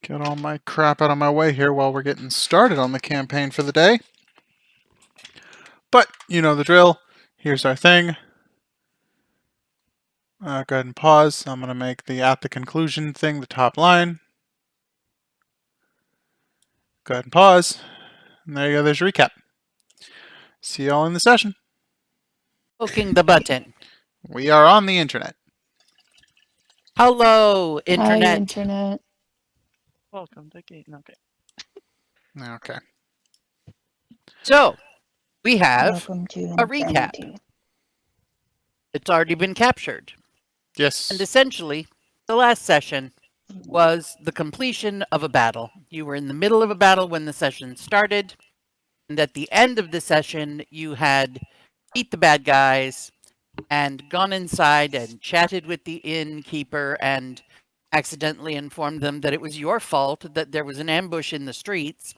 Get all my crap out of my way here while we're getting started on the campaign for the day. But, you know the drill. Here's our thing. Go ahead and pause. I'm going to make the at the conclusion thing the top line. Go ahead and pause. And there you go, there's your recap. See you all in the session. Clicking the button. We are on the internet. Hello, internet. Hi, internet. Welcome to Gate. Okay. Okay. So, we have Welcome to a recap. Insanity. It's already been captured. Yes. And essentially, the last session was the completion of a battle. You were in the middle of a battle when the session started. And at the end of the session, you had beat the bad guys and gone inside and chatted with the innkeeper and accidentally informed them that it was your fault, that there was an ambush in the streets.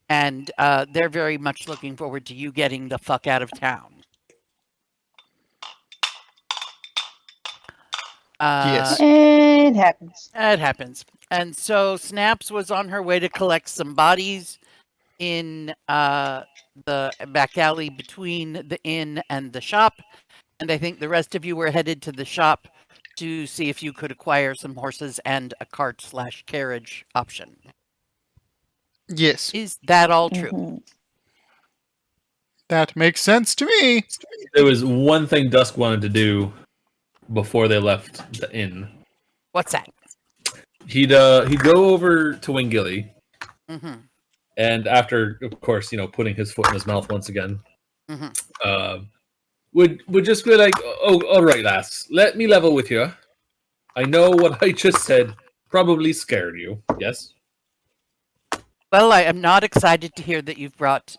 And they're very much looking forward to you getting the fuck out of town. Yes. It happens. It happens. And so Snaps was on her way to collect some bodies in the back alley between the inn and the shop. And I think the rest of you were headed to the shop to see if you could acquire some horses and a cart/carriage option. Yes. Is that all true? Mm-hmm. That makes sense to me. There was one thing Dusk wanted to do before they left the inn. What's that? He'd go over to Wingilly, Mm-hmm. and after, of course, putting his foot in his mouth once again, Mm-hmm. would just be like, "Oh, all right, lass, let me level with you. I know what I just said probably scared you. Yes." Well, I am not excited to hear that you've brought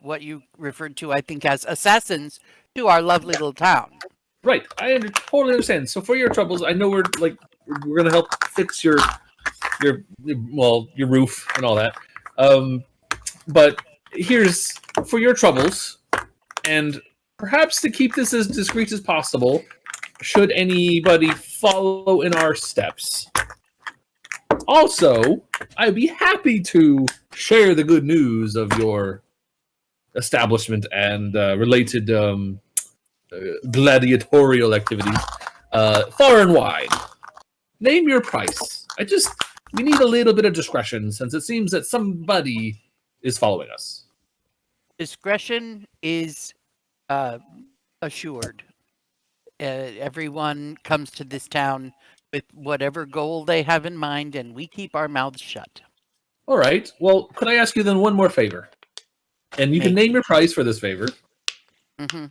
what you referred to, I think, as assassins to our lovely little town. Right, I totally understand. So for your troubles, I know we're gonna help fix your roof and all that. But here's for your troubles, and perhaps to keep this as discreet as possible, should anybody follow in our steps. Also, I'd be happy to share the good news of your establishment and related gladiatorial activities far and wide. Name your price. We need a little bit of discretion since it seems that somebody is following us. Discretion is assured. Everyone comes to this town with whatever goal they have in mind, and we keep our mouths shut. All right. Well, could I ask you then one more favor? And you can name your price for this favor. Mm-hmm.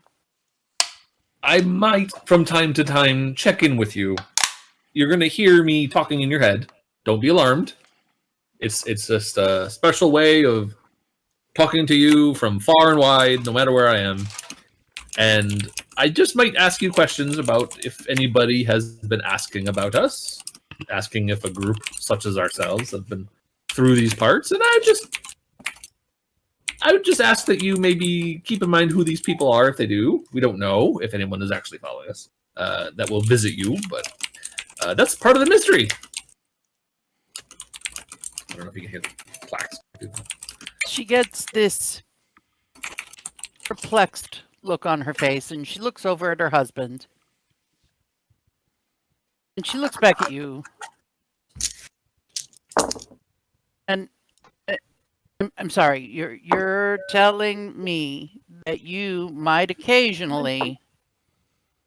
I might, from time to time, check in with you. You're going to hear me talking in your head. Don't be alarmed. It's just a special way of talking to you from far and wide, no matter where I am. And I just might ask you questions about if anybody has been asking about us, asking if a group such as ourselves have been through these parts, and I would just ask that you maybe keep in mind who these people are if they do. We don't know if anyone is actually following us that will visit you, but that's part of the mystery. I don't know if you can hear the plaques. She gets this perplexed look on her face, and she looks over at her husband. And she looks back at you. And I'm sorry, you're telling me that you might occasionally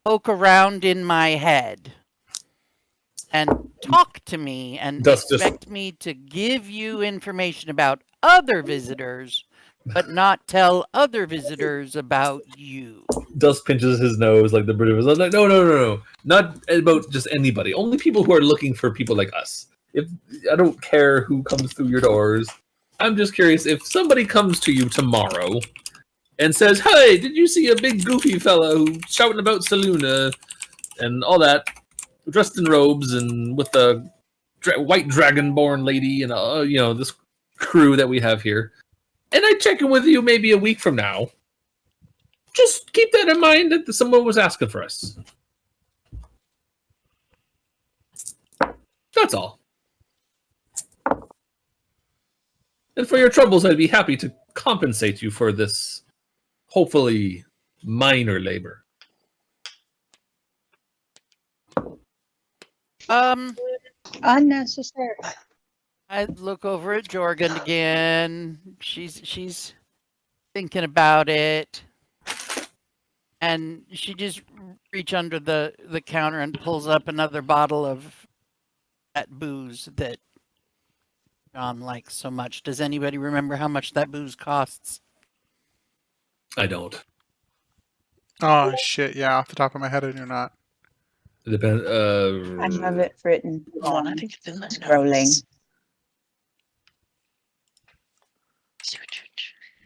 poke around in my head and talk to me and expect me to give you information about other visitors, but not tell other visitors about you. Dust pinches his nose like the British was like, no. Not about just anybody. Only people who are looking for people like us. If I don't care who comes through your doors. I'm just curious if somebody comes to you tomorrow and says, "Hey, did you see a big goofy fella who's shouting about Saluna and all that, dressed in robes and with a white dragonborn lady and this crew that we have here?" And I check in with you maybe a week from now. Just keep that in mind that someone was asking for us. That's all. And for your troubles, I'd be happy to compensate you for this, hopefully, minor labor. Unnecessary. I look over at Jorgen again. She's thinking about it. And she just reach under the counter and pulls up another bottle of that booze that John likes so much. Does anybody remember how much that booze costs? I don't. Oh shit! Yeah, off the top of my head, I do not. It depends. I have it written. Hold on, I think it's in the Rolling. notes.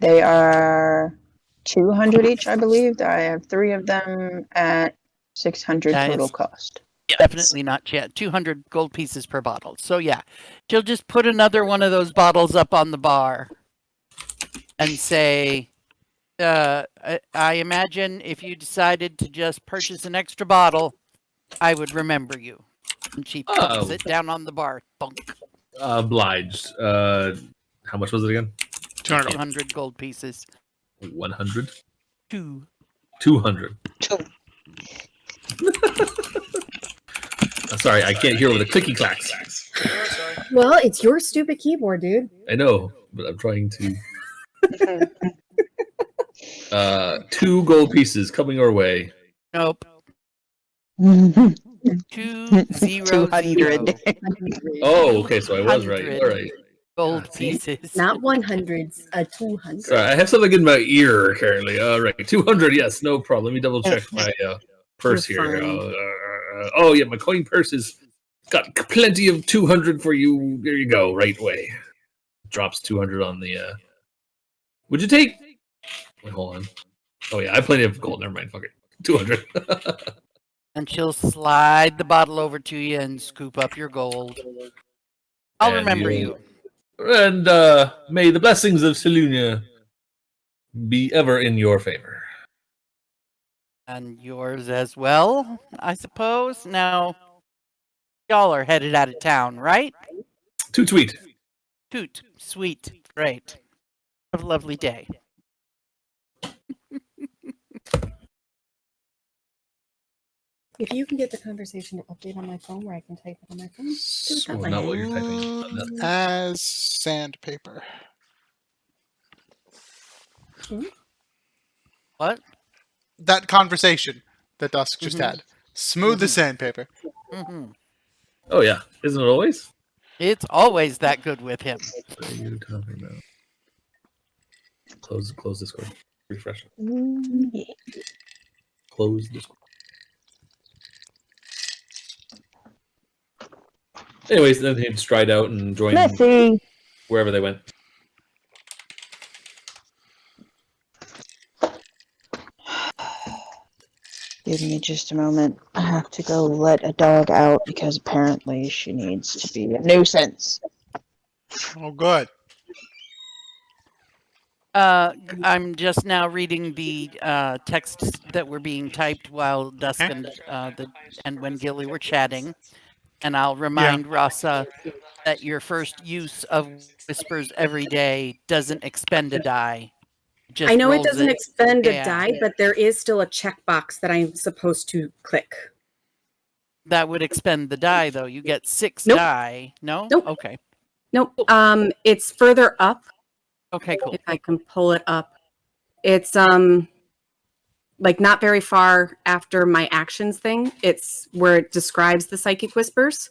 They are 200 each, I believe. I have 3 of them at 600 Yeah, total it's- cost. Definitely not yet. 200 gold pieces per bottle. So yeah, she'll just put another one of those bottles up on the bar and say, I imagine if you decided to just purchase an extra bottle, I would remember you. And she thumps it down on the bar. Thunk. Obliged. How much was it again? 200. 200 gold pieces. 100? 2. 200. Sorry, I can't hear with the clicky clacks. Well, it's your stupid keyboard, dude. I know, but I'm trying to. 2 gold pieces coming our way. Nope. 200. 200 Oh, okay, so I was right. All right. gold pieces. Not 100s, a 200. Sorry, I have something in my ear currently. All right, 200. Yes, no problem. Let me double check my purse You're here. fine. Oh yeah, my coin purse has got plenty of 200 for you. There you go. Right away. Drops 200 on the. Would you take? Wait, hold on. Oh yeah, I have plenty of gold. Never mind. Fuck it. 200. And she'll slide the bottle over to you and scoop up your gold. I'll And remember you- you. And may the blessings of Selunia be ever in your favor. And yours as well, I suppose. Now, y'all are headed out of town, right? Toot sweet. Toot. Sweet. Great. Have a lovely day. If you can get the conversation to update on my phone where I can type it on my phone, do it that Oh, way. not what you're typing. Smooth as sandpaper. What? That conversation that Dusk just Mhm. had. Smooth as sandpaper. Hmm. Oh yeah, isn't it always? It's always that good with him. What are you talking about? Close Discord. Refresh it. Yeah. Close Discord. Anyways, then he'd stride out and join Messy. wherever they went. Give me just a moment. I have to go let a dog out because apparently she needs to be a nuisance. Oh, good. I'm just now reading the texts that were being typed while Dusk and when Gilly were chatting, and I'll remind Rasa that your first use of whispers every day doesn't expend a die. Just I know it rolls doesn't expend a yeah. die, but there is still a checkbox that I'm supposed to click. That would expend the die, though. You get 6 Nope. die. No? Nope. Okay. Nope. It's further up. Okay, cool. If I can pull it up. It's like not very far after my actions thing. It's where it describes the psychic whispers.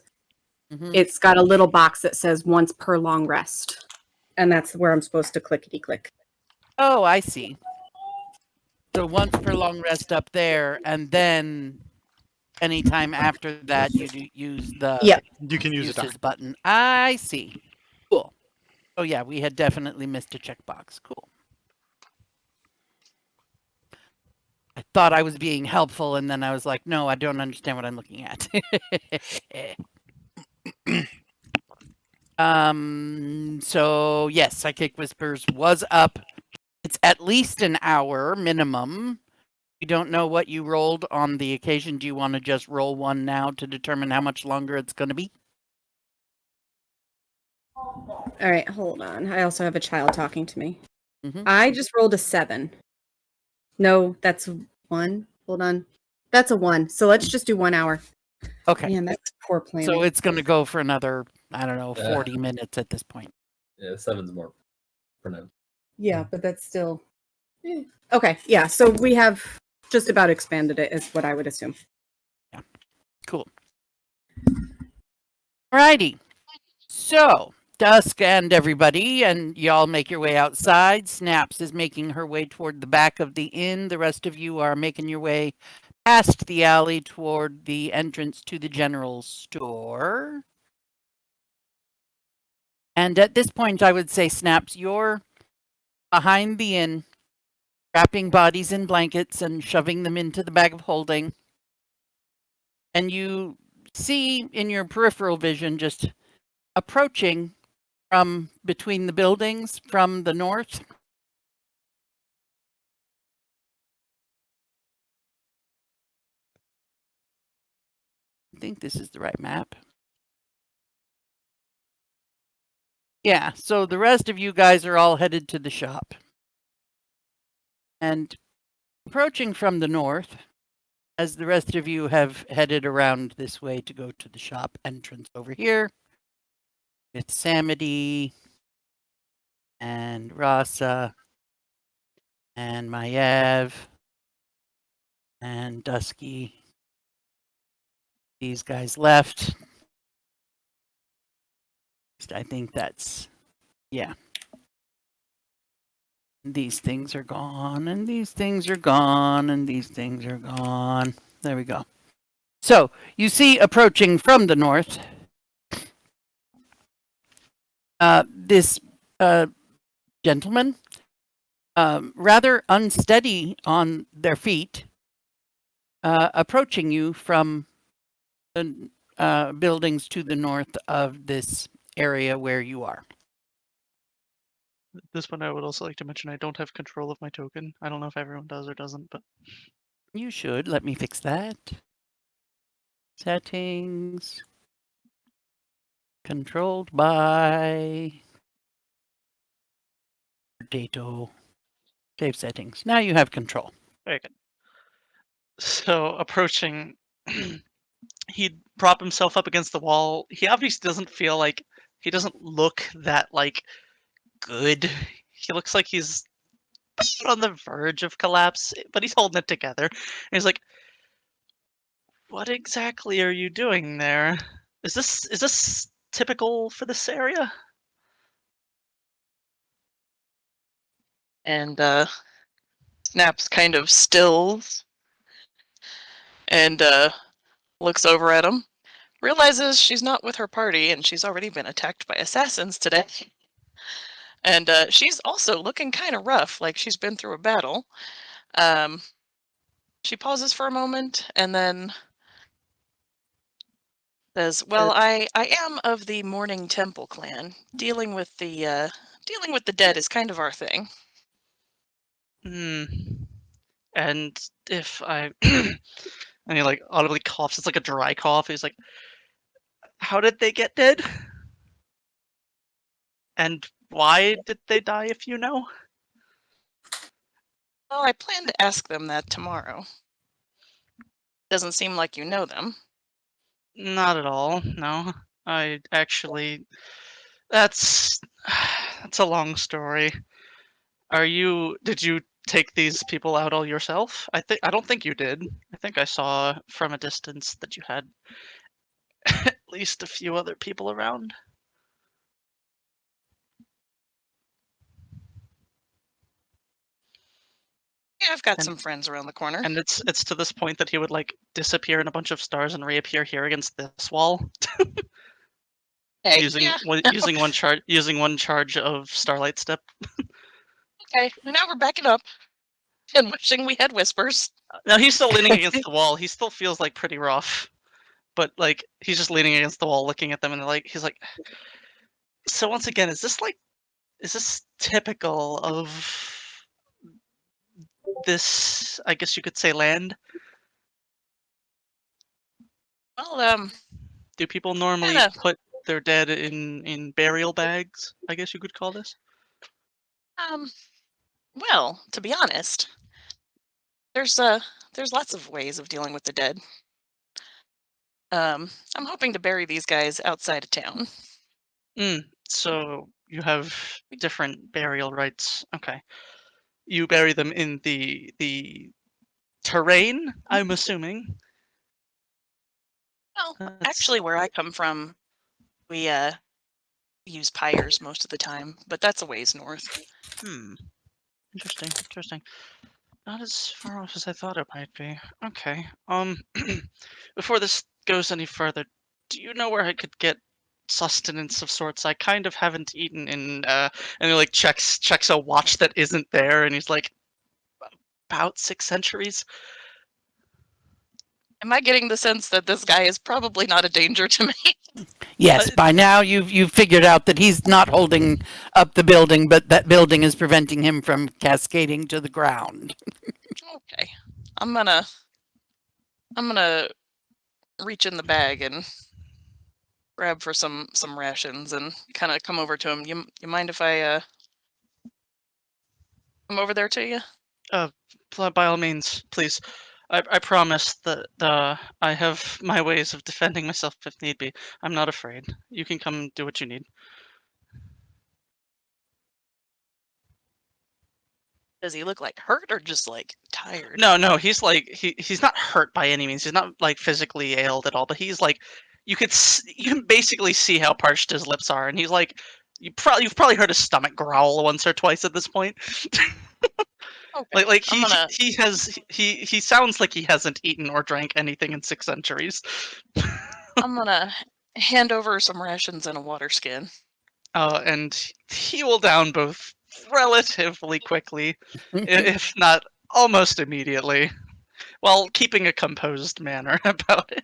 Mhm. It's got a little box that says once per long rest. And that's where I'm supposed to clickety click. Oh, I see. So once per long rest up there, and then anytime after that, you do use the Yeah. You can use a die. uses button. I see. Cool. Oh yeah, we had definitely missed a checkbox. Cool. I thought I was being helpful, and then I was like, no, I don't understand what I'm looking at. So yes, Psychic Whispers was up. It's at least an hour minimum. You don't know what you rolled on the occasion. Do you want to just roll one now to determine how much longer it's going to be? All right, hold on. I also have a child talking to me. Mhm. I just rolled a 7. No, that's 1. Hold on. That's a 1. So let's just do 1 hour. Okay. Man, that's poor planning. So it's going to go for another, I don't know, Yeah. 40 minutes at this point. Yeah, 7's more pronounced. Yeah, but that's still okay. Yeah, so we have just about expanded it, is what I would assume. Cool. Alrighty. So, Dusk and everybody, and y'all make your way outside. Snaps is making her way toward the back of the inn. The rest of you are making your way past the alley toward the entrance to the general store. And at this point, I would say, Snaps, you're behind the inn, wrapping bodies in blankets and shoving them into the bag of holding. And you see in your peripheral vision just approaching from between the buildings from the north. I think this is the right map. Yeah, so the rest of you guys are all headed to the shop. And approaching from the north, as the rest of you have headed around this way to go to the shop entrance over here, it's Samity and Rasa and Maiev and Dusky. These guys left. I think that's, yeah. These things are gone, and these things are gone, and these things are gone. There we go. So, you see approaching from the north, this gentleman, rather unsteady on their feet, approaching you from the buildings to the north of this area where you are. At this point, I would also like to mention I don't have control of my token. I don't know if everyone does or doesn't, but You should. Let me fix that. Settings. Controlled by Dato. Save settings. Now you have control. very good. So approaching, he'd prop himself up against the wall. He obviously doesn't feel like he doesn't look that like good. He looks like he's on the verge of collapse, but he's holding it together. And he's like, "What exactly are you doing there? Is this typical for this area?" And Snaps kind of stills and looks over at him, realizes she's not with her party and she's already been attacked by assassins today. And she's also looking kind of rough, like she's been through a battle. She pauses for a moment and then says, "Well, I am of the Morning Temple clan. Dealing with the dead is kind of our thing." Hmm. And if I and he like audibly coughs, it's like a dry cough. He's like, "How did they get dead? And why did they die, if you know?" Well, I plan to ask them that tomorrow. Doesn't seem like you know them. Not at all. No. I actually that's that's a long story. Did you take these people out all yourself? I don't think you did. I think I saw from a distance that you had at least a few other people around. Yeah, I've got And- some friends around the corner. And it's to this point that he would like disappear in a bunch of stars and reappear here against this wall, Hey, using yeah, using one charge of Starlight Step. okay. Now we're backing up and wishing we had whispers. Now he's still leaning against the wall. He still feels like pretty rough, but like he's just leaning against the wall, looking at them, and he's like, "So once again, is this typical of this? I guess you could say land. Well, Do people normally Kinda. put their dead in burial bags, I guess you could call this? Well, to be honest, there's lots of ways of dealing with the dead. I'm hoping to bury these guys outside of town. So you have different burial rites. Okay. You bury them in the terrain, I'm assuming. Well, That's- actually, where I come from, we use pyres most of the time, but that's a ways north. Interesting, interesting. Not as far off as I thought it might be. Okay. Before this goes any further, do you know where I could get sustenance of sorts? I kind of haven't eaten in and he like checks a watch that isn't there, and he's like, about 6 centuries. Am I getting the sense that this guy is probably not a danger to me? Yes, by now you've figured out that he's not holding up the building, but that building is preventing him from cascading to the ground. Okay. I'm gonna reach in the bag and grab for some rations and kind of come over to him. You mind if I come over there to you? By all means, please. I promise that I have my ways of defending myself if need be. I'm not afraid. You can come do what you need. Does he look like hurt or just like tired? No, he's like he's not hurt by any means. He's not like physically ailed at all, but he's like you can basically see how parched his lips are, and he's like you've probably heard his stomach growl once or twice at this point. Okay. Like I'm gonna he sounds like he hasn't eaten or drank anything in 6 centuries. I'm gonna hand over some rations and a water skin. And he will down both relatively quickly, if not almost immediately, while keeping a composed manner about it.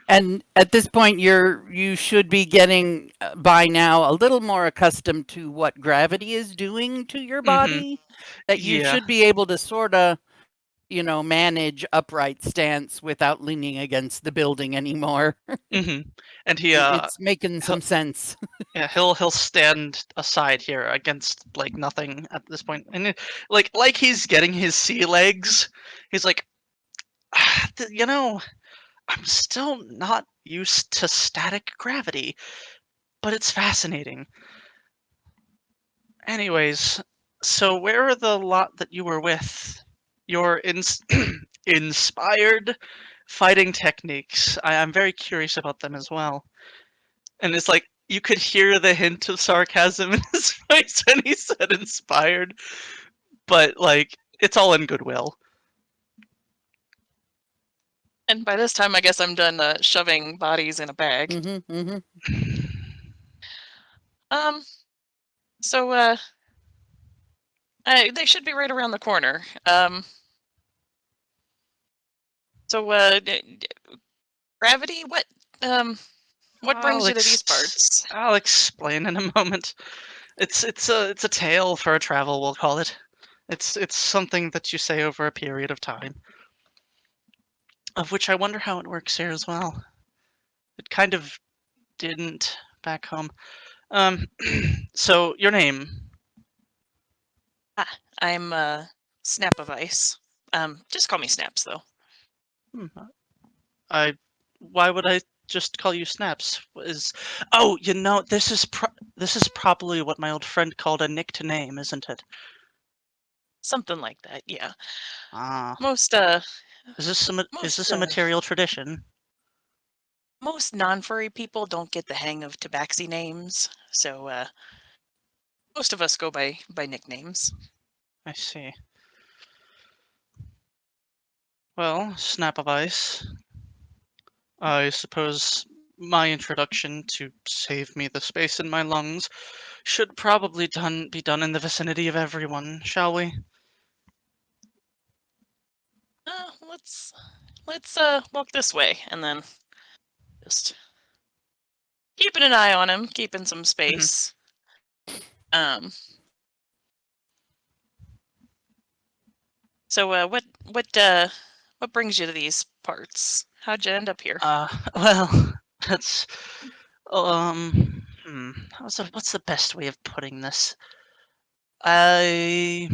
And at this point, you should be getting by now a little more accustomed to what gravity is doing to your body. That you Yeah. should be able to sort of, manage upright stance without leaning against the building anymore. And he It's making some sense. yeah, he'll stand aside here against like nothing at this point, and like he's getting his sea legs. He's like, I'm still not used to static gravity, but it's fascinating. Anyways, so where are the lot that you were with? Your inspired fighting techniques. I'm very curious about them as well. And it's like you could hear the hint of sarcasm in his voice when he said inspired, but like it's all in goodwill. And by this time, I guess I'm done shoving bodies in a bag. So they should be right around the corner. So gravity, what brings you to these parts? I'll explain in a moment. It's a tale for a travel, we'll call it. It's something that you say over a period of time. Of which I wonder how it works here as well. It kind of didn't back home. So your name? I'm Snap of Ice. Just call me Snaps though. Why would I just call you Snaps? Oh, this is probably what my old friend called a nicked name, isn't it? Something like that, yeah. Ah. Most Is this a material tradition? most non-furry people don't get the hang of tabaxi names, so most of us go by nicknames. I see. Well, Snap of Ice. I suppose my introduction to save me the space in my lungs should probably be done in the vicinity of everyone, shall we? Let's walk this way and then just keeping an eye on him, keeping some space. So what brings you to these parts? How'd you end up here? Well, that's What's the best way of putting this? I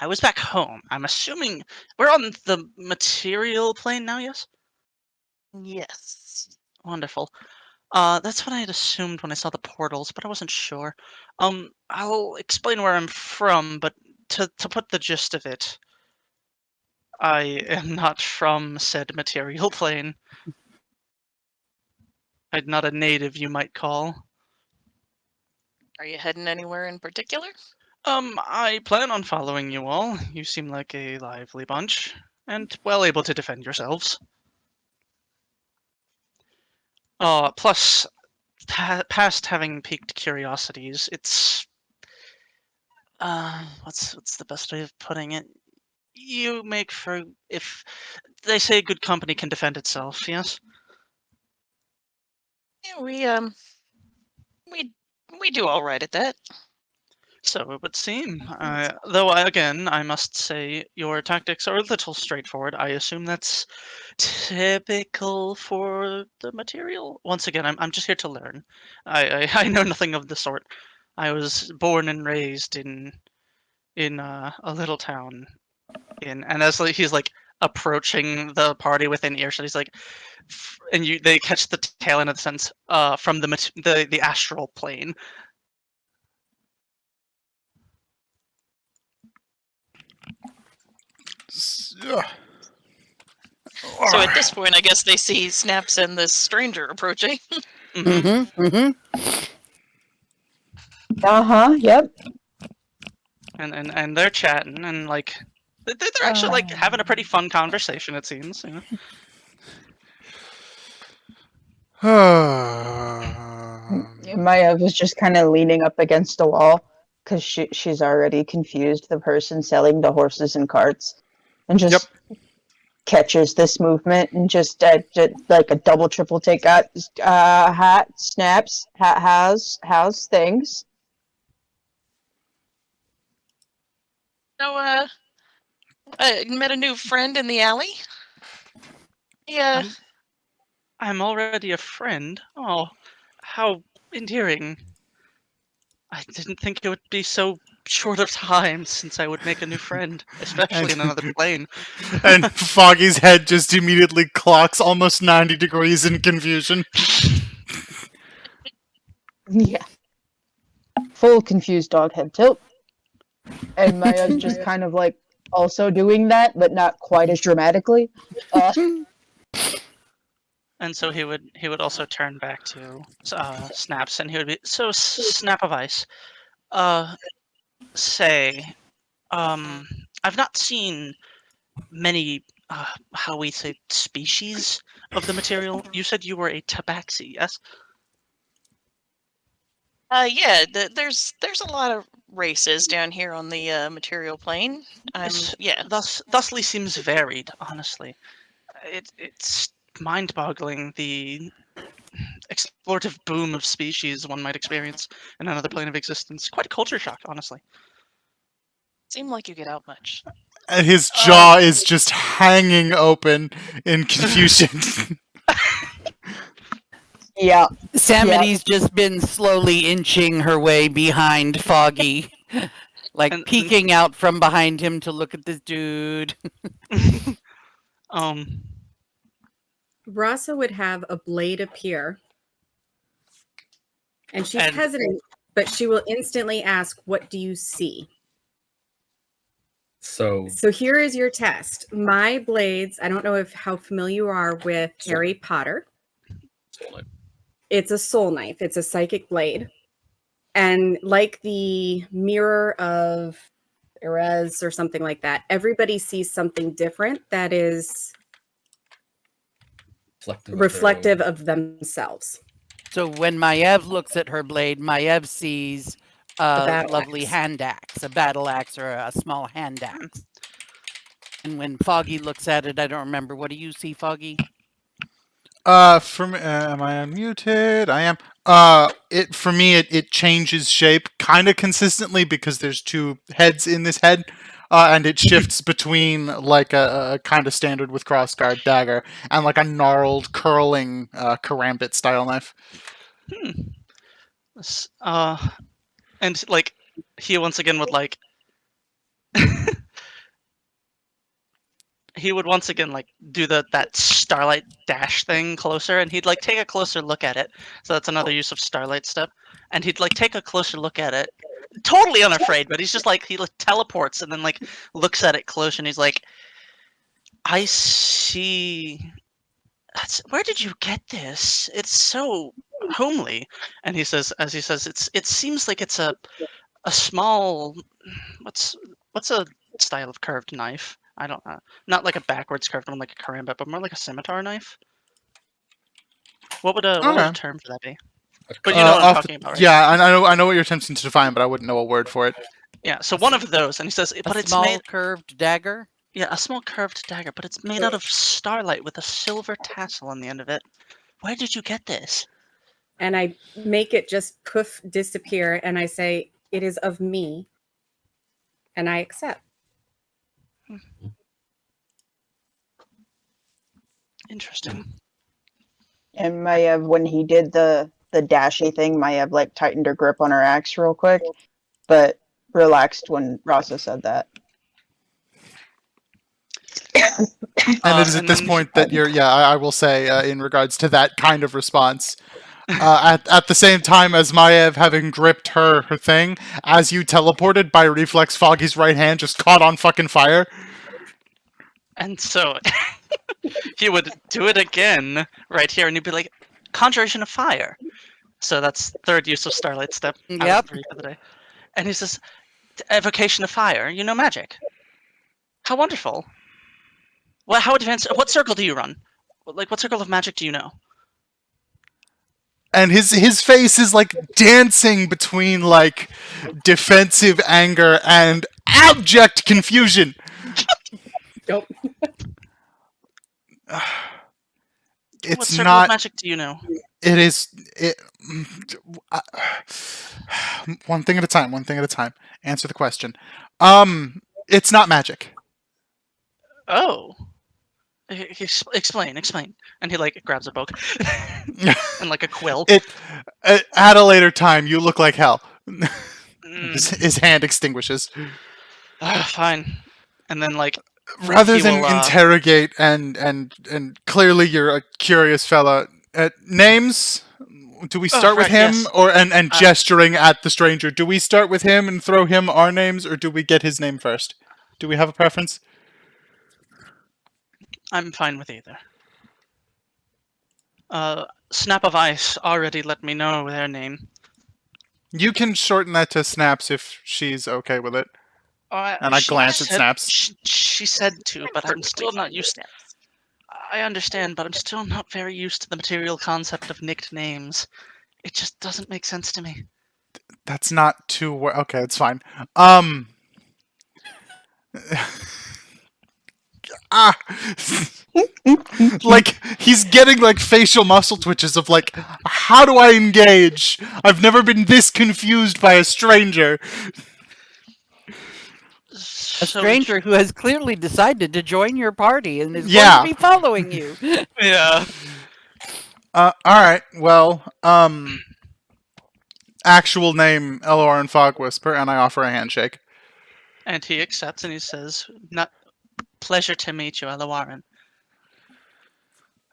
was back home. I'm assuming we're on the material plane now, yes? Yes. Wonderful. That's what I had assumed when I saw the portals, but I wasn't sure. I'll explain where I'm from, but to put the gist of it, I am not from said material plane. I'm not a native, you might call. Are you heading anywhere in particular? I plan on following you all. You seem like a lively bunch, and well able to defend yourselves. Plus, past having piqued curiosities, it's what's the best way of putting it? You make for, if they say good company can defend itself, yes? Yeah, we do all right at that. So it would seem. Though, again, I must say your tactics are a little straightforward. I assume that's typical for the material. Once again, I'm just here to learn. I know nothing of the sort. I was born and raised in a little town and as he's like approaching the party within earshot, he's like, and they catch the tail end of the sentence. From the astral plane. So at this point, I guess they see Snaps and this stranger approaching. Mm-hmm. Mm-hmm. Yep. And they're chatting and like they're actually like having a pretty fun conversation. It seems. You know? Maya was just kind of leaning up against a wall because she's already confused the person selling the horses and carts, and just catches this movement and just like a double triple take out. Hat Snaps. How's things? So, I met a new friend in the alley. Yeah. I'm already a friend. Oh, how endearing. I didn't think it would be so short of time since I would make a new friend, especially in another plane. And Foggy's head just immediately clocks almost 90 degrees in confusion. Yeah. Full confused dog head tilt. And Maya's just kind of like also doing that, but not quite as dramatically. And so he would also turn back to Snaps, and he would be, so Snap of Ice, say, I've not seen many, how we say, species of the material. You said you were a tabaxi, yes? Yeah. There's a lot of races down here on the material plane. Yeah. Thusly seems varied, honestly. It's mind-boggling the explorative boom of species one might experience in another plane of existence. Quite a culture shock, honestly. Seem like you get out much. And his jaw is just hanging open in confusion. Yeah. Samity's just been slowly inching her way behind Foggy, like peeking out from behind him to look at this dude. Rasa would have a blade appear, and she's hesitant, but she will instantly ask, "What do you see?" So here is your test. My blades, I don't know how familiar you are with Harry Potter. It's a soul knife. It's a psychic blade. And like the mirror of Erez or something like that, everybody sees something different that is reflective of themselves. So when Maiev looks at her blade, Maiev sees a lovely axe. hand axe, a battle axe or a small hand axe. And when Foggy looks at it, I don't remember. What do you see, Foggy? For me, am I unmuted? I am. For me, it changes shape kind of consistently because there's two heads in this head, and it shifts between like a kind of standard with crossguard dagger and like a gnarled, curling karambit style knife. This, and like he once again would like he would once again like do that starlight dash thing closer, and he'd like take a closer look at it. So that's another use of starlight step. And he'd like take a closer look at it, totally unafraid, but he's just like he like teleports and then like looks at it close, and he's like, I see. Where did you get this? It's so homely. And he says, as he says, it seems like it's a small. What's a style of curved knife? I don't know. Not like a backwards curved one like a karambit, but more like a scimitar knife. What would a term for that be? But you know what I'm talking about, right? Yeah, I know what you're attempting to define, but I wouldn't know a word for it. Yeah, so one of those, and he says, but A it's small made. curved dagger. Yeah, a small curved dagger, but it's made out of starlight with a silver tassel on the end of it. Where did you get this? And I make it just poof disappear, and I say, "It is of me," and I accept. Interesting. And Maiev, when he did the dashy thing, Maiev like tightened her grip on her axe real quick, but relaxed when Rasa said that. And it is at this point that I will say, in regards to that kind of response, at the same time as Maiev having gripped her thing, as you teleported by reflex, Foggy's right hand just caught on fucking fire. And so he would do it again right here, and he'd be like, Conjuration of Fire. So that's third use of Starlight Step. Out of Yep. 3 for the day. And he says, Evocation of Fire. You know magic. How wonderful. Well, how advanced? What circle do you run? Like, what circle of magic do you know? And his face is like dancing between like defensive anger and abject confusion. Nope. What It's circle not. of magic do you know? It is. One thing at a time. One thing at a time. Answer the question. It's not magic. Oh. Explain. And he like grabs a book and like a quill. At a later time, you look like hell. Mm. His hand extinguishes. Fine. And then like Rather he than will, interrogate and clearly you're a curious fella. Names? Do we start with right, him, yes. or and gesturing at the stranger? Do we start with him and throw him our names, or do we get his name first? Do we have a preference? I'm fine with either. Snap of Ice already let me know their name. You can shorten that to Snaps if she's okay with it. And I She glance at said- Snaps. She said to, but I'm still not used to it. I understand, but I'm still not very used to the material concept of nicked names. It just doesn't make sense to me. That's not too... Okay, it's fine. Like, he's getting, like, facial muscle twitches of, like, how do I engage? I've never been this confused by a stranger. A stranger who has clearly decided to join your party and is Yeah. going to be following you. Yeah. Alright, well, actual name, Eloran Fogwhisper, and I offer a handshake. And he accepts and he says, "Not pleasure to meet you, Elawaran."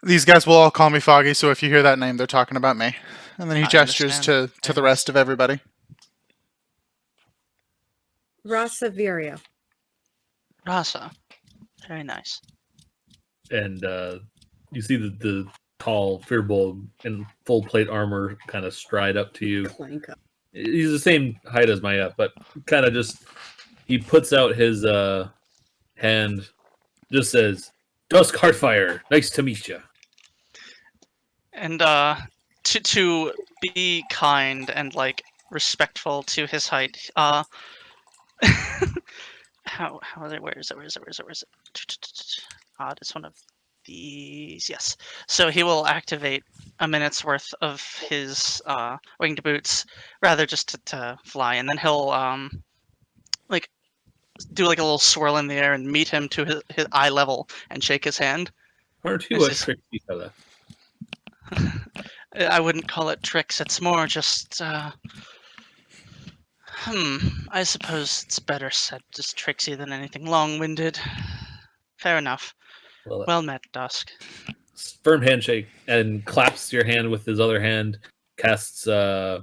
These guys will all call me Foggy, so if you hear that name, they're talking about me. And then he I gestures understand. to the rest of everybody. Rasa Virio. Rasa. Very nice. And you see the tall Fearbolg in full plate armor kind of stride up to you. Clank up. He's the same height as Maya, but kind of just he puts out his hand, just says, "Dusk Heartfire, nice to meet you." And to be kind and like respectful to his height, how are they? Where is it? It's one of these. Yes. So he will activate a minute's worth of his winged boots, rather just to fly, and then he'll like do like a little swirl in the air and meet him to his eye level and shake his hand. Aren't you a This is- tricksy fella? I wouldn't call it tricks. It's more just. I suppose it's better said just tricksy than anything long-winded. Fair enough. Well met, Dusk. Firm handshake and claps your hand with his other hand. Casts. I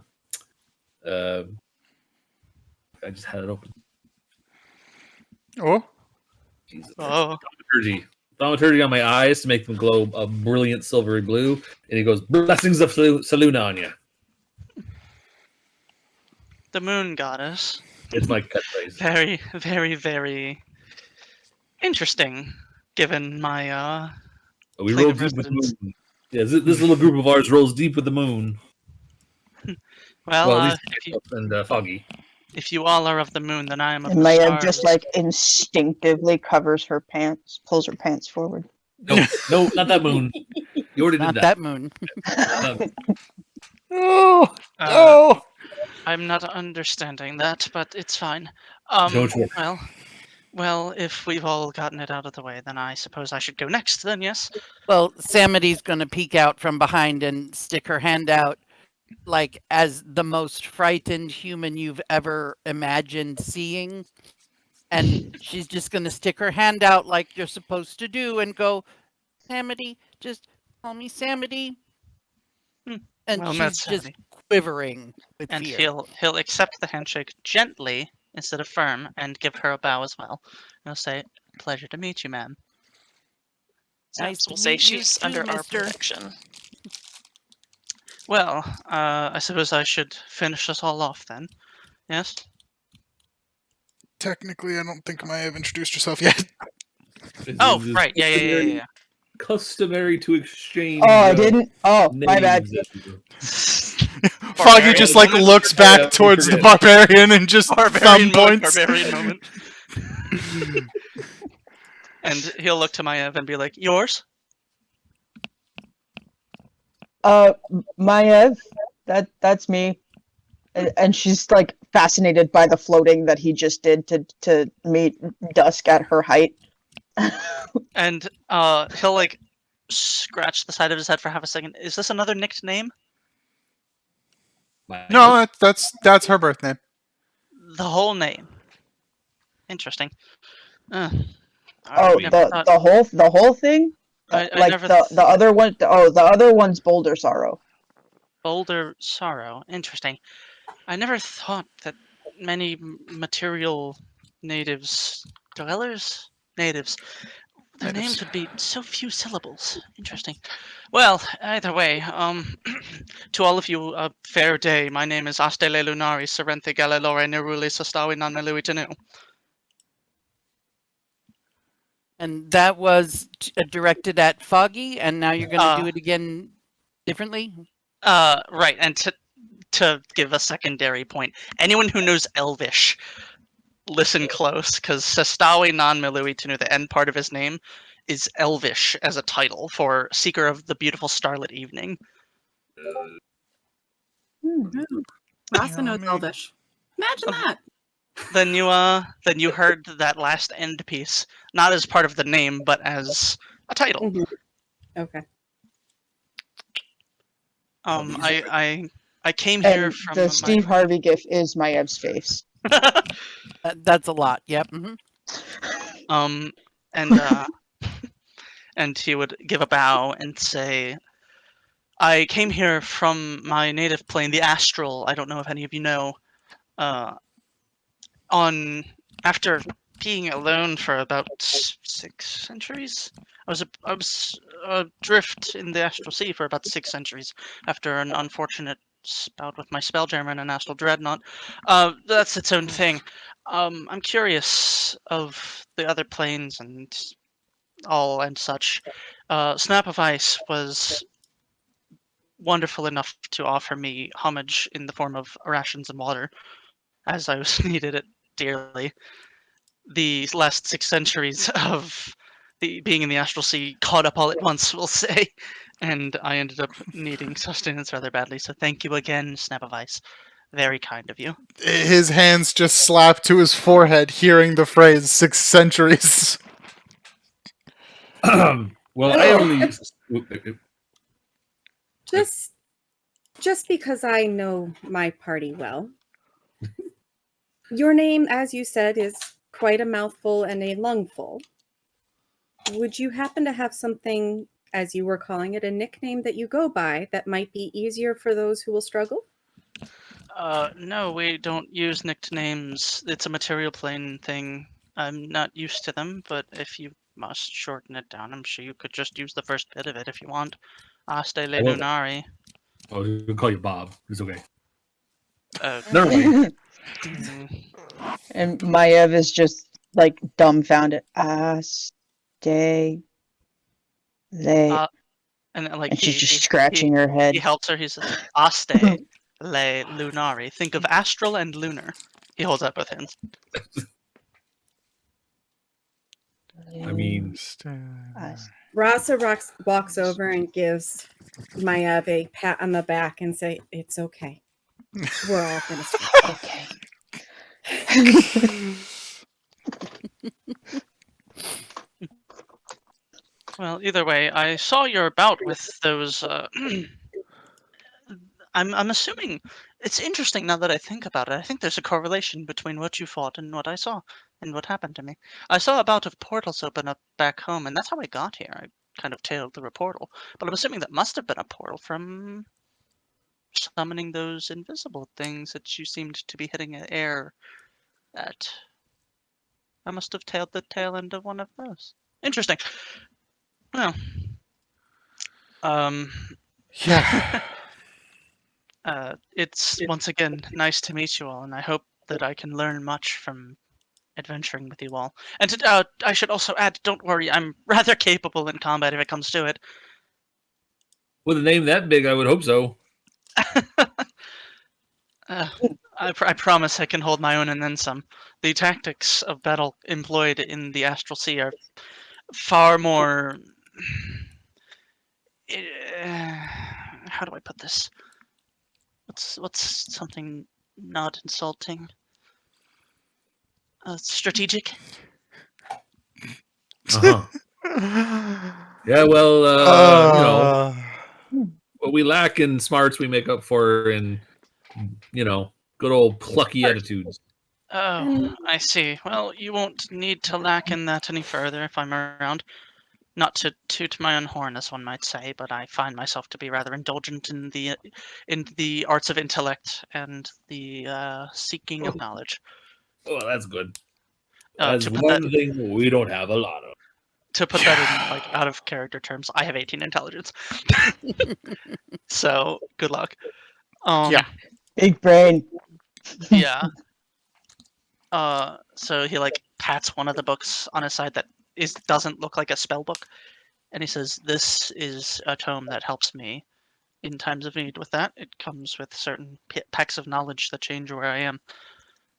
just had it open. Oh, Jesus. Oh, Thaumaturgy on my eyes to make them glow a brilliant silvery blue. And he goes, "Blessings of Saluna on you." the moon goddess. It's my catchphrase. Very, very, very interesting, given my We plane roll of deep with the residence. moon. Yeah, this little group of ours rolls deep with the moon. Well, At least if you and Foggy. if you all are of the moon, then I am of And the Maya stars. just like instinctively covers her pants, pulls her pants forward. No, not that moon. You already Not did that moon. that. oh, Uh, oh! I'm not understanding that, but it's fine. Don't worry. Well, if we've all gotten it out of the way, then I suppose I should go next. Then yes. Well, Samity's going to peek out from behind and stick her hand out, like as the most frightened human you've ever imagined seeing. And she's just going to stick her hand out like you're supposed to do and go, Samity, just call me Samity. And Well met, she's just Samity. quivering with And fear. he'll accept the handshake gently instead of firm, and give her a bow as well. He'll say, "Pleasure to meet you, ma'am." Nice Snaps to will say meet you she's too, under our mister. protection. Well, I suppose I should finish us all off then. Yes. Technically, I don't think Maya have introduced herself yet. Oh, right. Yeah. Customary to exchange. Oh, I didn't. Oh, my bad. Foggy just like moment? looks back towards the barbarian and just thumb points. Barbarian moment. And he'll look to Maya and be like, "Yours?" Maev, that's me. And she's like fascinated by the floating that he just did to meet Dusk at her height. And he'll like scratch the side of his head for half a second. Is this another nickname? No, that's her birth name. The whole name. Interesting. Oh, I never thought- the whole thing? I Like never the other one? Oh, the other one's Boulder Sorrow. Boulder Sorrow. Interesting. I never thought that many material natives, dwellers, natives, their Natives. names would be so few syllables. Interesting. Well, either way, to all of you, a fair day. My name is Astele Lunari Serenthe Galilore Neruli Sastawi Nan Melui Tenu. And that was directed at Foggy, and now you're going to do it again differently? Right, and to give a secondary point, anyone who knows Elvish, listen close, because Sastawi Nan Melui Tenu, the end part of his name, is Elvish as a title for Seeker of the Beautiful Starlit Evening. Rasa knows Elvish. Imagine that. Then you heard that last end piece, not as part of the name, but as a title. Okay. I came here And from the Steve Harvey gif is Maev's face. That's a lot. Yep. And he would give a bow and say, "I came here from my native plane, the astral. I don't know if any of you know. After being alone for about 6 centuries, I was adrift in the astral sea for about 6 centuries after an unfortunate bout with my spelljammer and an astral dreadnought. That's its own thing. I'm curious of the other planes and all and such. Snap of Ice was wonderful enough to offer me homage in the form of rations and water, as I was needed it dearly. The last 6 centuries of being in the astral sea caught up all at once, we'll say, and I ended up needing sustenance rather badly. So thank you again, Snap of Ice. Very kind of you. His hands just slap to his forehead, hearing the phrase 6 centuries. Well, I only. Just Just because I know my party well. Your name, as you said, is quite a mouthful and a lungful. Would you happen to have something, as you were calling it, a nickname that you go by that might be easier for those who will struggle? No, we don't use nicknames. It's a material plane thing. I'm not used to them, but if you must shorten it down, I'm sure you could just use the first bit of it if you want. Aste le I will. lunari. Oh, we can call you Bob. It's okay. and Never mind. Maiev is just like dumbfounded. Stay late. And like And she's just he scratching her head. he helps her. He says, "Aste le lunari." Think of astral and lunar. He holds up both hands. I mean, Rasa walks over and gives Maiev a pat on the back and say, "It's okay. We're all going to struggle." Okay. Well, either way, I saw your bout with those. I'm assuming it's interesting now that I think about it. I think there's a correlation between what you fought and what I saw and what happened to me. I saw a bout of portals open up back home, and that's how I got here. I kind of tailed through a portal, but I'm assuming that must have been a portal from summoning those invisible things that you seemed to be hitting air at. I must have tailed the tail end of one of those. Interesting. Well, Yeah. it's once again nice to meet you all, and I hope that I can learn much from adventuring with you all. And I should also add, don't worry, I'm rather capable in combat if it comes to it. with a name that big, I would hope so. I promise I can hold my own and then some. The tactics of battle employed in the Astral Sea are far more. How do I put this? What's something not insulting? Strategic. Uh-huh. Yeah, well, you know, what we lack in smarts, we make up for in, you know, good old plucky attitudes. Oh, I see. Well, you won't need to lack in that any further if I'm around. Not to toot my own horn, as one might say, but I find myself to be rather indulgent in the arts of intellect and the seeking of knowledge. Oh, that's good. Uh, That's to put one thing we don't have a lot of. that in like out of character terms, I have 18 intelligence. So good luck. Yeah. Big brain. Yeah. So he like pats one of the books on his side that doesn't look like a spell book, and he says, "This is a tome that helps me in times of need. With that, it comes with certain packs of knowledge that change where I am.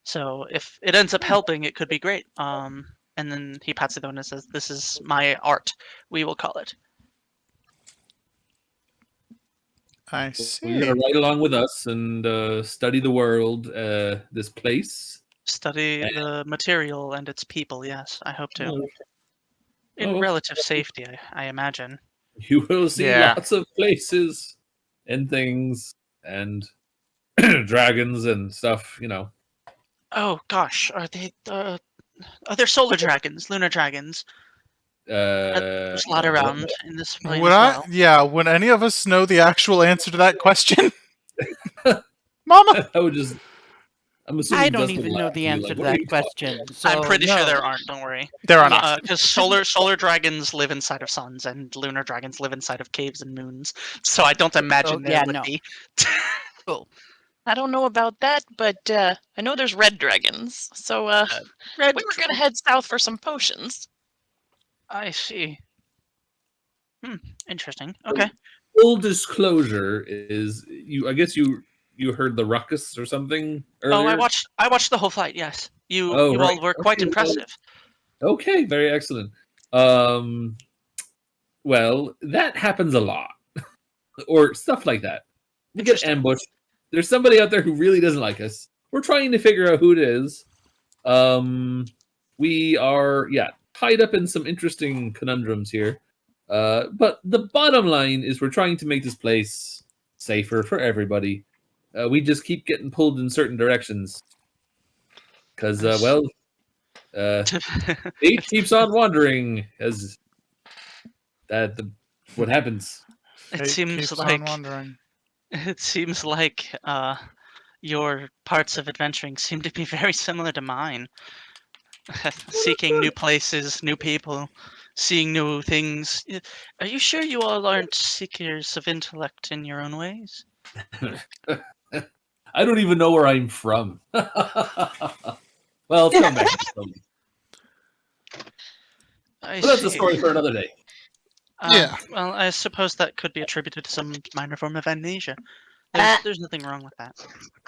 So if it ends up helping, it could be great." And then he pats it on and says, "This is my art. We will call it." I You're see. gonna ride along with us and study the world, this place. Study the material and its people. Yes, I hope to. In Oh, relative safety, I imagine. you will see Yeah. lots of places and things and dragons and stuff. You know. Oh gosh, are there solar dragons, lunar dragons? There's a lot around in this plane Would as well. would any of us know the actual answer to that question? Mama? I would just. I'm assuming I don't Dustin even will know laugh the and be answer like, to "What are that you talking question. about?" So I'm pretty sure no. there aren't. Don't worry. There are not. Because solar dragons live inside of suns, and lunar dragons live inside of caves and moons. So I don't imagine there yeah, would no. be. I don't know about that, but I know there's red dragons. So Red. we were gonna head south for some potions. I see. Interesting. Okay. Full disclosure is you. I guess you heard the ruckus or something Oh, earlier. I watched the whole fight. Yes, you Oh, you right. all were quite Okay, well, impressive. Okay, very excellent. Well, that happens a lot, or stuff like that. We get Interesting. ambushed. There's somebody out there who really doesn't like us. We're trying to figure out who it is. We are, tied up in some interesting conundrums here. But the bottom line is we're trying to make this place safer for everybody. We just keep getting pulled in certain directions. Because, fate keeps on wandering as what happens. It Fate seems keeps on like wandering. it seems like your parts of adventuring seem to be very similar to mine. Seeking new places, new people, seeing new things. Are you sure you all aren't seekers of intellect in your own ways? I don't even know where I'm from. Well, let's come back. I But that's a see. story for another day. Yeah. Well, I suppose that could be attributed to some minor form of amnesia. There's nothing wrong with that.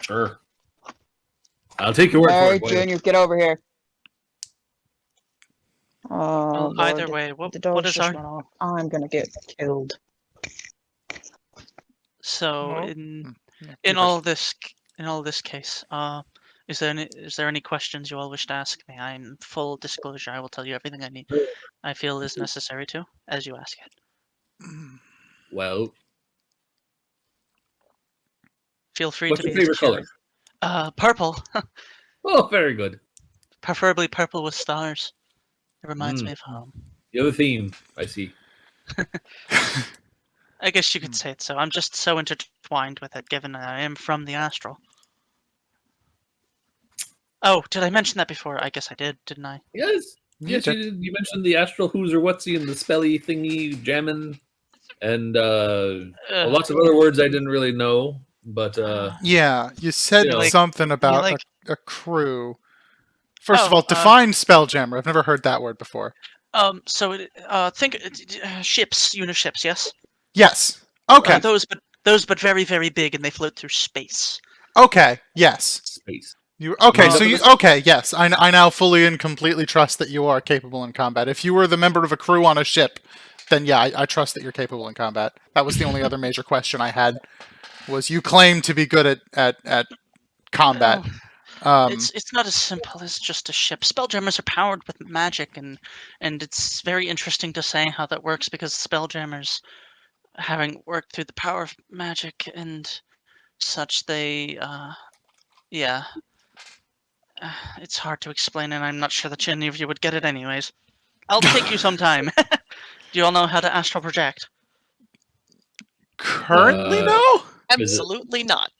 Sure. I'll take your word All for right, it. Whatever. Junior, get over here. Oh, Well, Lord, either the- way, the what dogs is just our went off. I'm gonna get killed. so Oh. in Yeah, in yours. all this case, is there any questions you all wish to ask me? I'm full disclosure. I will tell you everything I feel is necessary to, as you ask it. Well, Feel free what's to your be as favorite color? curious. Purple, Oh, very good. preferably purple with stars. It reminds Mm, me of home. you have a theme. I see. I guess you could Hmm. say it so. I'm just so intertwined with it, given that I am from the astral. Oh, did I mention that before? I guess I did, didn't I? Yes. You Yes, you did. did. You mentioned the astral who's or whatsy and the spelly thingy jamming and lots of other words I didn't really know. But Yeah, you said You know. something about like- a crew. First of Oh, all, define spelljammer. I've never heard that word before. So think ships, uniships, yes. Yes. Okay. Those, but very, very big, and they float through space. Okay. Yes. space. You okay? Meet So up in you the- okay? Yes, I now fully and completely trust that you are capable in combat. If you were the member of a crew on a ship, then yeah, I trust that you're capable in combat. That was the only other major question I had. Was you claim to be good at combat? It's not as simple as just a ship. Spelljammers are powered with magic, and it's very interesting to say how that works because spelljammers, having worked through the power of magic and such, they yeah. It's hard to explain, and I'm not sure that any of you would get it anyways. I'll take you some time. Do you all know how to astral project? Currently, Uh, no. Is it- Absolutely not.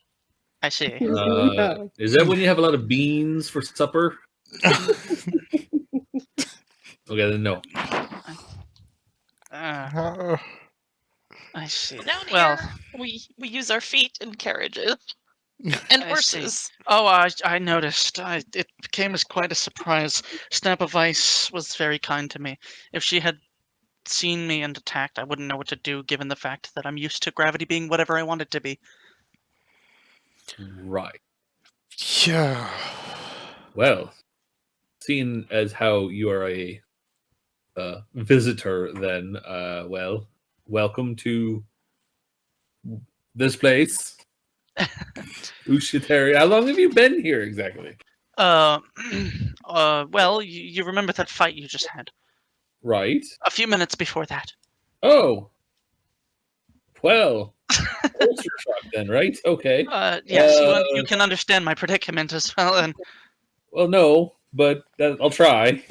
I see. No. Is that when you have a lot of beans for supper? Okay, then no. I see. Down Well, here, we use our feet and carriages and I see. horses. Oh, I noticed. It came as quite a surprise. Snap of Ice was very kind to me. If she had seen me and attacked, I wouldn't know what to do, given the fact that I'm used to gravity being whatever I want it to be. Right. Yeah. Well, seeing as how you are a visitor, then well, welcome to this place, Ushitari. How long have you been here exactly? Uh, well, you remember that fight you just had? Right. A few minutes before that. Oh. Well, culture shock then, right? Okay. Yes, Uh, you can understand my predicament as well, and Well, no, but I'll try.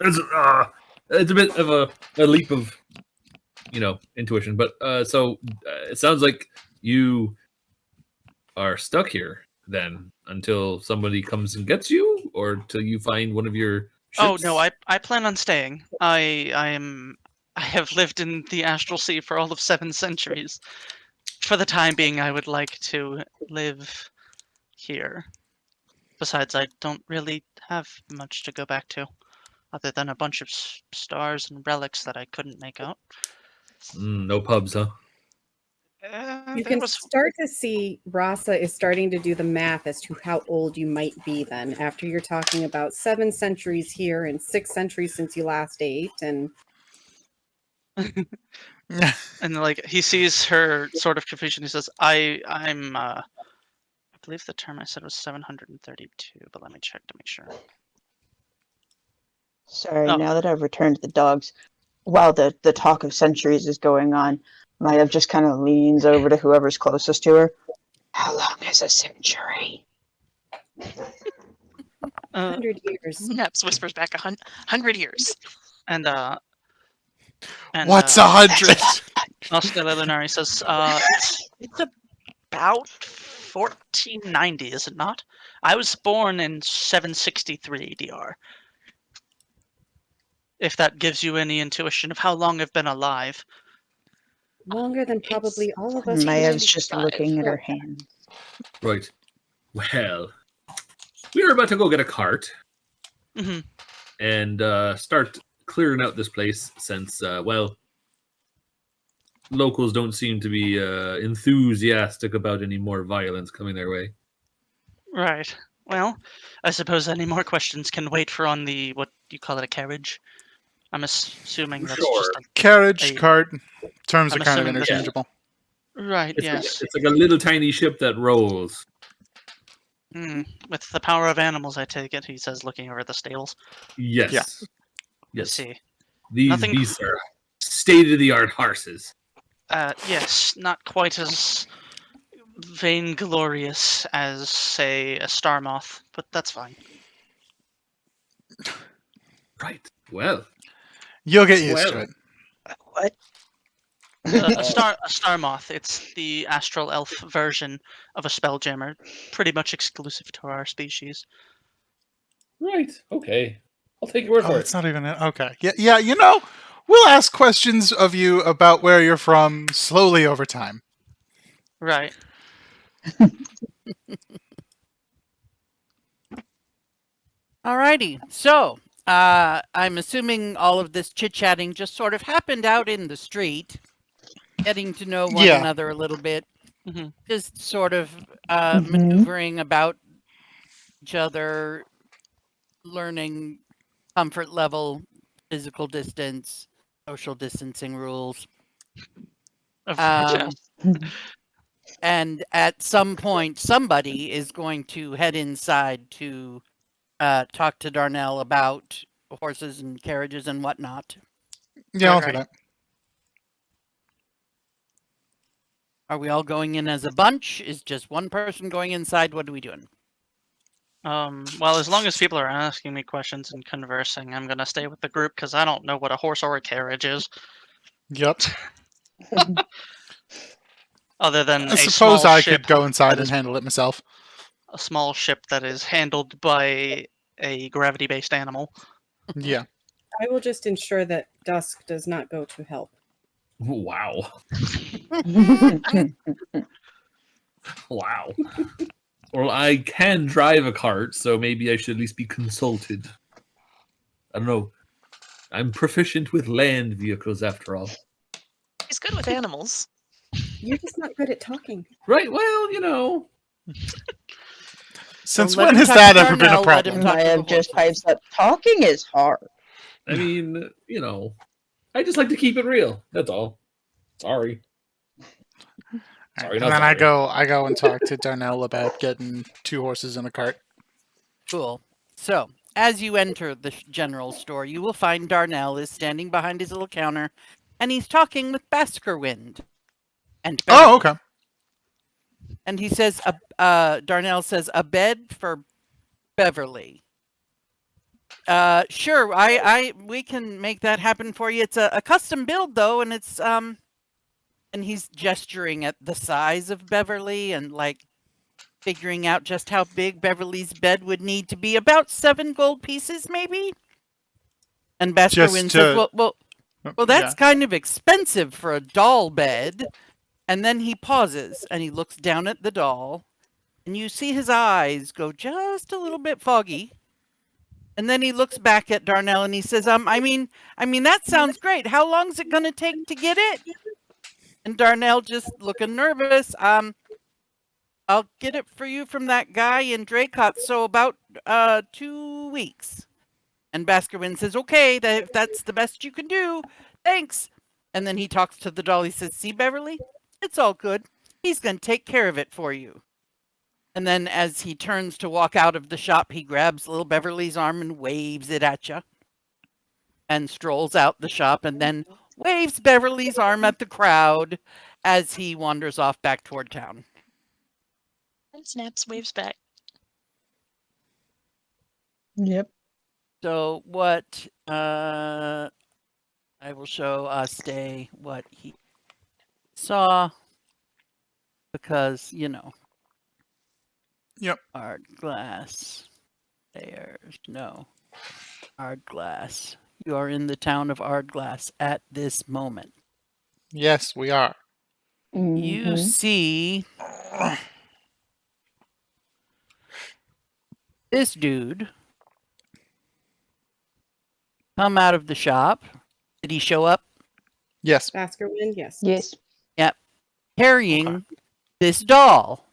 It's a bit of a leap of intuition, but so it sounds like you are stuck here then until somebody comes and gets you, or till you find one of your oh ships. no, I plan on staying. I have lived in the astral sea for all of 7 centuries. For the time being, I would like to live here. Besides, I don't really have much to go back to, other than a bunch of stars and relics that I couldn't make out. No pubs, huh? You There can was start to see Rasa is starting to do the math as to how old you might be then, after you're talking about 7 centuries here and 6 centuries since you last ate. And and like he sees her sort of confusion. He says, I'm I believe the term I said was 732, but let me check to make sure. Sorry, Oh. now that I've returned the dogs, while the talk of centuries is going on, Maya just kind of leans over to whoever's closest to her. How long is a century? 100 years. Naps whispers back 100 years. And What's 100? Oscar Lelinari says, it's about 1490, is it not? I was born in 763 DR. If that gives you any intuition of how long I've been alive. Longer than probably all of us. Maya's just 1995. looking at her hands. Right. Well, we're about to go get a cart Hmm. and start clearing out this place since, well, locals don't seem to be enthusiastic about any more violence coming their way. Right. Well, I suppose any more questions can wait for on the, what do you call it, a carriage? I'm assuming that's Sure. just Carriage, a- cart, terms I'm are kind of assuming that's- interchangeable. Right, It's, yes. it's like a little tiny ship that rolls. With the power of animals, I take it, he says, looking over at the stables. Yes. Yeah. Let's Yes. see. These Nothing- beasts are state-of-the-art horses. Yes, not quite as vainglorious as, say, a star moth, but that's fine. Right. Well, You'll get used to Well. it. What? A star moth. It's the astral elf version of a spelljammer, pretty much exclusive to our species. right. Okay. I'll take your word Oh, for it's it. not even it. Okay. Yeah, you know, we'll ask questions of you about where you're from slowly over time. Right. Alrighty. So, I'm assuming all of this chit-chatting just sort of happened out in the street, getting to know one Yeah. another a little bit, Mhm. just sort of Mhm. maneuvering about each other, learning comfort level, physical distance, social distancing rules. Of Um, course. And at some point, somebody is going to head inside to talk to Darnell about horses and carriages and whatnot. Yeah, I'll do Right. that. Are we all going in as a bunch? Is just one person going inside? What are we doing? Well, as long as people are asking me questions and conversing, I'm gonna stay with the group because I don't know what a horse or a carriage is, Yep. other than I a suppose small I ship. could go inside that and is- handle it myself. A small ship that is handled by a gravity-based animal. Yeah. I will just ensure that Dusk does not go to help. Wow. Wow. Well, I can drive a cart, so maybe I should at least be consulted. I don't know. I'm proficient with land vehicles, after all. He's good with animals. You're just not good at talking. Right, well, you know. Since let when him has talk to that ever been a Darnell, let him problem? talk to Maya the just horses. pipes up. Talking is hard. I mean, you know. I just like to keep it real. That's all. Sorry. Sorry, And not then sorry. I go and talk to Darnell about getting 2 horses in a cart. Cool. So, as you enter the general store, you will find Darnell is standing behind his little counter, and he's talking with Baskerwind. And Beverly. Oh, okay. And he says, Darnell says, a bed for Beverly. Sure, we can make that happen for you. It's a custom build though, and it's and he's gesturing at the size of Beverly and like figuring out just how big Beverly's bed would need to be. About 7 gold pieces, maybe. And Baskerwind says, well, that's kind of expensive for a doll bed. And then he pauses and he looks down at the doll, and you see his eyes go just a little bit foggy. And then he looks back at Darnell and he says, I mean, that sounds great. How long's it going to take to get it? And Darnell just looking nervous. I'll get it for you from that guy in Dracot. So about 2 weeks. And Baskerwind says, okay, if that's the best you can do, thanks. And then he talks to the doll. He says, see, Beverly, it's all good. He's going to take care of it for you. And then as he turns to walk out of the shop, he grabs little Beverly's arm and waves it at you. and strolls out the shop and then waves Beverly's arm at the crowd as he wanders off back toward town. And Snaps waves back. Yep. So what I will show Stay what he saw, because, you know. Yep. Hard glass. There's no hard glass. You are in the town of Ardglass at this moment. Yes, we are. You Mhm. see this dude come out of the shop. Did he show up? Yes. Baskerwind, yes. Yes. Carrying this doll,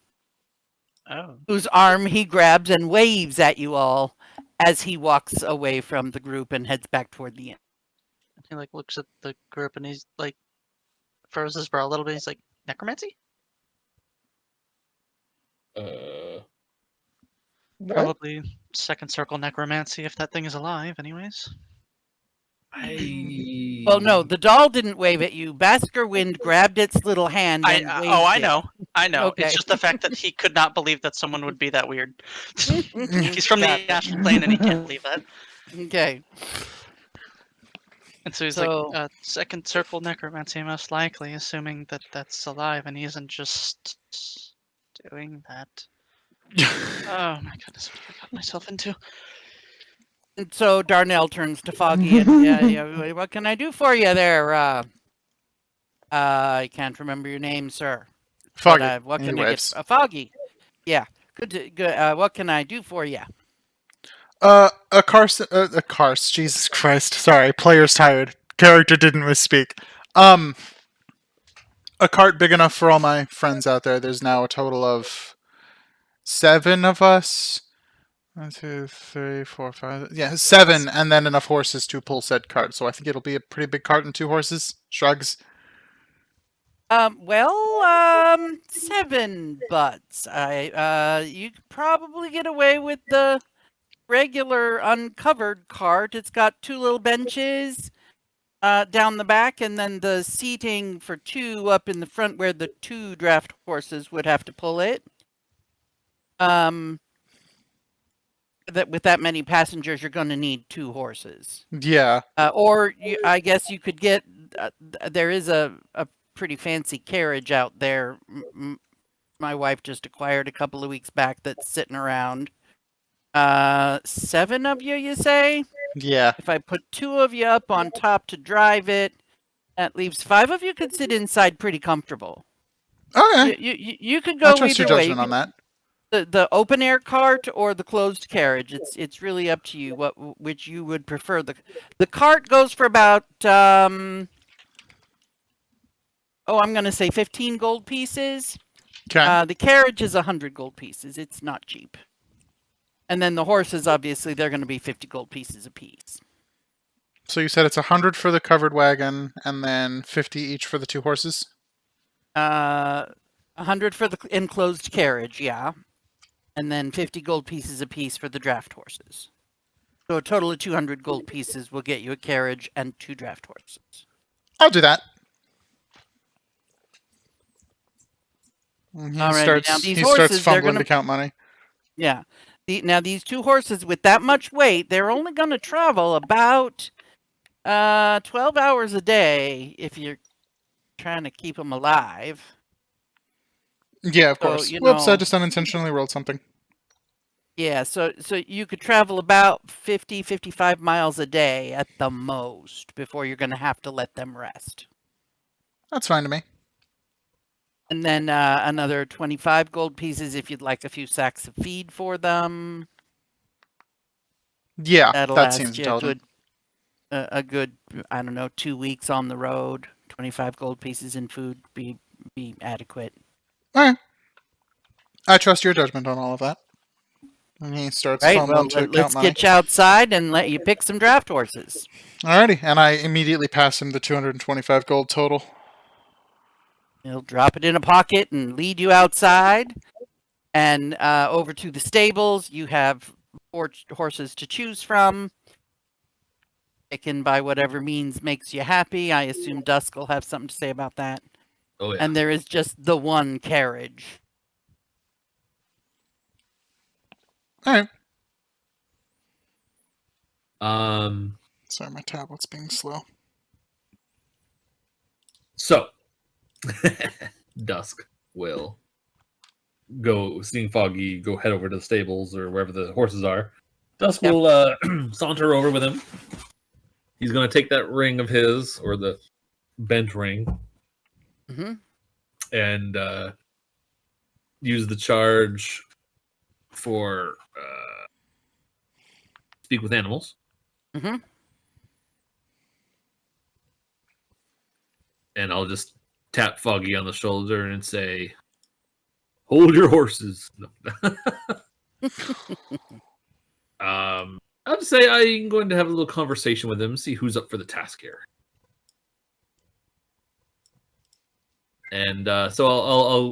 Oh. whose arm he grabs and waves at you all as he walks away from the group and heads back toward the inn. He like looks at the group and he's like furrows his brow a little bit. He's like, necromancy? Uh, What? Probably second circle necromancy if that thing is alive, anyways. I. Well, no, the doll didn't wave at you. Baskerwind grabbed its little hand and waved I it. know. I know. Okay. It's just the fact that he could not believe that someone would be that weird. He's from Got it. the astral plane and he can't believe that. Okay. And so he's So- like, second circle necromancy most likely, assuming that that's alive and he isn't just doing that. Oh my goodness, what have I got myself into? And so Darnell turns to Foggy and, yeah, what can I do for you there? I can't remember your name, sir. Foggy. But, what He can I waves. get? Foggy. Yeah. Good. What can I do for you? A Karst, Jesus Christ. Sorry, player's tired. Character didn't misspeak. A cart big enough for all my friends out there. There's now a total of 7 of us. 1, 2, 3, 4, 5. Yeah, 7, and then enough horses to pull said cart. So I think it'll be a pretty big cart and 2 horses. Shrugs. 7 butts. You could probably get away with the regular uncovered cart. It's got 2 little benches down the back, and then the seating for 2 up in the front where the 2 draft horses would have to pull it. That with that many passengers, you're going to need 2 horses. Yeah. I guess you could get. There is a pretty fancy carriage out there. My wife just acquired a couple of weeks back that's sitting around. 7 of you, you say? Yeah. If I put 2 of you up on top to drive it, that leaves 5 of you could sit inside pretty comfortable. Okay. You could I go trust your either way. judgment on that. The open air cart or the closed carriage. It's really up to you which you would prefer. The cart goes for about I'm going to say 15 gold pieces. Okay. The carriage is 100 gold pieces. It's not cheap. And then the horses, obviously, they're going to be 50 gold pieces apiece. So you said it's 100 for the covered wagon, and then 50 each for the 2 horses? 100 for the enclosed carriage, yeah. And then 50 gold pieces apiece for the draft horses. So a total of 200 gold pieces will get you a carriage and 2 draft horses. I'll do that. And he Alrighty, starts, now these he starts horses, they're fumbling gonna- to count money. Yeah. Now these 2 horses with that much weight, they're only going to travel about 12 hours a day if you're trying to keep them alive. Yeah, of So, course. you Whoops, I know- just unintentionally rolled something. Yeah, so you could travel about 50, 55 miles a day at the most before you're going to have to let them rest. That's fine to me. And then another 25 gold pieces if you'd like a few sacks of feed for them. Yeah, That'll that last seems you intelligent. a good, I don't know, 2 weeks on the road. 25 gold pieces in food be adequate. Alright. I trust your judgment on all of that. And he starts Right, fumbling well, to let's count money. get you outside and let you pick some draft horses. Alrighty, and I immediately pass him the 225 gold total. He'll drop it in a pocket and lead you outside. And over to the stables, you have 4 horses to choose from. taken by whatever means makes you happy. I assume Dusk will have something to say about that. Oh yeah. And there is just the one carriage. All right. Sorry, my tablet's being slow. So Dusk will go, seeing Foggy go head over to the stables or wherever the horses are. Dusk Yep. will saunter over with him. He's going to take that ring of his, or the bent ring, Hmm. and use the charge for speak with animals. Hmm. And I'll just tap Foggy on the shoulder and say, "Hold your horses." No. I'll just say I'm going to have a little conversation with him, see who's up for the task here. And so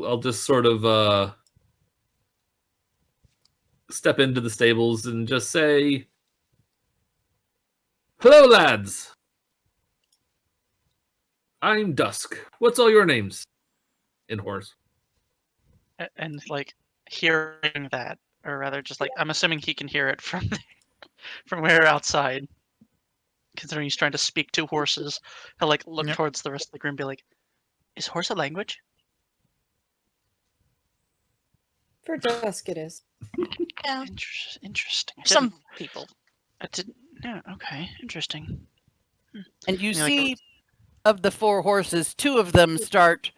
I'll just sort of step into the stables and just say, "Hello, lads. I'm Dusk. What's all your names?" In horse. And like hearing that, or rather, just like I'm assuming he can hear it from from where outside. Considering he's trying to speak to horses, he'll like look Yep. towards the rest of the group and be like, "Is horse a language?" For Dusk, it is. Yeah. Interesting. Some people. I didn't. Yeah. Okay. Interesting. And you Yeah, like see, of the 4 horses, 2 of them start,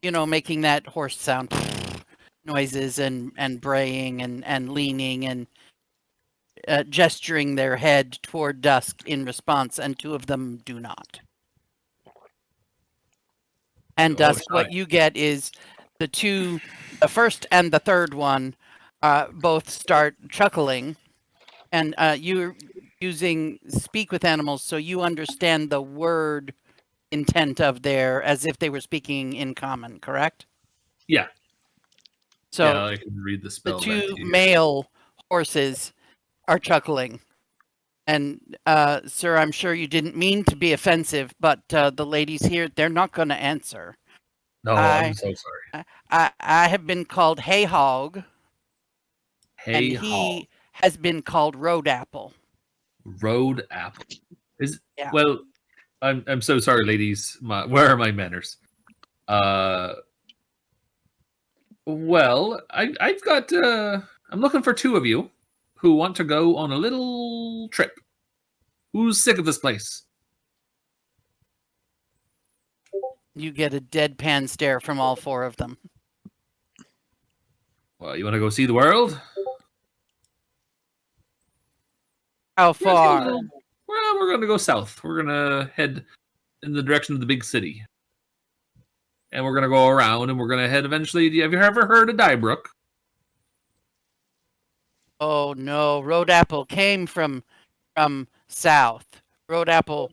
making that horse sound noises and braying and leaning and gesturing their head toward Dusk in response, and 2 of them do not. And Oh, Dusk, shy. what you get is the first and the third one both start chuckling, and you're using speak with animals, so you understand the word intent of their, as if they were speaking in common, correct? Yeah. So Yeah, I can read the the spell back 2 to you. male horses are chuckling. And sir, I'm sure you didn't mean to be offensive, but the ladies here, they're not going to answer. No, I'm so sorry. I have been called Hay Hog, and Hey, Hall. he has been called Road Apple. Road apple. Is Yeah. Well, I'm so sorry, ladies. Where are my manners? Well, I've got I'm looking for 2 of you who want to go on a little trip. Who's sick of this place? You get a deadpan stare from all 4 of them. Well, you want to go see the world? How Let's go a far? little- Well, we're going to go south. We're going to head in the direction of the big city. And we're going to go around, and we're going to head eventually. Have you ever heard of Dybrook? Oh no, Road Apple came from south. Road Apple,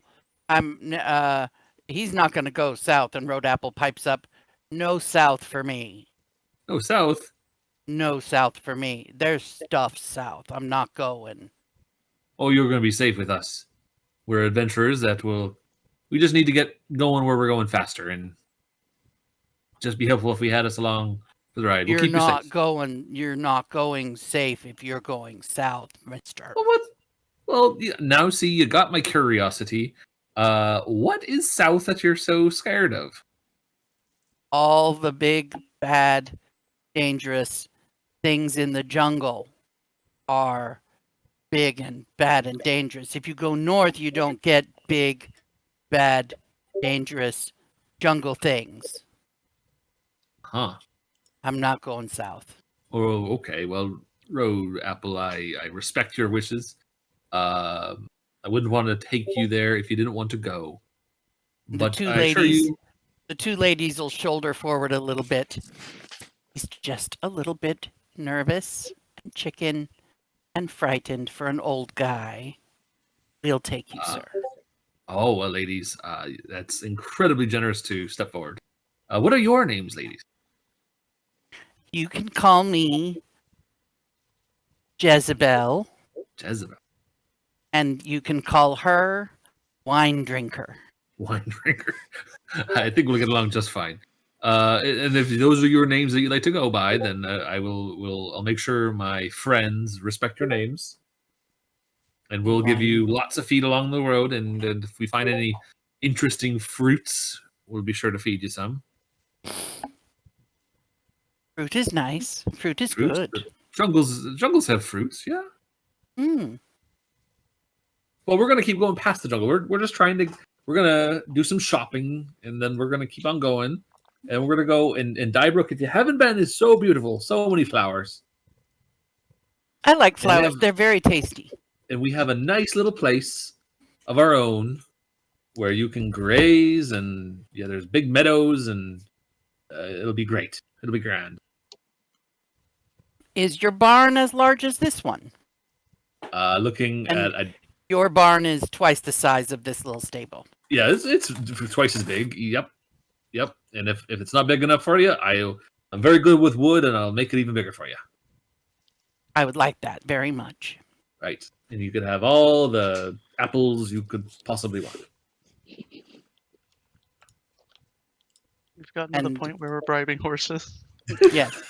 he's not going to go south. And Road Apple pipes up, "No south for me. No, south. No south for me. There's stuff south. I'm not going." Oh, you're going to be safe with us. We're adventurers that will. We just need to get going where we're going faster, and just be helpful if we had us along for the ride. We'll You're keep you not safe. going. You're not going safe if you're going south, Mister. Well, what? Well, yeah, now see, you got my curiosity. What is south that you're so scared of? All the big, bad, dangerous things in the jungle are big and bad and dangerous. If you go north, you don't get big, bad, dangerous jungle things. Huh. I'm not going south. Oh, okay. Well, Road Apple, I respect your wishes. I wouldn't want to take you there if you didn't want to go. The But 2 I assure ladies, you, the 2 ladies will shoulder forward a little bit. He's just a little bit nervous and chicken and frightened for an old guy. We'll take you, sir. oh well, ladies, that's incredibly generous to step forward. What are your names, ladies? You can call me Jezebel, Jezebel. and you can call her Wine drinker. Wine drinker. I think we'll get along just fine. And if those are your names that you'd like to go by, then I'll make sure my friends respect your names, and we'll give you lots of feed along the road. And if we find any interesting fruits, we'll be sure to feed you some. Fruit is nice. Fruit is Fruits? good. Jungles have fruits, yeah. Mm. Well, we're gonna keep going past the jungle. We're just we're gonna do some shopping, and then we're gonna keep on going, and we're gonna go in Dybrook. If you haven't been, it's so beautiful, so many flowers. I like flowers. They're very tasty. And we have a nice little place of our own where you can graze, and there's big meadows, and it'll be great. It'll be grand. Is your barn as large as this one? Looking at your barn is twice the size of this little stable. Yeah, it's twice as big. Yep. And if it's not big enough for you, I'm very good with wood, and I'll make it even bigger for you. I would like that very much. Right, and you could have all the apples you could possibly want. We've gotten to the point where we're bribing horses. Yes.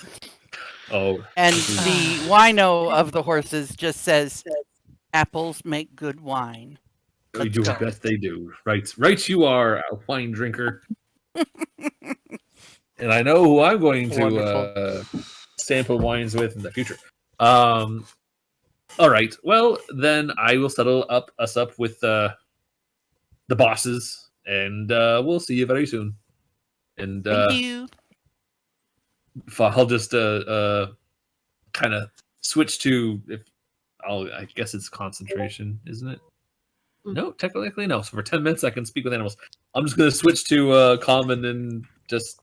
Oh. And the wino of the horses just says, apples make good wine. You do it best they do. Right, you are a wine drinker. And I know who I'm going to sample wines with in the future. All right. Well, then I will settle us up with the bosses, and we'll see you very soon. And thank you. I'll just kind of switch to I guess it's concentration, isn't it? No, technically no. So for 10 minutes I can speak with animals. I'm just going to switch to common and just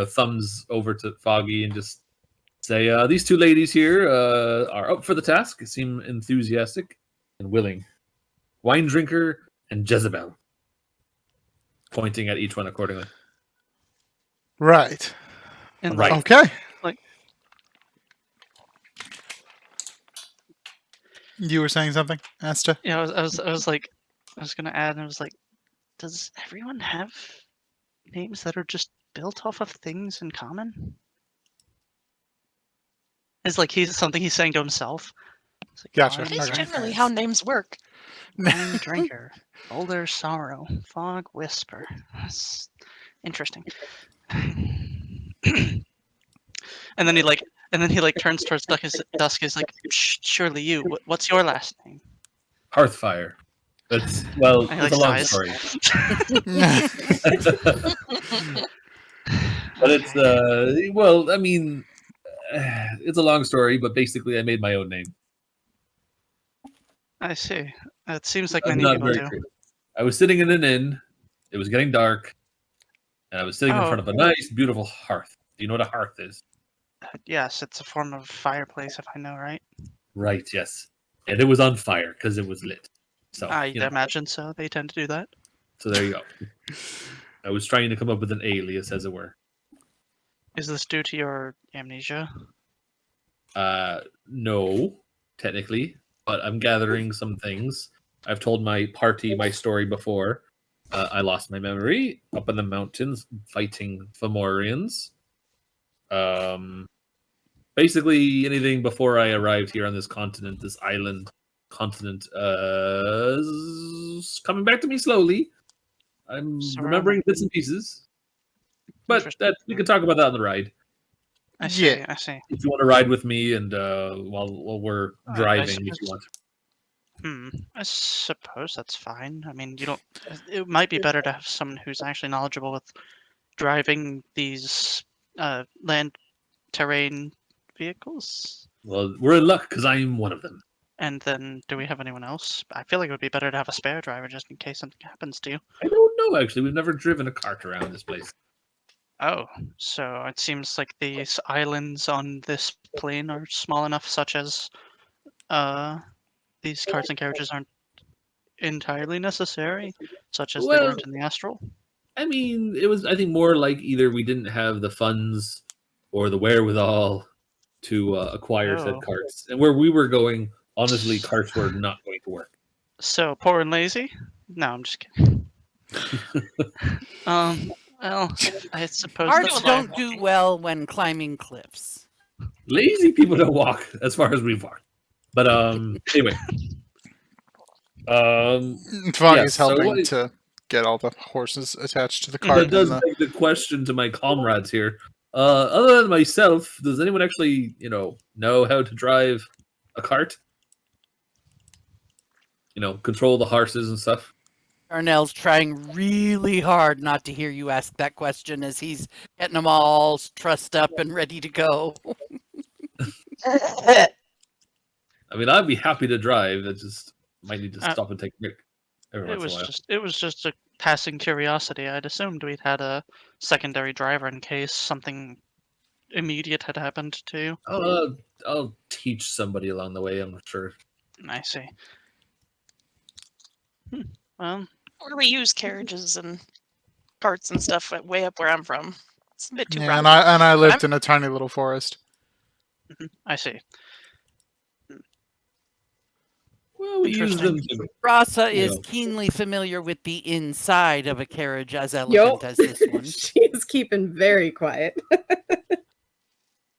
thumbs over to Foggy and just say these two ladies here are up for the task. Seem enthusiastic and willing. Wine drinker and Jezebel. Pointing at each one accordingly. Right. And right. Okay. Like, you were saying something, Asta? Yeah, I was gonna add, and I was like, does everyone have names that are just built off of things in common? It's like he's saying to himself. It's like, Gotcha. That is generally how names work. Wine drinker, boulder sorrow, fog whisper. That's interesting. And then he turns towards Dusk. Is like, surely you. What's your last name? Hearthfire. It's a long story. But it's it's a long story, but basically I made my own name. I see. It seems like I'm many not people very do. creative. I was sitting in an inn. It was getting dark, and I was sitting in front of a nice, beautiful hearth. Do you know what a hearth is? Yes, it's a form of fireplace, if I know right. Right. Yes, and it was on fire because it was lit. So I imagine so. They tend to do that. So there you go. I was trying to come up with an alias, as it were. Is this due to your amnesia? No, technically, but I'm gathering some things. I've told my party my story before. I lost my memory up in the mountains fighting Fomorians. Basically, anything before I arrived here on this continent, this island continent, is coming back to me slowly. I'm remembering bits and pieces. But we can talk about that on the ride. I see. I see. If you want to ride with me, and while we're driving, if you want. I suppose that's fine. I mean, it might be better to have someone who's actually knowledgeable with driving these land terrain vehicles. Well, we're in luck because I'm one of them. And then, do we have anyone else? I feel like it would be better to have a spare driver just in case something happens to you. I don't know, actually. We've never driven a cart around this place. Oh, so it seems like these islands on this plane are small enough, such as these carts and carriages aren't entirely necessary, such as they weren't in the Astral. I mean, it was, I think, more like either we didn't have the funds or the wherewithal to acquire said carts. And where we were going, honestly, carts were not going to work. So, poor and lazy? No, I'm just kidding. Well, I suppose Arts that's don't why. do well when climbing cliffs. Lazy people don't walk as far as we've walked. But anyway. Foggy's yes, so helping what- to get all the horses attached to the That cart. does and beg the question to my comrades here. Other than myself, does anyone actually, know how to drive a cart? Control the horses and stuff. Darnell's trying really hard not to hear you ask that question as he's getting them all trussed up and ready to go. I mean, I'd be happy to drive. I just might need to stop and take a break every It once in a was while. just a passing curiosity. I'd assumed we'd had a secondary driver in case something immediate had happened to you. I'll teach somebody along the way, I'm sure. I see. Well, Or we use carriages and carts and stuff way up where I'm from. It's a bit too Yeah, rowdy. and I lived I'm- in a tiny little forest. I see. Well, we use them to... Rasa is Yeah. keenly familiar with the inside of a carriage as elegant as this one. She is keeping very quiet.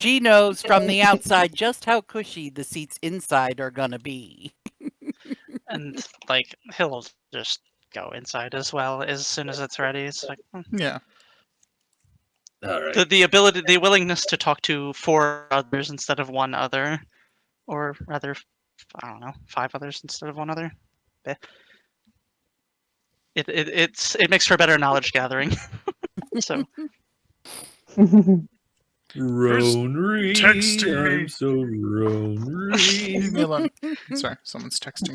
She knows from the outside just how cushy the seats inside are gonna be. And like he'll just go inside as well as soon as it's ready. It's like Yeah. All right. the willingness to talk to 4 others instead of 1 other, or rather, I don't know, 5 others instead of 1 other. It makes for better knowledge gathering. So Ronery, texting me? I'm so ronery. Leave me alone. Sorry, someone's texting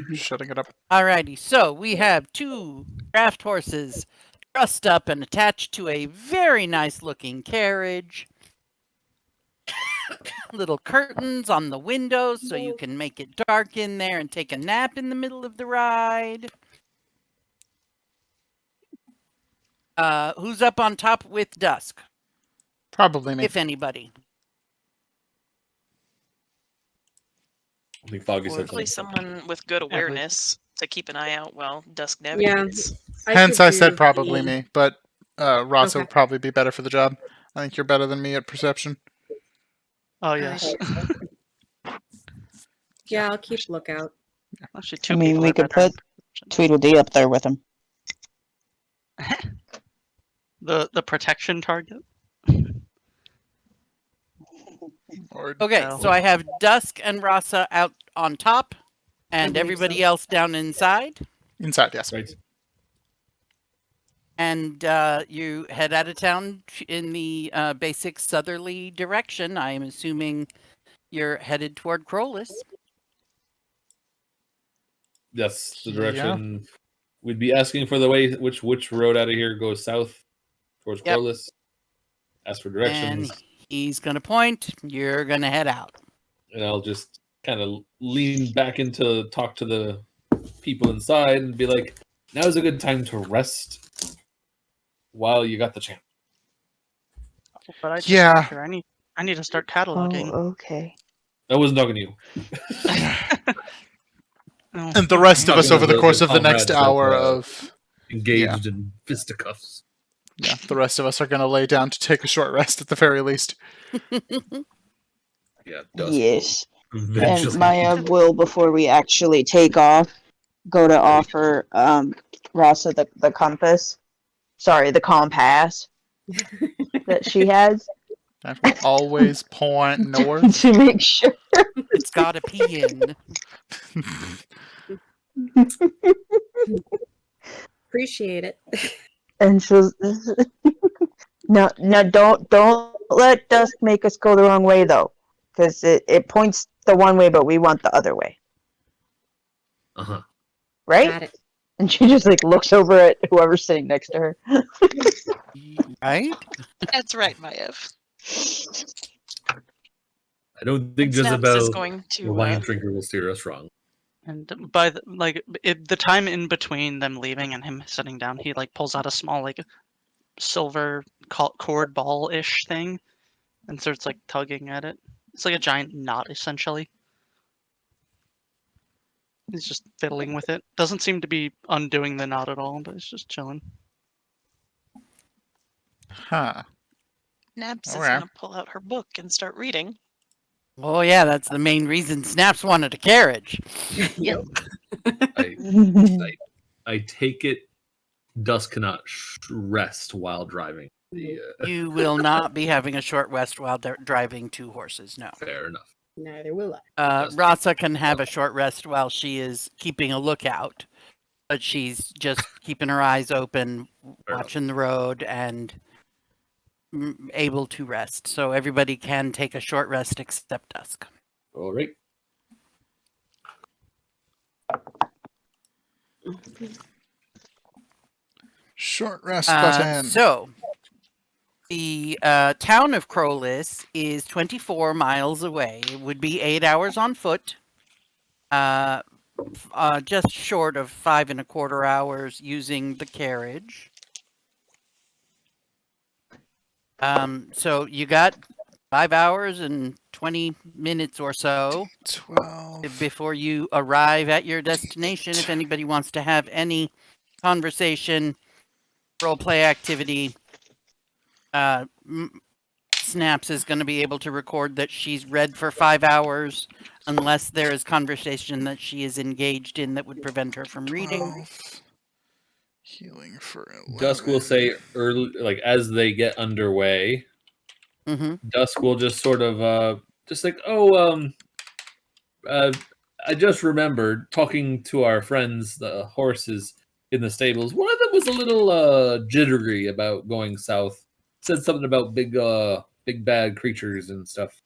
me. Shutting it up. Alrighty, so we have 2 draft horses trussed up and attached to a very nice looking carriage. Little curtains on the windows so you can make it dark in there and take a nap in the middle of the ride. Who's up on top with Dusk, Probably me. if anybody? I think Foggy said Hopefully something. someone with good but- awareness to keep an eye out while Dusk Yeah. navigates. Hence, could I said do probably the- me, but Rasa Okay. would probably be better for the job. I think you're better than me at perception. oh yes, Yeah, I'll keep lookout. actually I 2 mean, people we are could better. put Tweedledee up there with him. The protection target. Or Okay, No. so I have Dusk and Rasa out on top, and believe everybody so. else down inside. inside, yes. Right. And you head out of town in the basic southerly direction. I am assuming you're headed toward Crowless. Yes, the Yeah. direction we'd be asking for the way. Which road out of here goes south towards Yep. Crowless? Ask for directions, And he's going to point. You're going to head out. and I'll just kind of lean back into talk to the people inside and be like, "Now's a good time to rest while you got the chance." But I just Yeah. got here. I need to start cataloging. Oh, okay. I wasn't talking to you. Oh, And the rest of Okay. us over the The course of the next comrades that, hour of Engaged in fisticuffs. yeah, the rest of us are going to lay down to take a short rest at the very least. Yeah, Dusk Yes. will And eventually- Maya will, before we actually take off, go to offer Rasa the compass. Sorry, the compass that she has Always point north. to make sure. It's got to pee in. Appreciate it. And she'll no, don't let Dusk make us go the wrong way though, because it points the one way, but we want the other way, Uh-huh. right? Got it. And she just like looks over at whoever's sitting next to her. Right? That's right, Maev. I don't think Snaps is Jezebel, going the to wine drinker, will steer us wrong. And by the time in between them leaving and him sitting down, he like pulls out a small like silver cord ball ish thing, and starts like tugging at it. It's like a giant knot essentially. He's just fiddling with it. Doesn't seem to be undoing the knot at all, but he's just chilling. Huh. Naps is Okay. gonna pull out her book and start reading. Oh yeah, that's the main reason Snaps wanted a carriage. Yep. I take it Dusk cannot rest while driving. You will not be having a short rest while driving 2 horses. No. Fair enough. Neither will I. Just- Rasa can have a short rest while she is keeping a lookout, but she's just keeping her eyes open, Fair watching the road, and able to rest. So everybody can take a short rest except Dusk. All right. Short rest button. So, the town of Crowless is 24 miles away. It would be 8 hours on foot, just short of 5 1/4 hours using the carriage. So you got 5 hours and 20 minutes or so 12. before you arrive at your destination. If anybody wants to have any conversation, role play activity, Snaps is going to be able to record that she's read for 5 hours unless there is conversation that she is engaged in that would prevent her from reading. 12. Healing for 11. Dusk will say early, like as they get underway. Mm-hmm. Dusk will just sort of just like, I just remembered talking to our friends, the horses in the stables. One of them was a little jittery about going south. Said something about big bad creatures and stuff.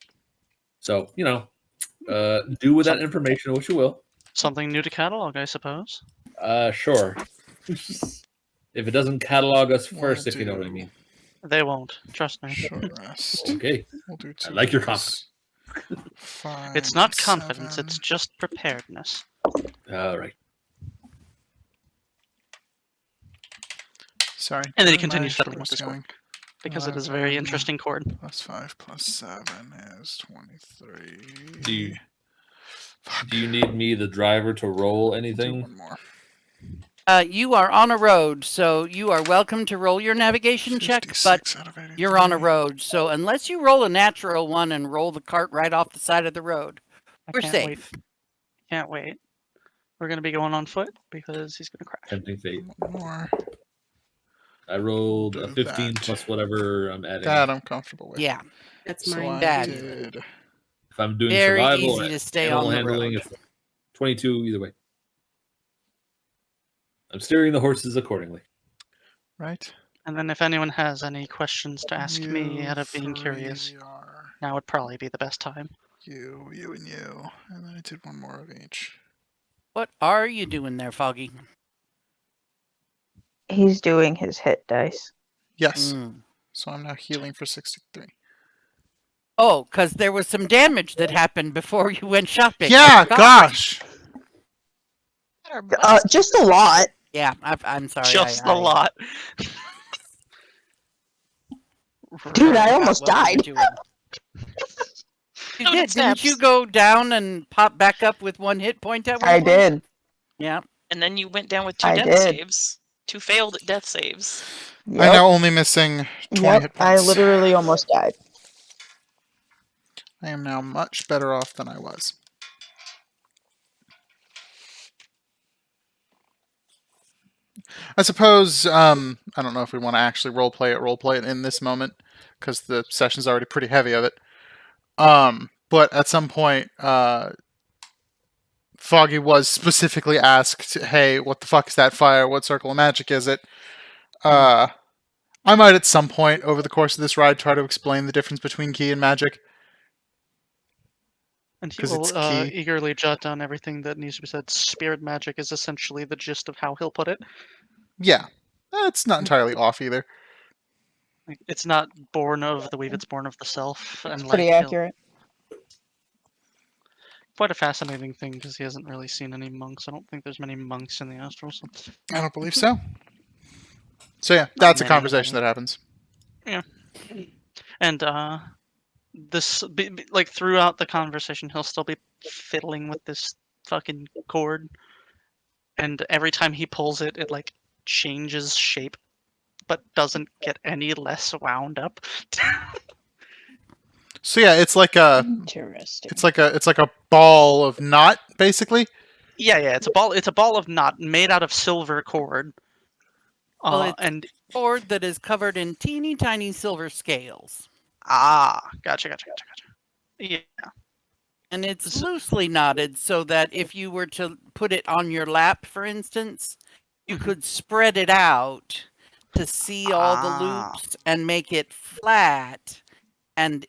So, do with that information what you will. Something new to catalog, I suppose. Sure. If it doesn't catalog us We'll first, if you know what I do mean. They won't. Trust me. Short rest. Okay. We'll do I 2 like your of confidence. these. 5, It's not confidence, 7. it's just preparedness. All right. Sorry. And then he where continues my fiddling short with his rest chord. going? Because it is a very 11 interesting chord. Plus 5 plus 7 is 23. Do you Fuck. do you need me, the driver, to roll Do anything? one more. You are on a road, so you are welcome to roll your navigation check, but 56 out of 83. you're on a road. So unless you roll a natural one and roll the cart right off the side of the road, I we're can't safe. wait. Can't wait. We're going to be going on foot because he's going to crash. Tempting fate. One more. I rolled a Do 15 that. plus whatever I'm adding. That I'm comfortable with. Yeah, That's So mine. I Bad. did. If I'm doing very survival, easy or to stay animal on the handling, road. it's 22 either way. I'm steering the horses accordingly. Right? And then if anyone has any questions to ask me You out of being curious, three are now would probably be the best time. you, and you. And then I did one more of each. What are you doing there, Foggy? He's doing his hit dice. Yes. Mm. So I'm now healing for 63. Oh, because there was some damage that happened before you went shopping. Yeah, I forgot. gosh. Just a lot. Yeah, I'm sorry. Just a lot. Dude, I forgot almost what we were died. doing. You So did, did didn't Snaps. you go down and pop back up with 1 hit point at one I point? did. Yeah. And then you went down with 2 I death did. saves. 2 failed death saves. I'm Yep. now only missing 20 hit I points. literally almost died. I am now much better off than I was. I suppose, I don't know if we want to actually roleplay it in this moment, because the session's already pretty heavy of it. But at some point, Foggy was specifically asked, hey, what the fuck is that fire? What circle of magic is it? I might at some point over the course of this ride try to explain the difference between key and magic. And he 'Cause will it's key. eagerly jot down everything that needs to be said. Spirit magic is essentially the gist of how he'll put it. Yeah, that's not entirely off either. Like, it's not born of the weave, it's born of the self. It's And pretty like, accurate. quite a fascinating thing because he hasn't really seen any monks. I don't think there's many monks in the astral. So. I don't believe so. So yeah, that's a many, conversation many. that happens. And this, like throughout the conversation, he'll still be fiddling with this fucking cord, and every time he pulls it, it like changes shape, but doesn't get any less wound up. So yeah, it's like a Interesting. it's like a ball of knot, basically. Yeah, it's a ball. It's a ball of knot made out of silver cord. Well, it's And cord that is covered in teeny tiny silver scales. gotcha. Yeah. And it's So- loosely knotted so that if you were to put it on your lap, for instance, you Mhm. could spread it out to see all the loops and make it flat and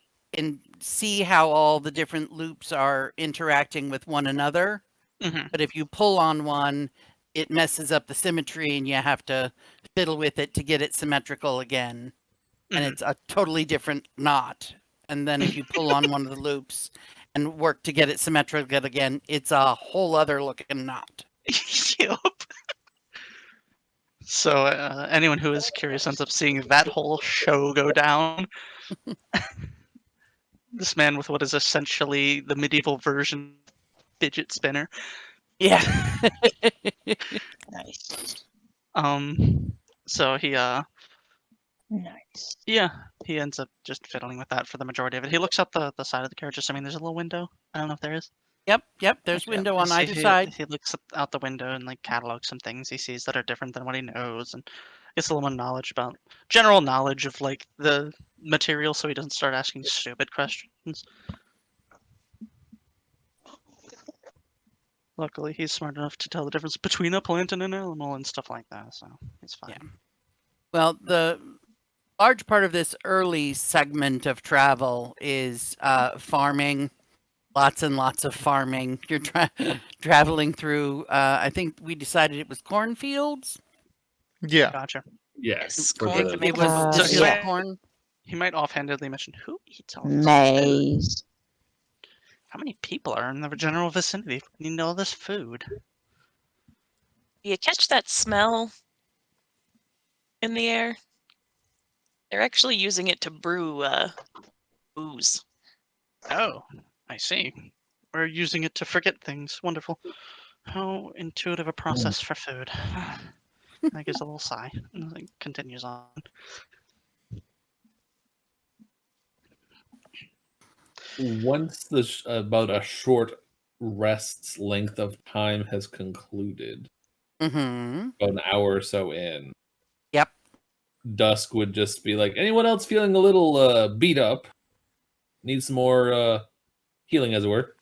see how all the different loops are interacting with one another. Mhm. But if you pull on one, it messes up the symmetry and you have to fiddle with it to get it symmetrical again. And Mhm. it's a totally different knot. And then if you pull on one of the loops and work to get it symmetrical again, it's a whole other looking knot. Yup. So anyone who is curious ends up seeing that whole show go down. This man with what is essentially the medieval version of fidget spinner. Yeah. Nice. So he Nice. he ends up just fiddling with that for the majority of it. He looks out the side of the carriage, assuming there's a little window. I don't know if there is. Yep. There's Okay, window I on see either side. He looks out the window and like catalogs some things he sees that are different than what he knows, and gets a little more knowledge about general knowledge of like the material, so he doesn't start asking stupid questions. Luckily, he's smart enough to tell the difference between a plant and an animal and stuff like that, so he's fine. Yeah. Well, the large part of this early segment of travel is farming. Lots and lots of farming. You're traveling through, I think we decided it was cornfields. Yeah. Gotcha. Yes. for Corn- the- It was So the he field might- corn. He might offhandedly mention who eats all this food? Maize. How many people are in the general vicinity needing all this food? You catch that smell in the air? They're actually using it to brew booze. Oh, I see. We're using it to forget things. Wonderful. How intuitive a process for food. I gives a little sigh and then continues on. Once about a short rest's length of time has concluded, Mm-hmm. about an hour or so in, Yep. Dusk would just be like, anyone else feeling a little beat up? Need some more healing, as it were.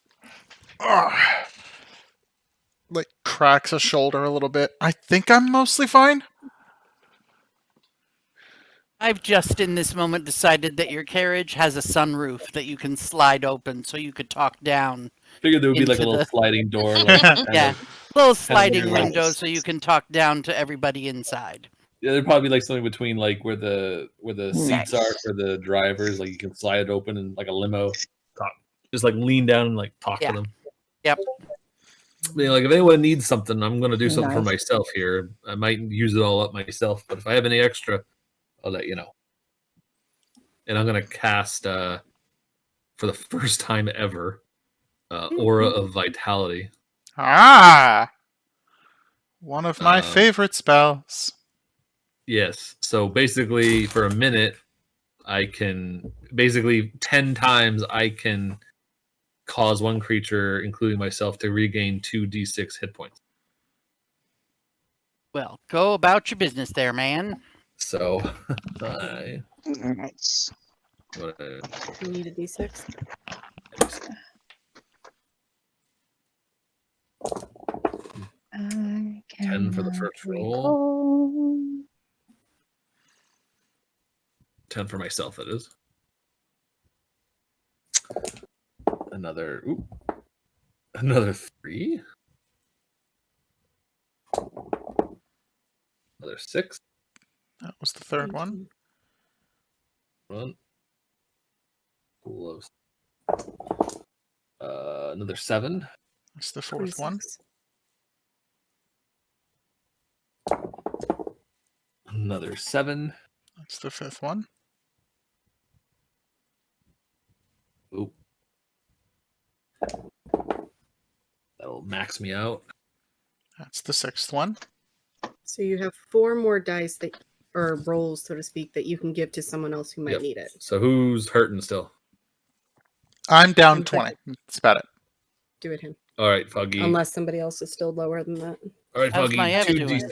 Like cracks a shoulder a little bit. I think I'm mostly fine. I've just in this moment decided that your carriage has a sunroof that you can slide open so you could talk down. Figured there would be like a Into little the- sliding door. Like, kind Yeah. of- Little sliding your, like- window so you can talk down to everybody inside. yeah, there'd probably be like something between like where the seats are Nice. for the drivers. Like you can slide it open and like a limo. Talk. Just like lean down and like talk Yeah. to them. Yep. I mean, like if anyone needs something, I'm gonna do something for Nice. myself here. I might use it all up myself, but if I have any extra, I'll let you know. And I'm gonna cast for the first time ever, Aura of Vitality. Ah, one of my Um, favorite spells. Yes. So basically, for a minute, I can 10 times I can cause one creature, including myself, to regain 2d6 hit points. Well, go about your business there, man. So I Nice. You need a d6. 10 for the first roll. 10 for myself, that is. Another 3. Another 6. That was the third one. One. Close. Another 7. That's the fourth one. 26. Another 7. That's the fifth one. Ooh. That'll That'll max me out. That's the 6th one. So you have 4 more dice that, or rolls, so to speak, that you can give to someone else who might Yep. need it. So who's hurting still? I'm down I'm 20. That's about it. Do it him. All right, Foggy. Unless somebody else is still lower than that. All right, How's Foggy. my F 2d6. doing?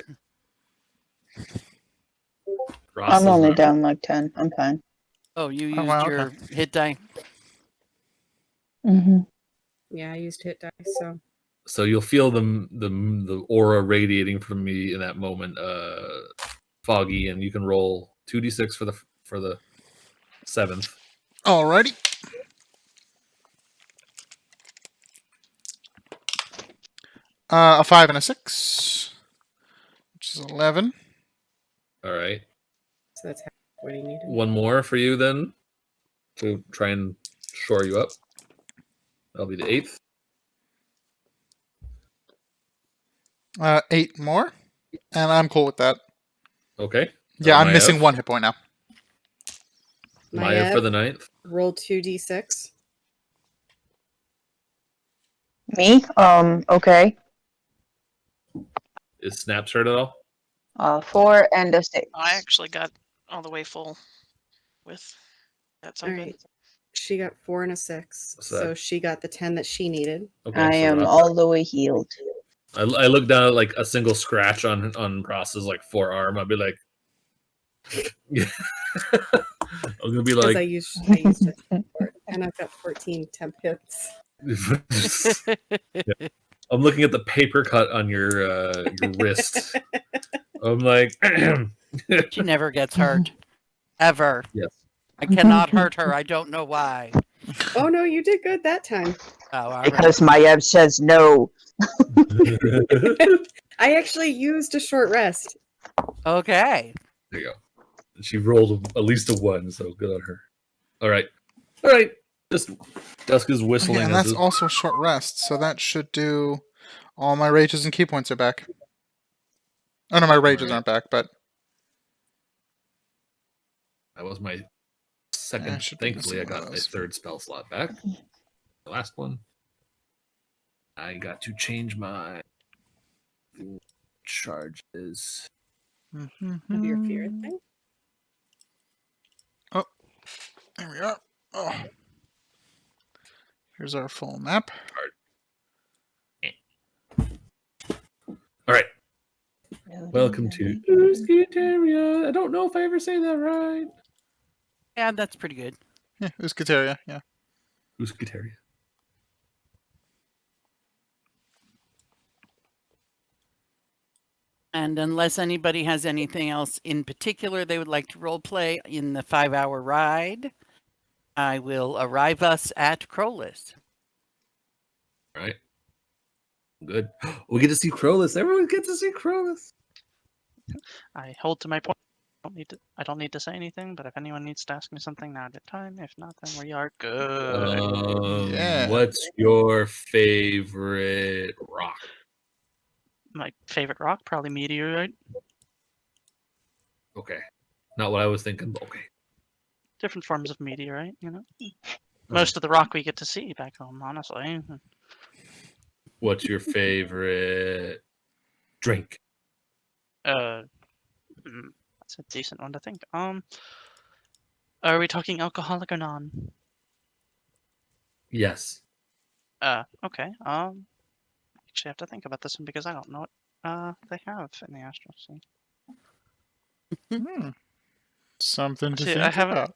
Ross I'm is only not- down like 10. I'm fine. Oh, you used Oh, wow, your hit die. Mm-hmm. Yeah, I used hit dice, so So you'll feel the aura radiating from me in that moment, Foggy, and you can roll 2d6 for the 7th. Alrighty. A 5 and a 6, which is 11. All right. so that's what he needed. One more for you then to try and shore you up. That'll be the 8th. 8 more, and I'm cool with that. Okay. Yeah, I'm Maev. missing 1 hit point now. Maya for the 9th. Roll 2d6. Me? Okay. Is Snaps hurt at all? 4 and a 6. I actually got all the way full with that. All right. She got 4 and a 6. What's So that? she got the 10 that she needed. Okay. I so am Ross- all the way healed. I look down at like a single scratch on Ross's like forearm. I'd be like, I'm gonna be Because like, I used it. And I've got 14 temp hits. I'm looking at the paper cut on your wrist. I'm like, She never gets hurt. Ever. yes. I cannot hurt her. I don't know why. Oh no, you did good that time. Oh, all right. Because Maev says no. I actually used a short rest. Okay. There you go. She rolled at least a 1, so good on her. All right. Just Dusk is whistling. Okay, and as that's it- also short rest, so that should do. All my rages and key points are back. Oh no, my rages Alright. aren't back, but That was my Yeah, second. I should be Thankfully, I missing one got of my those. 3rd spell slot back. The last one. I got to change my charges. Of your fear Mm-hmm. thing. There we are. Oh. Here's our full map. All right. Welcome to Uskitaria. I don't know if I ever say that right. Yeah, that's pretty good. Yeah, Uskateria, yeah. Uskitaria. And unless anybody has anything else in particular they would like to role play in the 5-hour ride, I will arrive us at Crowless. All right. Good. We get to see Crowless. Everyone gets to see Crowless. I hold to my point. I don't need to say anything, but if anyone needs to ask me something, now at the time. If not, then we are good. Yeah. What's your favorite rock? My favorite rock, probably meteorite. Okay. Not what I was thinking, but okay. Different forms of meteorite, you know. Most of the rock we get to see back home, honestly. What's your favorite drink? That's a decent one to think. Are we talking alcoholic or non? Yes. Okay. Actually have to think about this one because I don't know what they have in the astral sea. Something to See, think I haven't- about.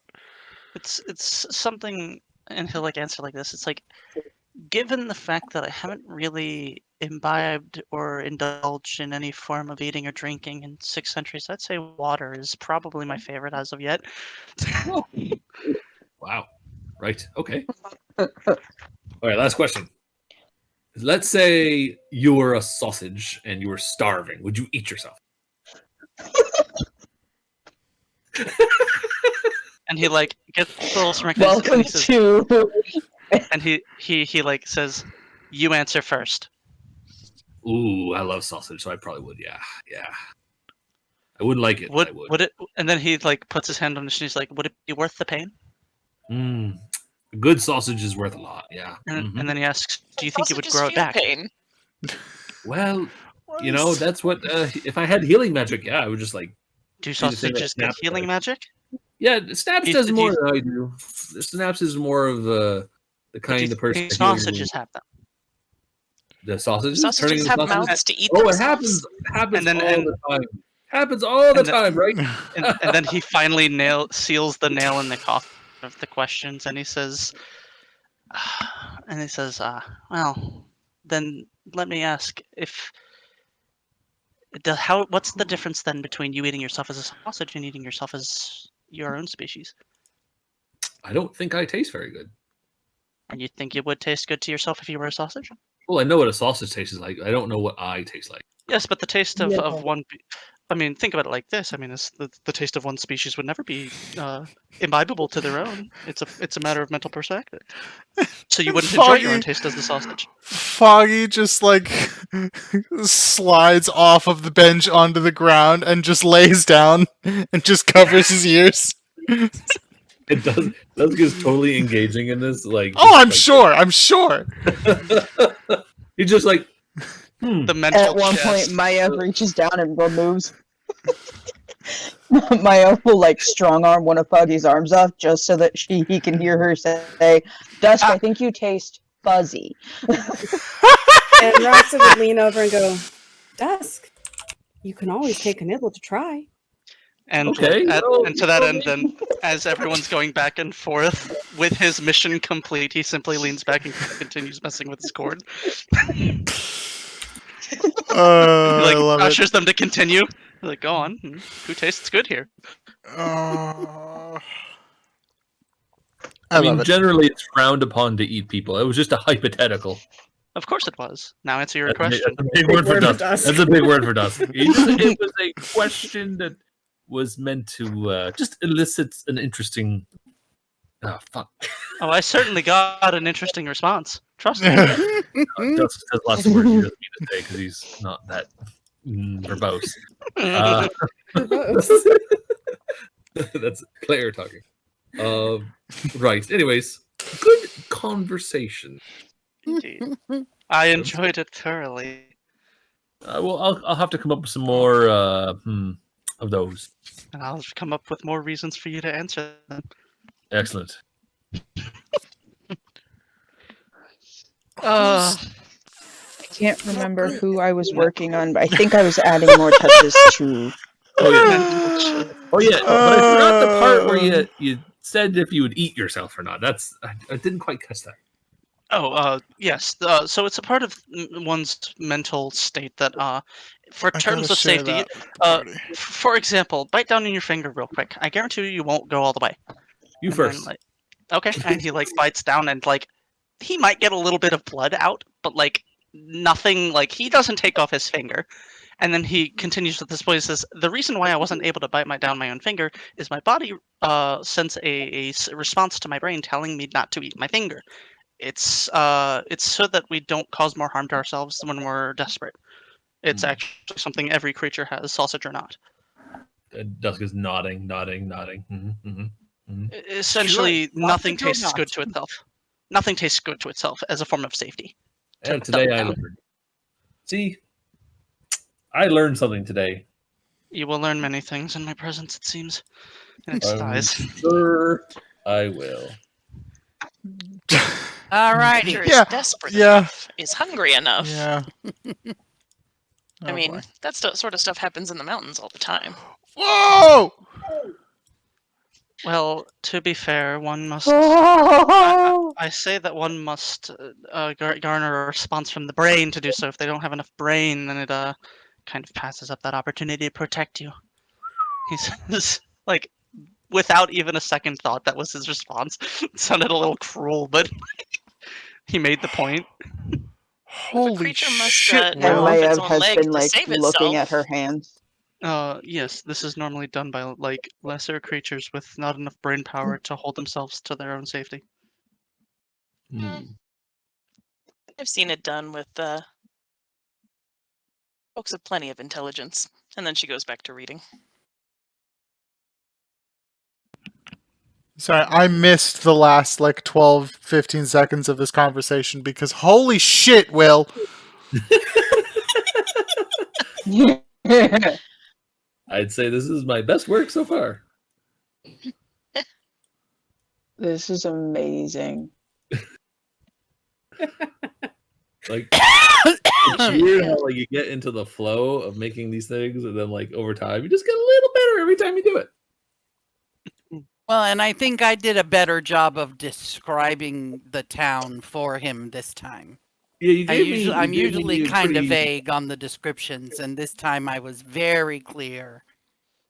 It's something, and he'll like answer like this. It's like, given the fact that I haven't really imbibed or indulged in any form of eating or drinking in 6 centuries, I'd say water is probably my favorite as of yet. Wow. Right. Okay. All right. Last question. Let's say you were a sausage and you were starving. Would you eat yourself? And he like gets a little smirk and Welcome he says, to. and he like says, "You answer first." Ooh, I love sausage, so I probably would. Yeah. I wouldn't like it. but I would. Would it? And then he like puts his hand on his knee. He's like, "Would it be worth the pain?" A good sausage is worth a lot. Yeah. And, Mhm. and then he asks, "Do you think you would Sausages grow it feel back?" pain. Well, you know, that's what. If I had healing magic, yeah, I would just like. Do the thing that sausages get Snaps healing does. magic? Yeah, Snaps He's- does more he's- than I do. Snaps is more of the But do kind you of person. think that heals sausages have them? the sausages. turning Sausages into have sausages? mouths to eat Oh, it themselves. happens And then- all the time. Happens all the and then- time, right? And then he finally seals the nail in the coffin of the questions, and he says, well, then let me ask what's the difference then between you eating yourself as a sausage and eating yourself as your own species? I don't think I taste very good. And you think it would taste good to yourself if you were a sausage? Well, I know what a sausage tastes like. I don't know what I taste like. Yes, but the taste of, Yeah. of one. I mean, think about it like this. I mean, the taste of one species would never be imbibable to their own. It's a matter of mental perspective. So you wouldn't enjoy your own Foggy. taste as the sausage. Foggy just like slides off of the bench onto the ground and just lays down and just covers his ears. It does get totally engaging in this. Like, Oh, I'm like, sure. I'm sure. He's just like, The mental. At one chess. point, Maya reaches down and removes. Maya will like strong arm one of Foggy's arms off just so that he can hear her say, "Dusk, I think you taste fuzzy." And Roxa would lean over and go, Dusk, you can always take a nibble to try. And, Okay, and to that end, then, as everyone's going back and forth with his mission complete, he simply leans back and continues messing with his cord. He I love it. ushers them to continue. Like, go on. Who tastes good here? I I mean, love it. generally it's frowned upon to eat people. It was just a hypothetical. Of course it was. Now answer your That's question. a big word for word for Dusk. Dusk. That's a big word for Dusk. It was a question that was meant to just elicit an interesting. Oh, fuck. Oh, I certainly got an interesting response. Trust me. Dusk says lots of words he doesn't mean to say because he's not that verbose. That's Claire talking. Right. Anyways, good conversation. Indeed. I enjoyed it thoroughly. Well, I'll have to come up with some more of those. And I'll come up with more reasons for you to answer them. Excellent. I can't remember who I was working on, but I think I was adding more touches to. Oh yeah. Oh yeah. But I forgot the part where you said if you would eat yourself or not. That's I didn't quite catch that. Oh, yes. So it's a part of one's mental state that, for I terms gotta of share safety, that with the party. for example, bite down on your finger real quick. I guarantee you won't go all the way. You And then, first. like, okay, and he like bites down and like he might get a little bit of blood out, but like nothing. Like he doesn't take off his finger, and then he continues with this point. He says, "The reason why I wasn't able to bite down my own finger is my body sends a response to my brain telling me not to eat my finger. It's so that we don't cause more harm to ourselves when we're desperate. It's actually something every creature has, sausage or not. Dusk is nodding. Essentially, Sure, nothing sausage or tastes not. good to itself. Nothing tastes good to itself as a form of safety. And today I Down. learned. See, I learned something today. You will learn many things in my presence, it seems. And its I'm thighs. sure I will. Alrighty. Creature is Yeah, desperate yeah. enough, is hungry enough. Yeah. I Oh, mean, boy. that sort of stuff happens in the mountains all the time. Whoa! Well, to be fair, one must. Oh! I say that one must garner a response from the brain to do so. If they don't have enough brain, then it kind of passes up that opportunity to protect you. He says, like, without even a second thought, that was his response. It sounded a little cruel, but he made the point. Holy creature must, shit, know And Well, Will. if Maya its own has legs been to like save looking itself. at her hands. Yes, this is normally done by like lesser creatures with not enough brain power to hold themselves to their own safety. I've seen it done with folks of plenty of intelligence. And then she goes back to reading. Sorry, I missed the last like 12, 15 seconds of this conversation because holy shit, Will. I'd say this is my best work so far. This is amazing. Like, it's weird how like you get into the flow of making these things, and then like over time, you just get a little better every time you do it. Well, and I think I did a better job of describing the town for him this time. Yeah, you gave me. I'm you gave usually me a kind of pretty- vague on the descriptions, and this time I was very clear.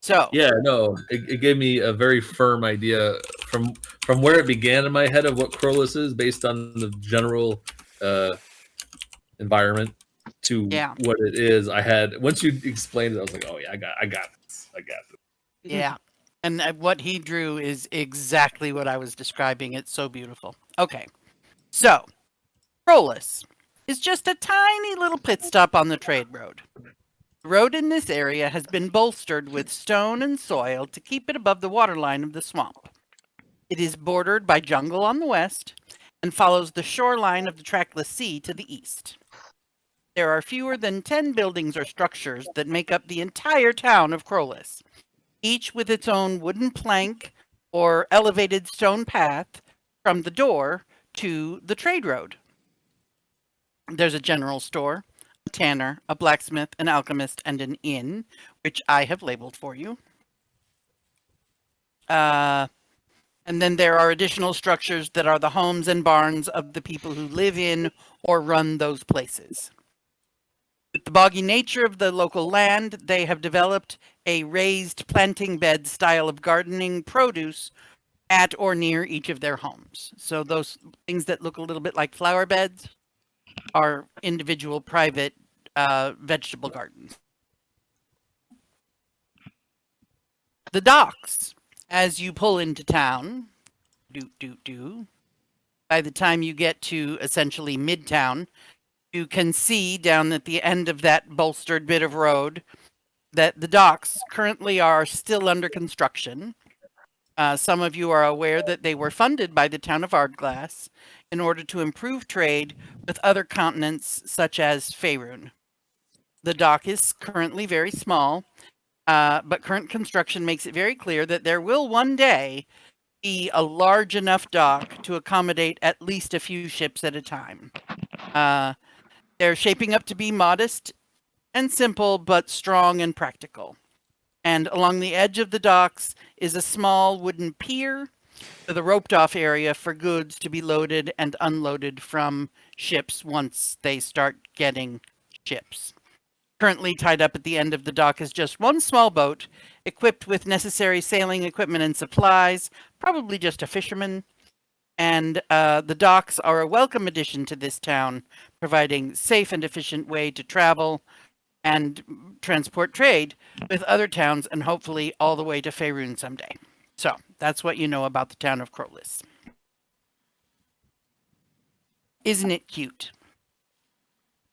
So, Yeah, no, it gave me a very firm idea from where it began in my head of what Crowless is, based on the general environment, to Yeah. what it is. I had once you explained it, I was like, oh yeah, I got this. yeah. And what he drew is exactly what I was describing. It's so beautiful. Okay. So, Crowless is just a tiny little pit stop on the trade road. The road in this area has been bolstered with stone and soil to keep it above the waterline of the swamp. It is bordered by jungle on the west and follows the shoreline of the trackless sea to the east. There are fewer than 10 buildings or structures that make up the entire town of Crowless, each with its own wooden plank or elevated stone path from the door to the trade road. There's a general store, a tanner, a blacksmith, an alchemist, and an inn, which I have labeled for you. And then there are additional structures that are the homes and barns of the people who live in or run those places. With the boggy nature of the local land, they have developed a raised planting bed style of gardening produce at or near each of their homes. So those things that look a little bit like flower beds are individual private vegetable gardens. The docks, as you pull into town, by the time you get to essentially Midtown, you can see down at the end of that bolstered bit of road that the docks currently are still under construction. Some of you are aware that they were funded by the town of Ardglass in order to improve trade with other continents such as Faerun. The dock is currently very small, but current construction makes it very clear that there will one day be a large enough dock to accommodate at least a few ships at a time. They're shaping up to be modest and simple, but strong and practical. And along the edge of the docks is a small wooden pier with a roped-off area for goods to be loaded and unloaded from ships once they start getting ships. Currently tied up at the end of the dock is just one small boat, equipped with necessary sailing equipment and supplies, probably just a fisherman. And the docks are a welcome addition to this town, providing safe and efficient way to travel and transport trade with other towns, and hopefully all the way to Faerun someday. So that's what you know about the town of Crowless. Isn't it cute?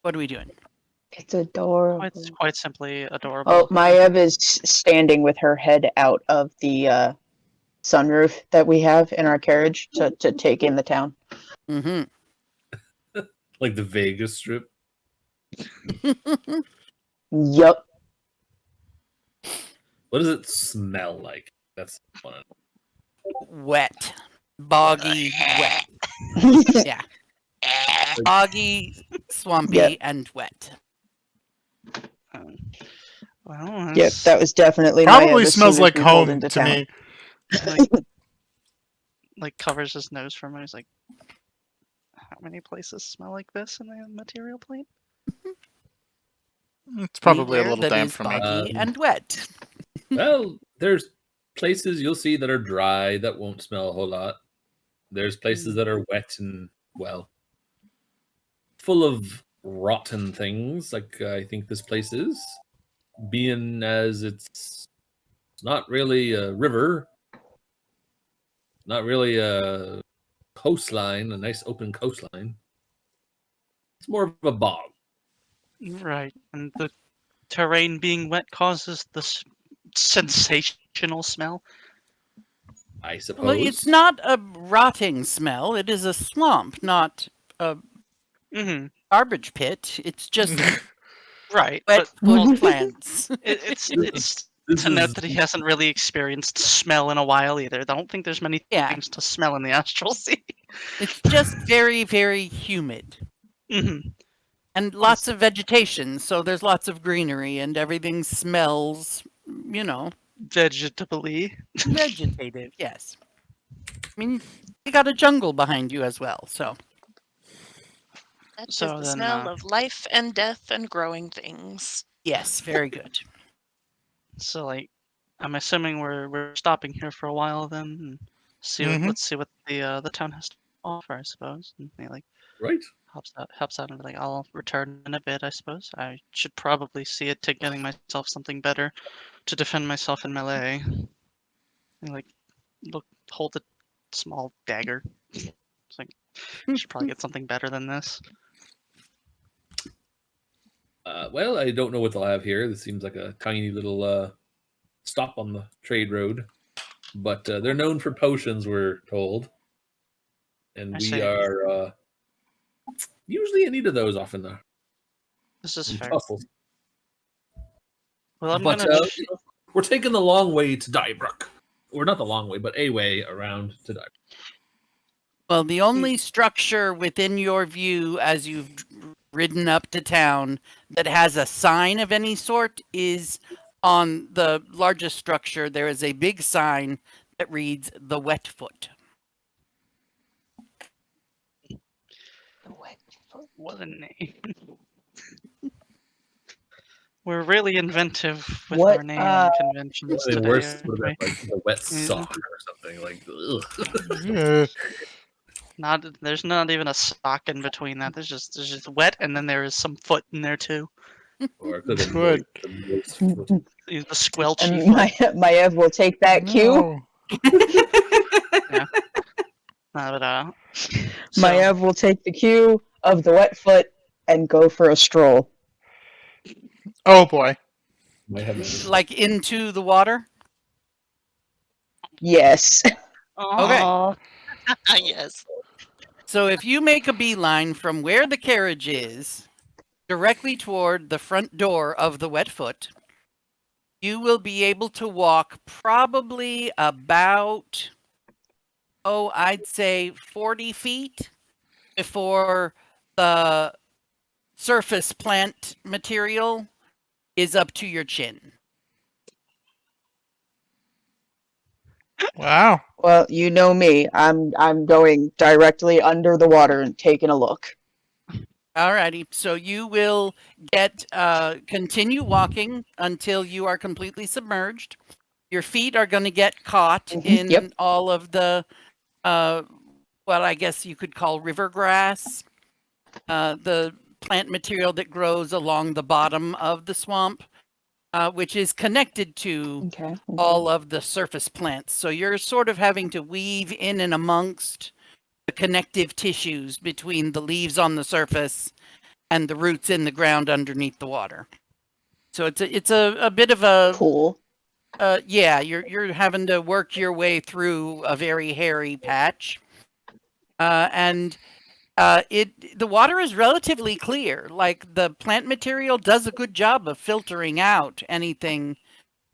What are we doing? It's adorable. It's quite simply adorable. Oh, Maev is standing with her head out of the sunroof that we have in our carriage to take in the town. Mm-hmm. Like the Vegas Strip. Yup. What does it smell like? That's one. Wet. Boggy, wet. Yeah. Boggy, swampy, Yep. and wet. Well, Yep, that was definitely Probably Maev as smells soon as like we pulled home into to town. me. like covers his nose for a moment. He's like, how many places smell like this in the material plane? It's probably a Anywhere little that damp is for me. boggy and wet. Well, there's places you'll see that are dry that won't smell a whole lot. There's places that are wet and, well, full of rotten things, like I think this place is, being as it's not really a river, not really a coastline, a nice open coastline. It's more of a bog. Right, and the terrain being wet causes this sensational smell. I suppose. Well, it's not a rotting smell. It is a swamp, not a... Mm-hmm. garbage pit. It's just Right, wet but well, foot plants. it's This to note is that he hasn't really experienced smell in a while either. I don't think there's many Yeah. things to smell in the astral sea. It's just very, very humid. hmm And lots of vegetation, so there's lots of greenery and everything smells, Vegetably. vegetative, yes. I mean, you got a jungle behind you as well, so. That's So just the then, smell of life and death and growing things. Yes, very good. So like, I'm assuming we're stopping here for a while then, and let's see what the town has to offer, I suppose. And he like right. helps out and be like, I'll return in a bit, I suppose. I should probably see it to getting myself something better to defend myself in melee. And like hold a small dagger. It's like I should probably get something better than this. Well, I don't know what they'll have here. This seems like a tiny little stop on the trade road, but they're known for potions, we're told, and I we see. are usually in need of those often. This is In fair. tussles. Well, I'm But gonna. we're taking the long way to Dybrook, or not the long way, but a way around to Dybrook. Well, the only structure within your view as you've ridden up to town that has a sign of any sort is on the largest structure. There is a big sign that reads "The Wet Foot." What a name. We're really inventive with What, our naming conventions Something today. worse would aren't have been we? like a wet Yeah. sock or something like. Ugh. Yeah. There's not even a sock in between that. There's just wet, and then there is some foot in there too. Or it could have been Good. moist foot. The squelchy And foot. Maev will take that cue. No. But Maev will take the cue of the wet foot and go for a stroll. Oh boy. Might have that. Like into the water? Yes. Aw. Yes. So if you make a beeline from where the carriage is, directly toward the front door of the Wet Foot, you will be able to walk probably about, I'd say 40 feet before the surface plant material is up to your chin. Wow. Well, you know me. I'm going directly under the water and taking a look. Alrighty, so you will continue walking until you are completely submerged. Your feet are going to get caught in Yep. all of the, what I guess you could call river grass, the plant material that grows along the bottom of the swamp, which is connected to Okay. all of the surface plants. So you're sort of having to weave in and amongst the connective tissues between the leaves on the surface and the roots in the ground underneath the water. So it's a bit of a Cool. yeah, you're having to work your way through a very hairy patch, and the water is relatively clear. Like the plant material does a good job of filtering out anything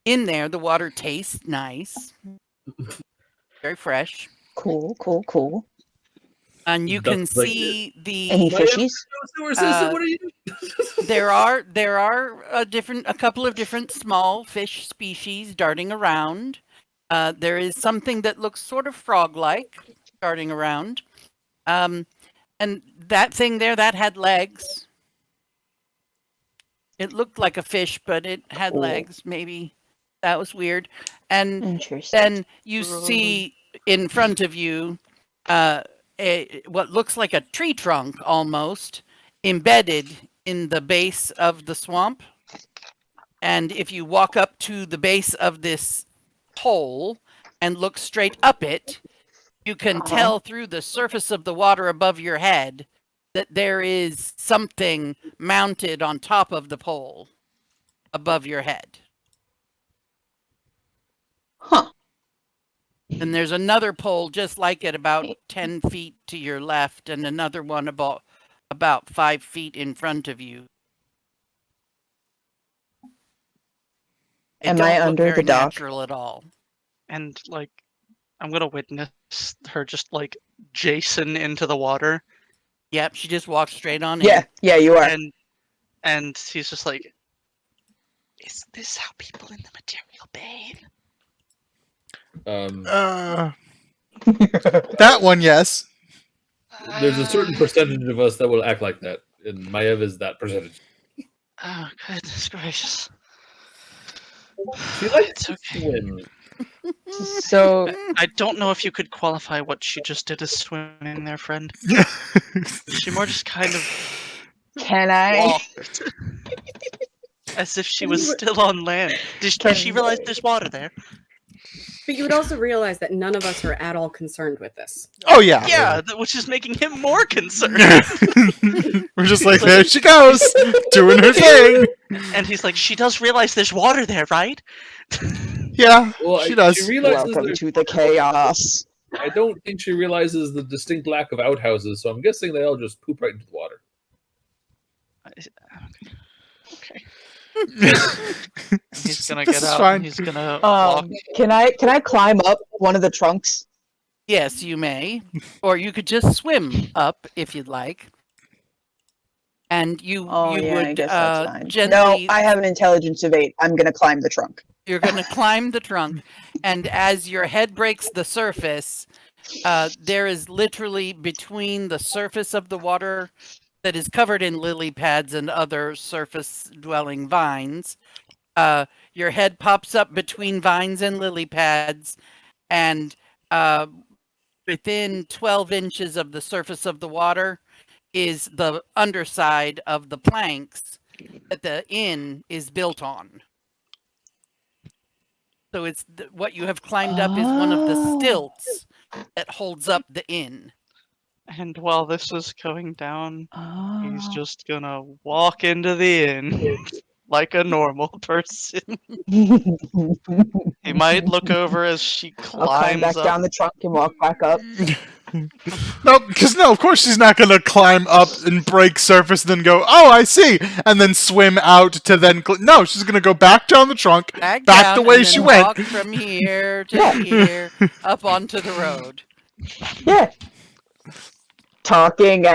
in there. The water tastes nice, very fresh, Cool. and you can That's like see Any the fishies? Sewer system, what are you doing? there are a couple of different small fish species darting around. There is something that looks sort of frog-like darting around. And that thing there, that had legs. It looked like a fish, but it had Cool. legs. Maybe that was weird. And Interesting. then you see in front of you what looks like a tree trunk almost embedded in the base of the swamp. And if you walk up to the base of this hole and look straight up it, you can tell through the surface of the water above your head that there is something mounted on top of the pole above your head. Huh. And there's another pole just like it about 10 feet to your left and another one about about 5 feet in front of you. They Am don't I look under the very dock? natural at all. And like, I'm gonna witness her just like Jason into the water, Yep, she just walks straight on Yeah, in. yeah, you are. and he's just like, "Is this how people in the material bathe?" That one, yes. There's a certain percentage of us that will act like that, and Maiev is that percentage. Oh goodness gracious! She likes It's to okay. swim. So I don't know if you could qualify what she just did as swimming there, friend. She more just kind of can I? walked as if she was still on land. Does she realize there's water there? But you would also realize that none of us are at all concerned with this. Oh yeah. Yeah, which is making him more concerned. We're just like, there she goes, doing her thing. And he's like, she does realize there's water there, right? Yeah, Well, she she does. realizes Welcome there's to the chaos. I don't think she realizes the distinct lack of outhouses, so I'm guessing they all just poop right into the water. Okay. He's gonna This get is out. fine. And he's gonna walk. Can I climb up one of the trunks? Yes, you may. Or you could just swim up if you'd like. And you Oh you yeah, would I guess that's fine. No, gently I have an intelligence of 8. I'm gonna climb the trunk. you're going to climb the trunk, and as your head breaks the surface, there is literally between the surface of the water that is covered in lily pads and other surface-dwelling vines. Your head pops up between vines and lily pads, and within 12 inches of the surface of the water is the underside of the planks that the inn is built on. So it's what you have climbed up is one of the stilts that holds up the inn. And while this is going down, he's Oh. just gonna walk into the inn like a normal person. He might look over as she I'll climb back climbs up. down the trunk and walk back up. No, because of course she's not gonna climb up and break surface, then go, oh, I see, and then swim out to then. No, she's gonna go back down the trunk, back down the way and then she went. walk from here to Yeah. here, up onto the road. Yeah. Talking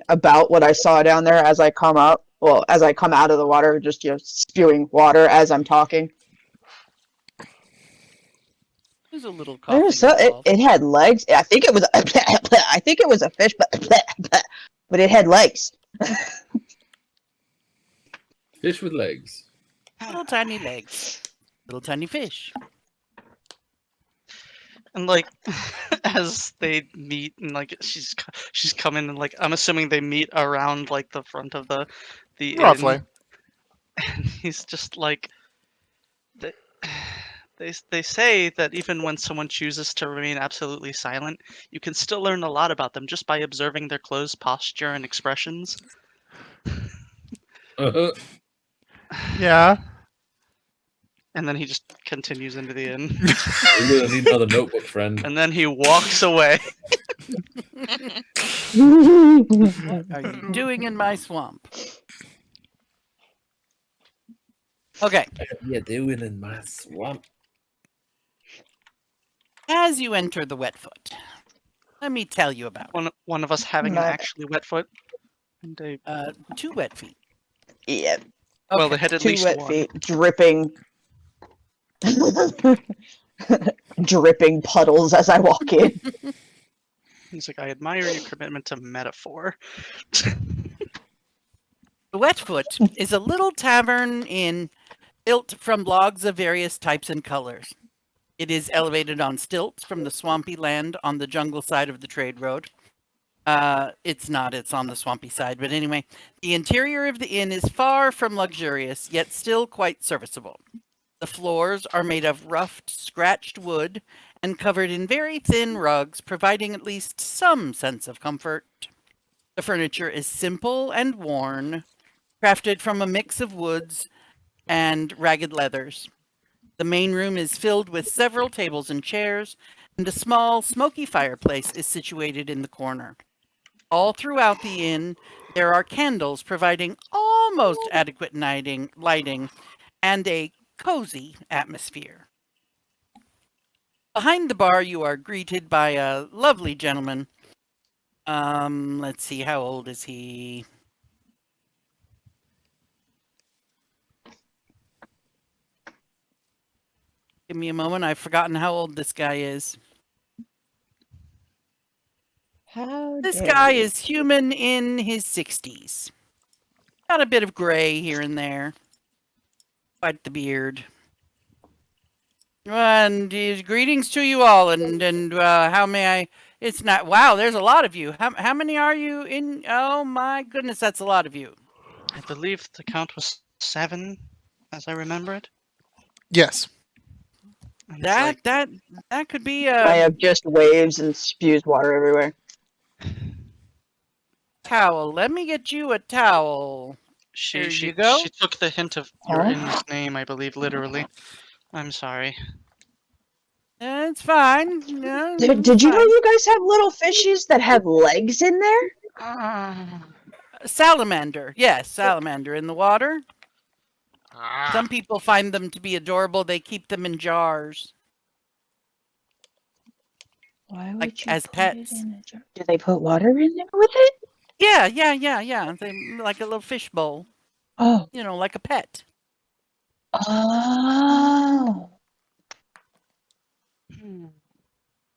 about what I saw down there as I come up. Well, as I come out of the water, just spewing water as I'm talking. There's a little coughing There's so involved. it had legs. I think it was I think it was a fish, but it had legs. Fish with legs. Little tiny legs, little tiny fish. And like, as they meet, and like she's coming, and like I'm assuming they meet around like the front of the Roughly. inn. And he's just like, they say that even when someone chooses to remain absolutely silent, you can still learn a lot about them just by observing their clothes, posture, and expressions. Uh-huh. Yeah. And then he just continues into the inn. We're gonna need another notebook, friend. And then he walks away. What are you doing in my swamp? Okay. What are you doing in my swamp? As you enter the Wetfoot, let me tell you about One of us having an My- actually wet foot. And a, 2 wet feet. Yeah, well, Okay. they had at 2 least wet one. feet, dripping, dripping puddles as I walk in. He's like, I admire your commitment to metaphor. The Wetfoot is a little tavern inn built from logs of various types and colors. It is elevated on stilts from the swampy land on the jungle side of the trade road. It's not, it's on the swampy side, but anyway, the interior of the inn is far from luxurious, yet still quite serviceable. The floors are made of rough, scratched wood and covered in very thin rugs, providing at least some sense of comfort. The furniture is simple and worn, crafted from a mix of woods and ragged leathers. The main room is filled with several tables and chairs, and a small, smoky fireplace is situated in the corner. All throughout the inn, there are candles providing almost adequate lighting and a cozy atmosphere. Behind the bar, you are greeted by a lovely gentleman. Let's see, how old is he? Give me a moment. I've forgotten how old this guy is. This guy is human in his 60s. Got a bit of gray here and there. Quite the beard. And greetings to you all. And how may I? It's not. Wow, there's a lot of you. How many are you in? Oh my goodness, that's a lot of you. I believe the count was 7, as I remember it. Yes. And it's like, That could be Maya just waves and spews water everywhere. towel. Let me get you a towel. There she you go. she took the hint of your Huh? inn's name, I believe, literally. I'm sorry. It's fine. No, Did it's you know fine. you guys have little fishies that have legs in there? Salamander. Yes, salamander in the water. Ah. Some people find them to be adorable. They keep them in jars. Why would Like, you as put pets. it in a jar? Do they put water in there with it? Yeah. They, like a little fish bowl. Oh. You know, like a pet. Oh. Hmm.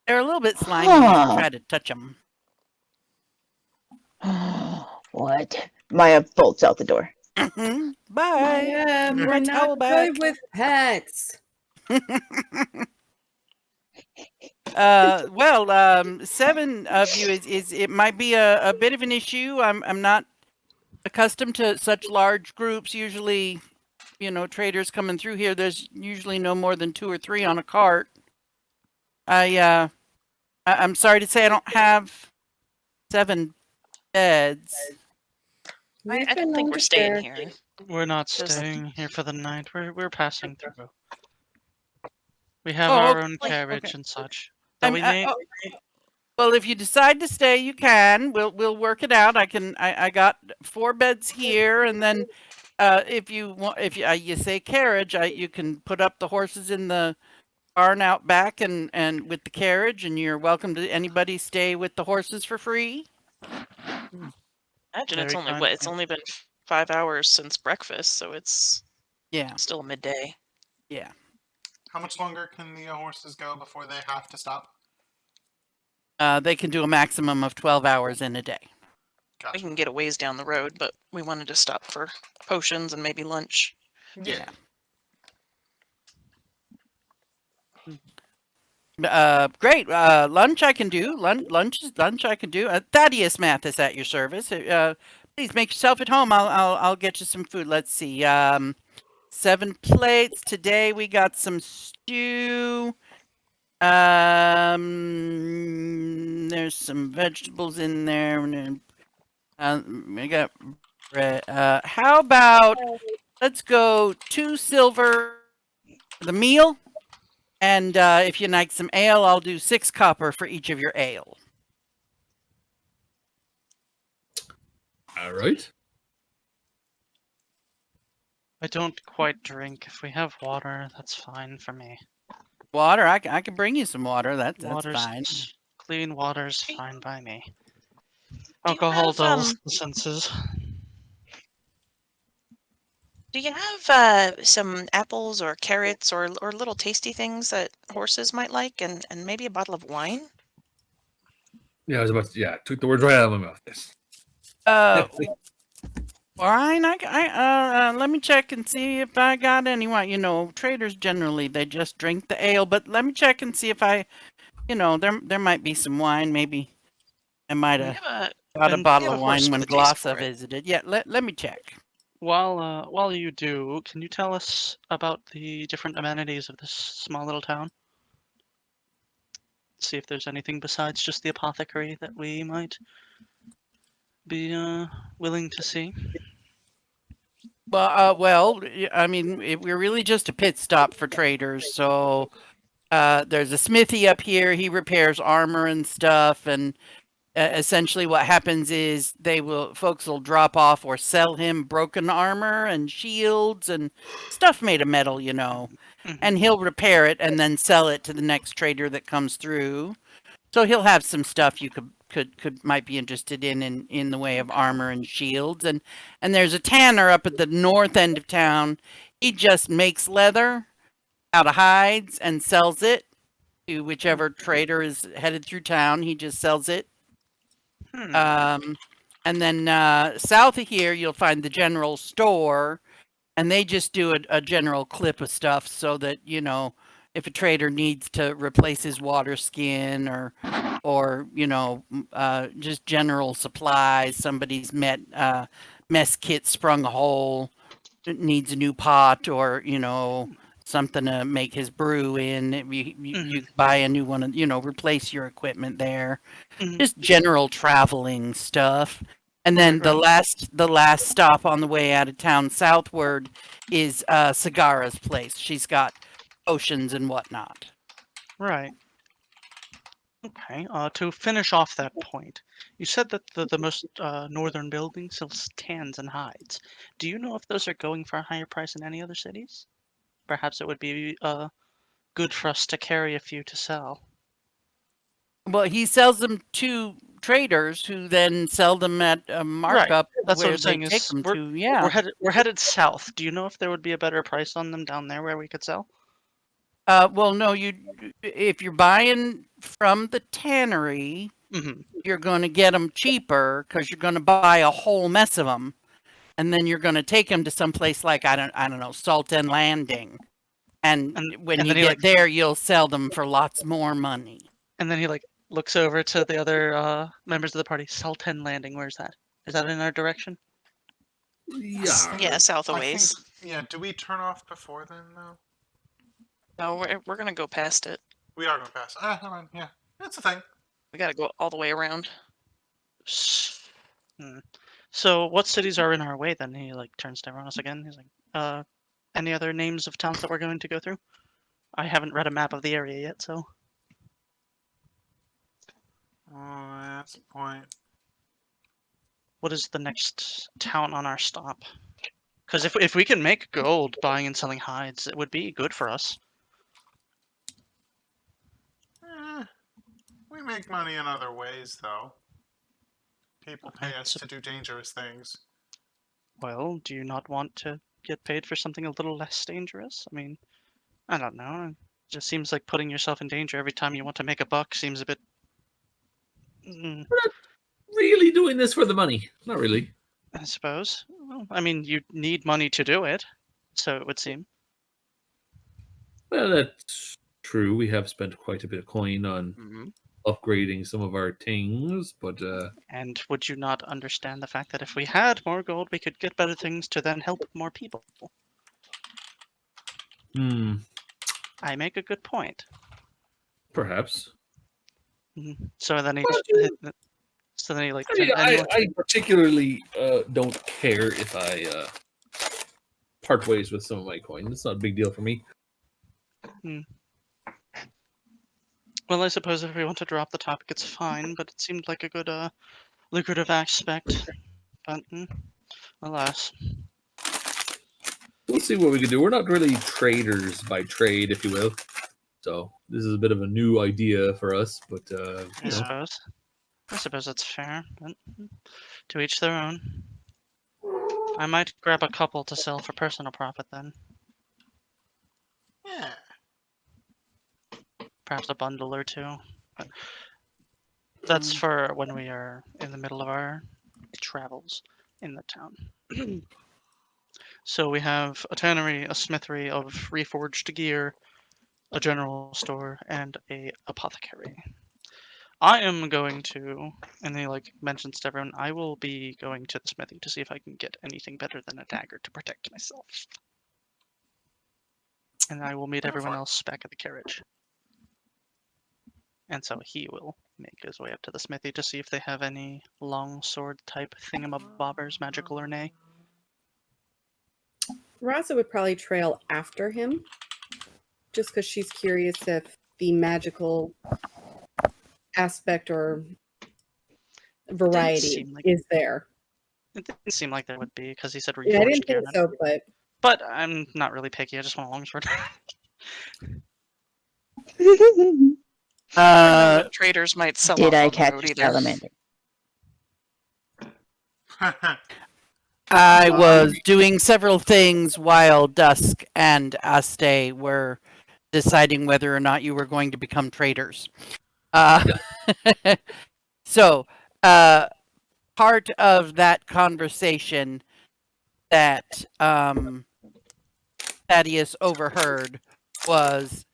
They're a little bit slimy if you Huh. try to touch them. What? Maya bolts out the door. Bye. Maya, My we're towel not back. good with pets. Well, 7 of you is it might be a bit of an issue. I'm not accustomed to such large groups. Usually, you know, traders coming through here, there's usually no more than 2 or 3 on a cart. I'm sorry to say I don't have 7 beds. We've I been don't think known we're to staying share. here. We're not Just- staying here for the night. We're passing through. We have Oh, our okay, own okay. carriage and such. That I'm, we may. well, if you decide to stay, you can. We'll work it out. I got 4 beds here, and then if you want, if you say carriage, you can put up the horses in the barn out back and with the carriage, and you're welcome to anybody stay with the horses for free. Imagine it's Very only kind what? of It's you. only been 5 hours since breakfast, so it's Yeah, still midday. yeah. How much longer can the horses go before they have to stop? They can do a maximum of 12 hours in a day. We Gotcha. can get a ways down the road, but we wanted to stop for potions and maybe lunch. Yeah. Great. Lunch I can do. Lunch I can do. Thaddeus Mathis at your service. Please make yourself at home. I'll get you some food. Let's see. 7 plates today. We got some stew. There's some vegetables in there. And we got bread. How about let's go 2 silver for the meal. And if you like some ale, I'll do 6 copper for each of your ale. All right. I don't quite drink. If we have water, that's fine for me. Water, I can bring you some water. That's Water's fine. clean water's fine by me. Do you Alcohol have, dulls the senses. Do you have some apples or carrots or little tasty things that horses might like, and maybe a bottle of wine? Yeah, I was about to. Yeah, took the words right out of my mouth. Yes. Wine. Let me check and see if I got any wine. You know, traders generally they just drink the ale, but let me check and see if I, you know, there might be some wine. Maybe I might We have have got a and bottle we have of a horse wine when with a taste Glossa for it. visited. Yeah, let me check. While you do, can you tell us about the different amenities of this small little town? See if there's anything besides just the apothecary that we might be willing to see. Well, I mean, we're really just a pit stop for traders. So there's a smithy up here. He repairs armor and stuff, and essentially what happens is folks will drop off or sell him broken armor and shields and stuff made of metal, you know, and he'll repair it and then sell it to the next trader that comes through. So he'll have some stuff you might be interested in the way of armor and shields. And there's a tanner up at the north end of town. He just makes leather out of hides and sells it to whichever trader is headed through town. He just sells it. And then south of here, you'll find the general store, and they just do a general clip of stuff so that, you know, if a trader needs to replace his water skin or you know, just general supplies, somebody's mess kit sprung a hole, needs a new pot, or, you know, something to make his brew in, you buy a new one, you know, replace your equipment there. Just general traveling stuff. And then the last stop on the way out of town southward is Sagara's place. She's got potions and whatnot. Right. Okay. To finish off that point, you said that the most northern building sells tans and hides. Do you know if those are going for a higher price in any other cities? Perhaps it would be good for us to carry a few to sell. Well, he sells them to traders who then sell them at a markup That's what where I'm they saying take is them to. Yeah. we're headed south. Do you know if there would be a better price on them down there where we could sell? Well, no, if you're buying from the tannery, you're going to get them cheaper because you're going to buy a whole mess of them, and then you're going to take them to some place like I don't know, Salton Landing, and when you get there, you'll sell them for lots more money. And then he like looks over to the other members of the party. Salton Landing, where's that? Is that in our direction? Yeah, south a ways. Yeah, do we turn off before then, though? No, we're gonna go past it. We are going past. Never mind. Yeah, that's a thing. We gotta go all the way around. So what cities are in our way then? He like turns to everyone else again. He's like, any other names of towns that we're going to go through? I haven't read a map of the area yet, so. Oh, that's a point. What is the next town on our stop? Because if we can make gold buying and selling hides, it would be good for us. We make money in other ways, though. People pay us to do dangerous things. Well, do you not want to get paid for something a little less dangerous? I mean, I don't know. It just seems like putting yourself in danger every time you want to make a buck seems a bit... We're not really doing this for the money. Not really. I suppose. Well, I mean, you need money to do it, so it would seem. Well, that's true. We have spent quite a bit of coin on upgrading some of our things, but... And would you not understand the fact that if we had more gold, we could get better things to then help more people? I make a good point. Perhaps. So then he... like... I particularly don't care if I part ways with some of my coin. It's not a big deal for me. Well, I suppose if we want to drop the topic, it's fine, but it seemed like a good, lucrative aspect. But, alas. We'll see what we can do. We're not really traders by trade, if you will. So this is a bit of a new idea for us, but I suppose that's fair, but to each their own. I might grab a couple to sell for personal profit then. Yeah. Perhaps a bundle or two. But that's for when we are in the middle of our travels in the town. So we have a tannery, a smithery of reforged gear, a general store, and a apothecary. I am going to, and he like mentions to everyone, I will be going to the smithy to see if I can get anything better than a dagger to protect myself. And I will meet everyone else back at the carriage. And so he will make his way up to the smithy to see if they have any long sword type thingamabobbers, magical or nay. Raza would probably trail after him, just because she's curious if the magical aspect or variety seem like- is there. It didn't seem like there would be because he said Yeah, I reforged didn't think again. so, But I'm not really picky. I just want a longsword. Traders might sell Did off I on the catch road a either. salamander? I was doing several things while Dusk and Aste were deciding whether or not you were going to become traders. So, part of that conversation that Thaddeus overheard was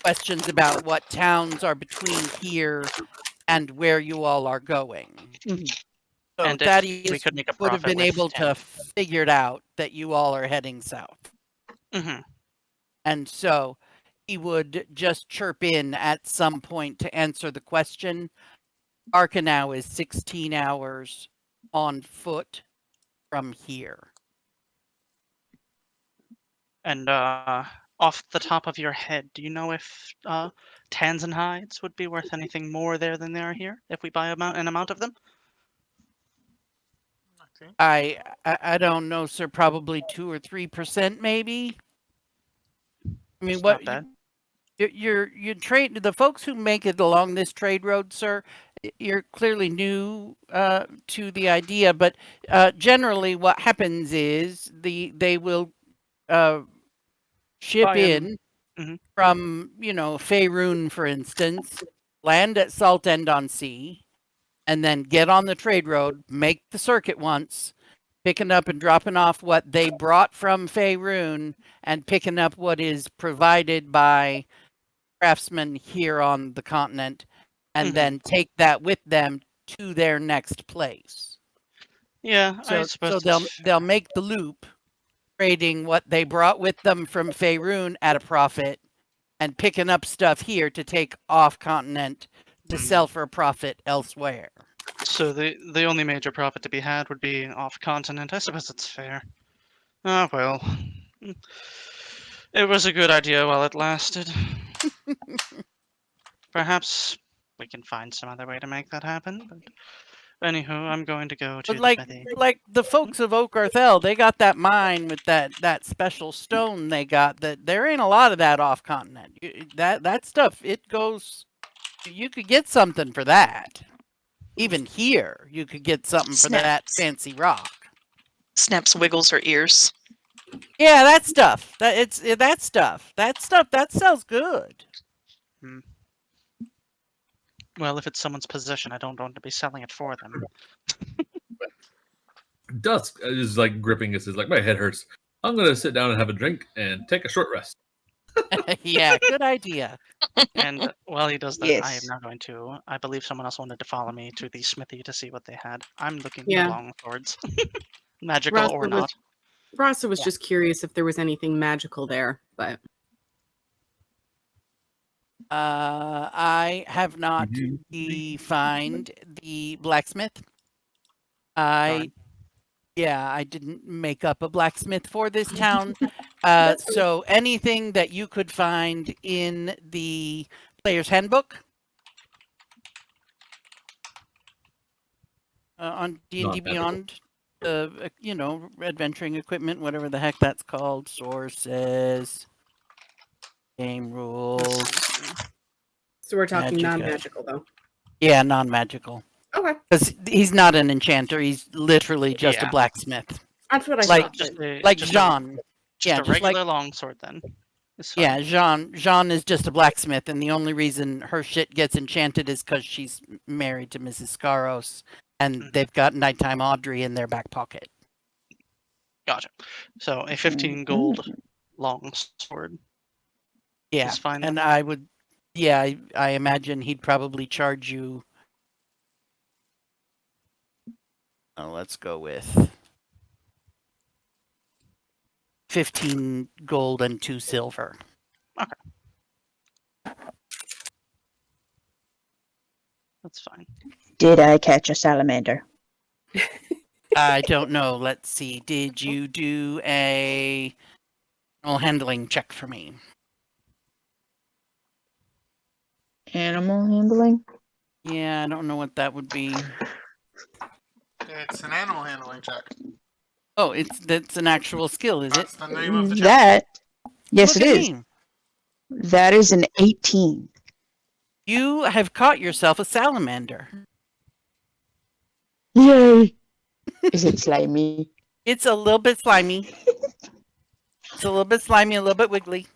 questions about what towns are between here and where you all are going. So And if Thaddeus we could make a would have profit been with able to figure it out that you all are heading south. Mm-hmm. And so he would just chirp in at some point to answer the question. Arcanau is 16 hours on foot from here. And off the top of your head, do you know if tans and hides would be worth anything more there than they are here if we buy an amount of them? I don't know, sir. Probably 2 or 3%, maybe. I mean, It's what not bad. you trade the folks who make it along this trade road, sir. You're clearly new to the idea, but generally, what happens is they will ship Buy 'em. in Mhm. from Faerun, for instance, land at Salt End on Sea, and then get on the trade road, make the circuit once, picking up and dropping off what they brought from Faerun, and picking up what is provided by craftsmen here on the continent, and Mhm. then take that with them to their next place. Yeah, I So suppose they'll make the loop, trading what they brought with them from Faerun at a profit, and picking up stuff here to take off continent to sell for a profit elsewhere. So the only major profit to be had would be off continent. I suppose it's fair. Ah, well. It was a good idea while it lasted. Perhaps we can find some other way to make that happen. But anywho, I'm going to go to But the like smithy. the folks of Oak Arthel, they got that mine with that special stone they got. That there ain't a lot of that off continent. That stuff, it goes. You could get something for that. Even here, you could get something for that Snaps. fancy rock. Snaps wiggles her ears. Yeah, that stuff. That stuff. That sells good. Well, if it's someone's possession, I don't want to be selling it for them. Dusk is like gripping us. Is like my head hurts. I'm gonna sit down and have a drink and take a short rest. Yeah, good idea. And while he does that, I am Yes. now going to. I believe someone else wanted to follow me to the smithy to see what they had. I'm looking Yeah. for long swords, magical Rasa or was- not. Rasa was Yeah. just curious if there was anything magical there, but I have not defined the blacksmith. I didn't make up a blacksmith for this town. So anything that you could find in the player's handbook on D&D Not magical. Beyond, adventuring equipment, whatever the heck that's called, sources, game rules. so we're talking Magica. non-magical though. Yeah, non-magical. Okay, Because he's not an enchanter. He's literally just a Yeah. blacksmith. that's what I Like- thought. Just a, Like just Jean. A, just Yeah, a just regular like- longsword then. It's fine. Yeah, Jean is just a blacksmith, and the only reason her shit gets enchanted is because she's married to Mrs. Scaros, and they've got Nighttime Audrey in their back pocket. Gotcha. So a 15 gold longsword. Yeah, Is fine and then? I would, yeah, I imagine he'd probably charge you. Let's go with 15 gold and 2 silver. That's fine. Did I catch a salamander? I don't know. Let's see. Did you do a handling check for me? Animal handling? Yeah, I don't know what that would be. It's an animal handling check. Oh, that's an actual skill, is it? That's the name of the check. That, yes, Look it at is. me. That is an 18. You have caught yourself a salamander. Yay! Is it slimy? It's a little bit slimy. It's a little bit slimy, a little bit wiggly.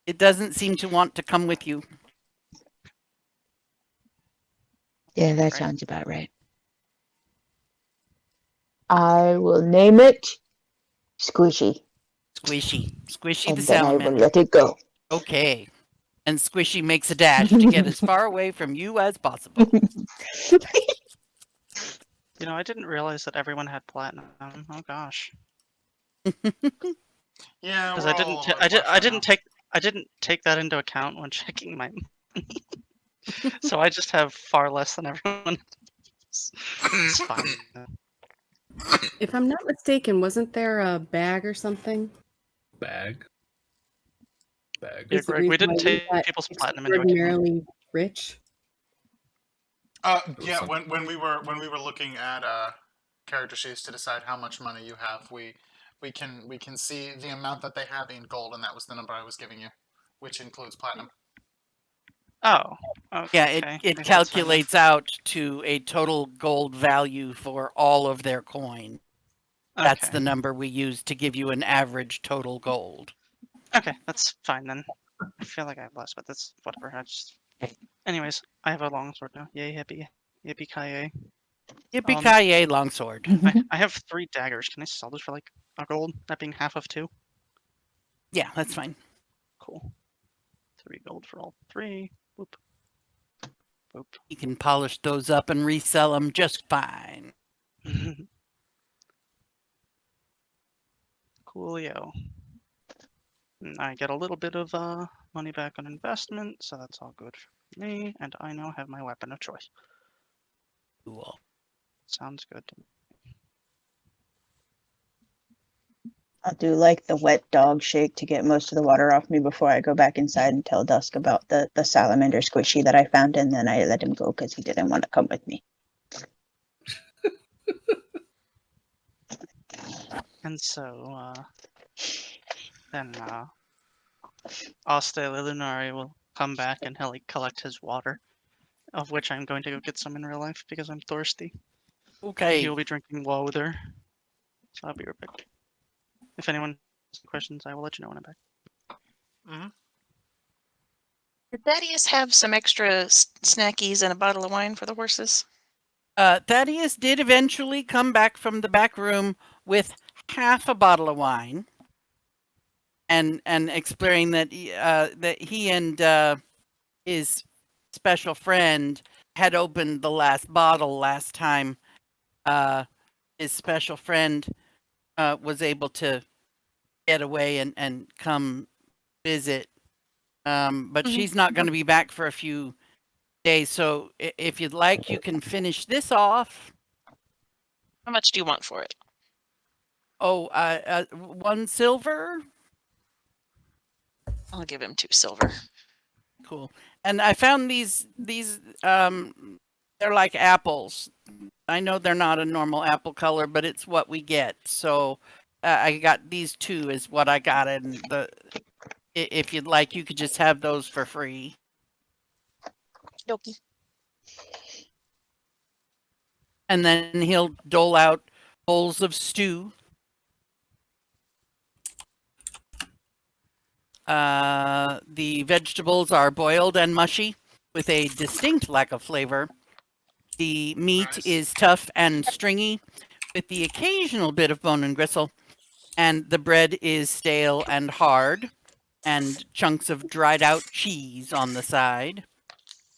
It doesn't seem to want to come with you. Yeah, that Right. sounds about right. I will name it Squishy, Squishy. Squishy and the then I will salamander. let it go. Okay. And Squishy makes a dash to get as far away from you as possible. You know, I didn't realize that everyone had platinum. Oh gosh. Yeah, Because we're I all didn't. a little ta- bit I, did, flushed I right didn't now. take. I didn't take that into account when checking my. So I just have far less than everyone else. It's fine. If I'm not mistaken, wasn't there a bag or something? Bag. Yeah, Is the Greg, we reason why didn't we take got people's platinum into account. extraordinarily rich? Yeah, some- when we were looking at character sheets to decide how much money you have, we can see the amount that they have in gold, and that was the number I was giving you, which includes platinum. Oh. Okay. Yeah, maybe it that's fine then. calculates out to a total gold value for all of their coin. That's Okay. the number we use to give you an average total gold. Okay, that's fine then. I feel like I have less, but that's whatever. Anyways, I have a longsword now. Yay, hippie. Yippee ki Yippee-ki-yay, longsword. I have 3 daggers. Can I sell this for like a gold? That being half of 2? Yeah, that's fine. Cool. 3 gold for all 3. Boop. Boop. You can polish those up and resell them just fine. Coolio. And I get a little bit of money back on investment, so that's all good for me. And I now have my weapon of choice. Cool. Sounds good to me. I'll do like the wet dog shake to get most of the water off me before I go back inside and tell Dusk about the salamander Squishy that I found, and then I let him go because he didn't want to come with me. And so, then, Aste Lunari will come back and he'll like, collect his water, of which I'm going to go get some in real life because I'm thirsty. Okay. He will be drinking water. So I'll be right back. If anyone has questions, I will let you know when I'm back. Did Thaddeus have some extra snackies and a bottle of wine for the horses? Thaddeus did eventually come back from the back room with half a bottle of wine, and explaining that he and his special friend had opened the last bottle last time. His special friend was able to get away and come visit, but she's not going to be back for a few days. So if you'd like, you can finish this off. How much do you want for it? Oh, 1 silver. I'll give him 2 silver. Cool. And I found these they're like apples. I know they're not a normal apple color, but it's what we get. So I got these 2 is what I got, and if you'd like, you could just have those for free. Dokie. And then he'll dole out bowls of stew. The vegetables are boiled and mushy with a distinct lack of flavor. The meat Nice. is tough and stringy with the occasional bit of bone and gristle. And the bread is stale and hard, and chunks of dried out cheese on the side.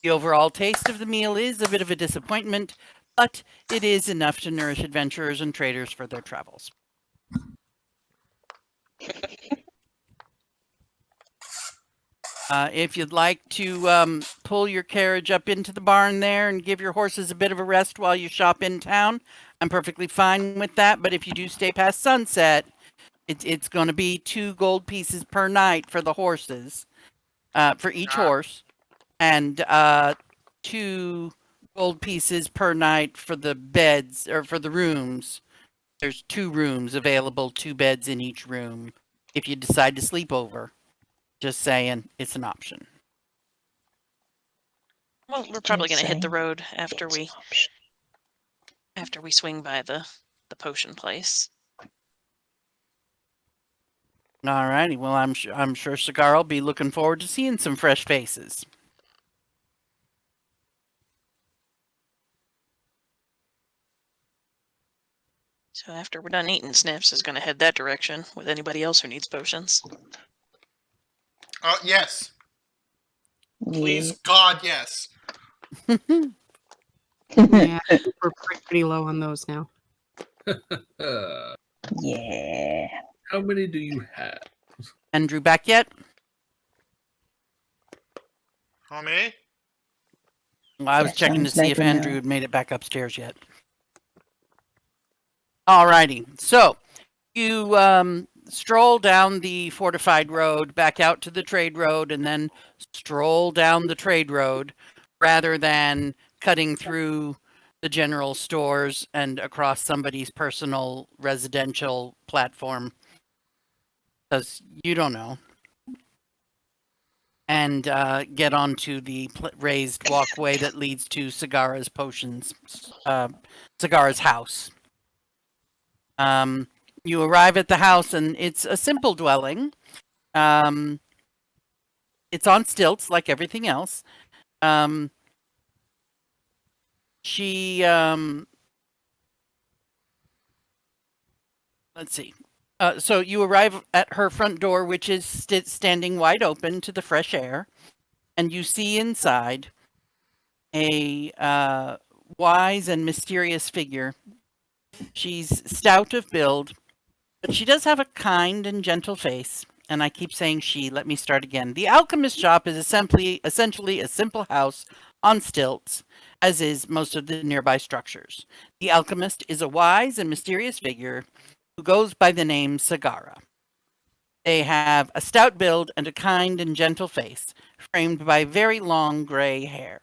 The overall taste of the meal is a bit of a disappointment, but it is enough to nourish adventurers and traders for their travels. If you'd like to pull your carriage up into the barn there and give your horses a bit of a rest while you shop in town, I'm perfectly fine with that. But if you do stay past sunset, it's going to be 2 gold pieces per night for the horses, for each horse, and 2 gold pieces per night for the beds, or for the rooms. There's 2 rooms available, 2 beds in each room. If you decide to sleep over, just saying, it's an option. Well, we're probably Just gonna hit the saying, road it's an option. after we swing by the potion place. Alrighty, well, I'm sure Cigar will be looking forward to seeing some fresh faces. So after we're done eating, Sniffs is gonna head that direction with anybody else who needs potions. Yes. Please, Yeah. God, yes. Yeah, we're pretty low on those now. Uh, Yeah. how many do you have? Andrew back yet? How many? Well, I was That checking to sounds see like if a no. Andrew had made it back upstairs yet. Alrighty, so you stroll down the fortified road back out to the trade road and then stroll down the trade road rather than cutting through the general stores and across somebody's personal residential platform, because you don't know, and get onto the raised walkway that leads to Sagara's potions, Sagara's house. You arrive at the house, and it's a simple dwelling. It's on stilts, like everything else. Let's see. So you arrive at her front door, which is standing wide open to the fresh air, and you see inside a wise and mysterious figure. She's stout of build, but she does have a kind and gentle face. And I keep saying she. Let me start again. The alchemist shop is essentially a simple house on stilts, as is most of the nearby structures. The alchemist is a wise and mysterious figure who goes by the name Sagara. They have a stout build and a kind and gentle face, framed by very long gray hair.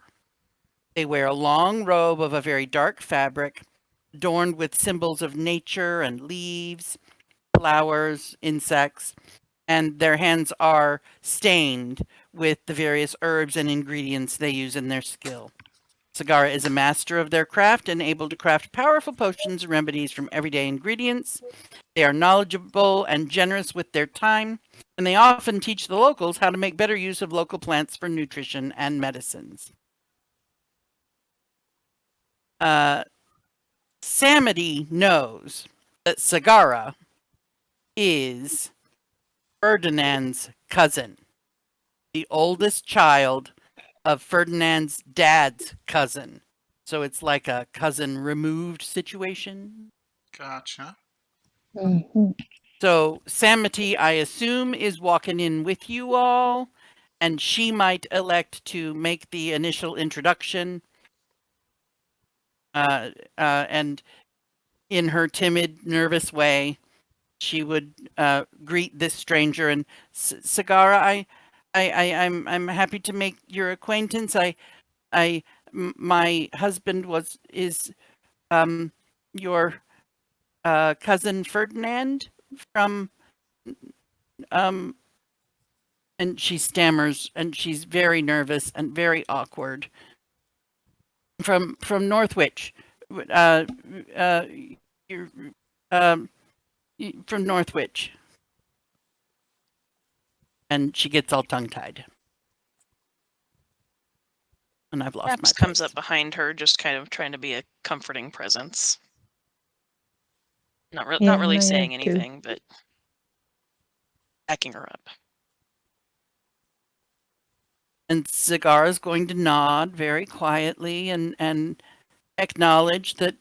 They wear a long robe of a very dark fabric, adorned with symbols of nature and leaves, flowers, insects, and their hands are stained with the various herbs and ingredients they use in their skill. Sagara is a master of their craft and able to craft powerful potions and remedies from everyday ingredients. They are knowledgeable and generous with their time, and they often teach the locals how to make better use of local plants for nutrition and medicines. Samity knows that Sagara is Ferdinand's cousin, the oldest child of Ferdinand's dad's cousin. So it's like a cousin removed situation. Gotcha. Mhm. So Samity, I assume, is walking in with you all, and she might elect to make the initial introduction. And in her timid, nervous way, she would greet this stranger. And Sagara, I'm happy to make your acquaintance. My husband is your cousin Ferdinand from and she stammers, and she's very nervous and very awkward. From Northwich, you're from Northwich, and she gets all tongue-tied. And I've lost my Snaps comes place. up behind her, just kind of trying to be a comforting presence. Not Yeah, really I saying am too. anything, but backing her up. And Cigar is going to nod very quietly and acknowledge that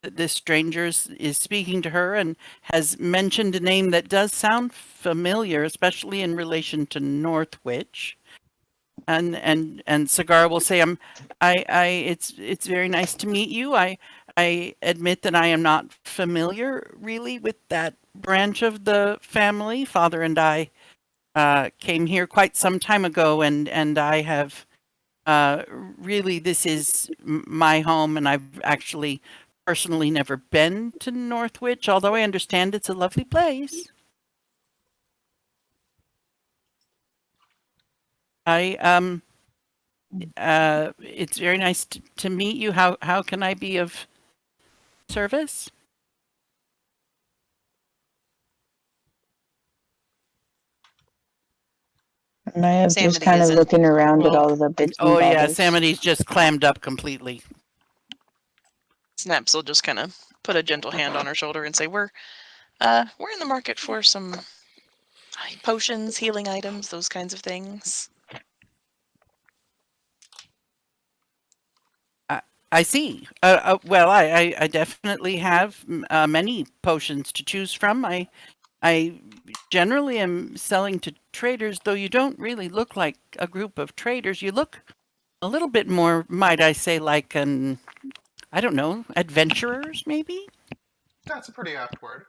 this stranger is speaking to her and has mentioned a name that does sound familiar, especially in relation to Northwich. And Cigar will say, it's very nice to meet you. I admit that I am not familiar really with that branch of the family. Father and I came here quite some time ago, and I have really, this is my home, and I've actually personally never been to Northwich, although I understand it's a lovely place. It's very nice to meet you. How can I be of service? And I am just Samity kind of isn't. looking around at Well, all the bits and Oh yeah, bobs. Samity's just clammed up completely. Snaps will just kind of put a gentle hand on her shoulder and say, we're in the market for some potions, healing items, those kinds of things. I see. Well, I definitely have many potions to choose from. I generally am selling to traders, though you don't really look like a group of traders. You look a little bit more, might I say, like I don't know, adventurers, maybe? That's a pretty apt word.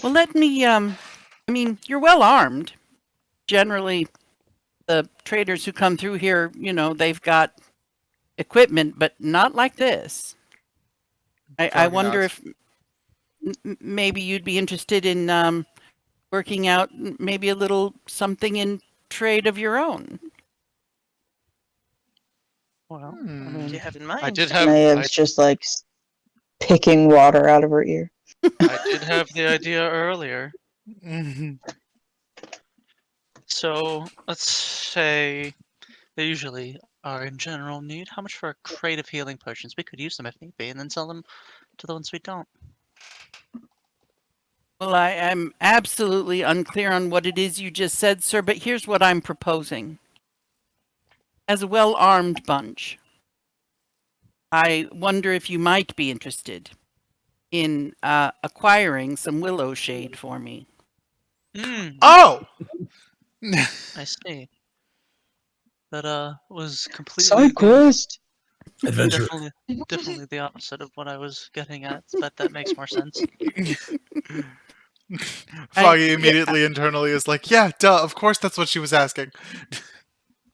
Well, let me, I mean, you're well armed. Generally, the traders who come through here, they've got equipment, but not like this. I Froggy wonder nods. if maybe you'd be interested in working out maybe a little something in trade of your own. Well, Hmm. I What do you mean, have in mind? I did have Mayav's just like picking water out of her ear. I did have the idea earlier. Mhm. So let's say they usually are in general need. How much for a crate of healing potions? We could use them if need be, and then sell them to the ones we don't. Well, I am absolutely unclear on what it is you just said, sir, but here's what I'm proposing. As a well-armed bunch, I wonder if you might be interested in acquiring some willow shade for me. Oh! I see. That was completely Side quest. Adventure. definitely the opposite of what I was getting at, but that makes more sense. Foggy yeah, immediately internally is like, yeah, duh, of course that's what she was asking.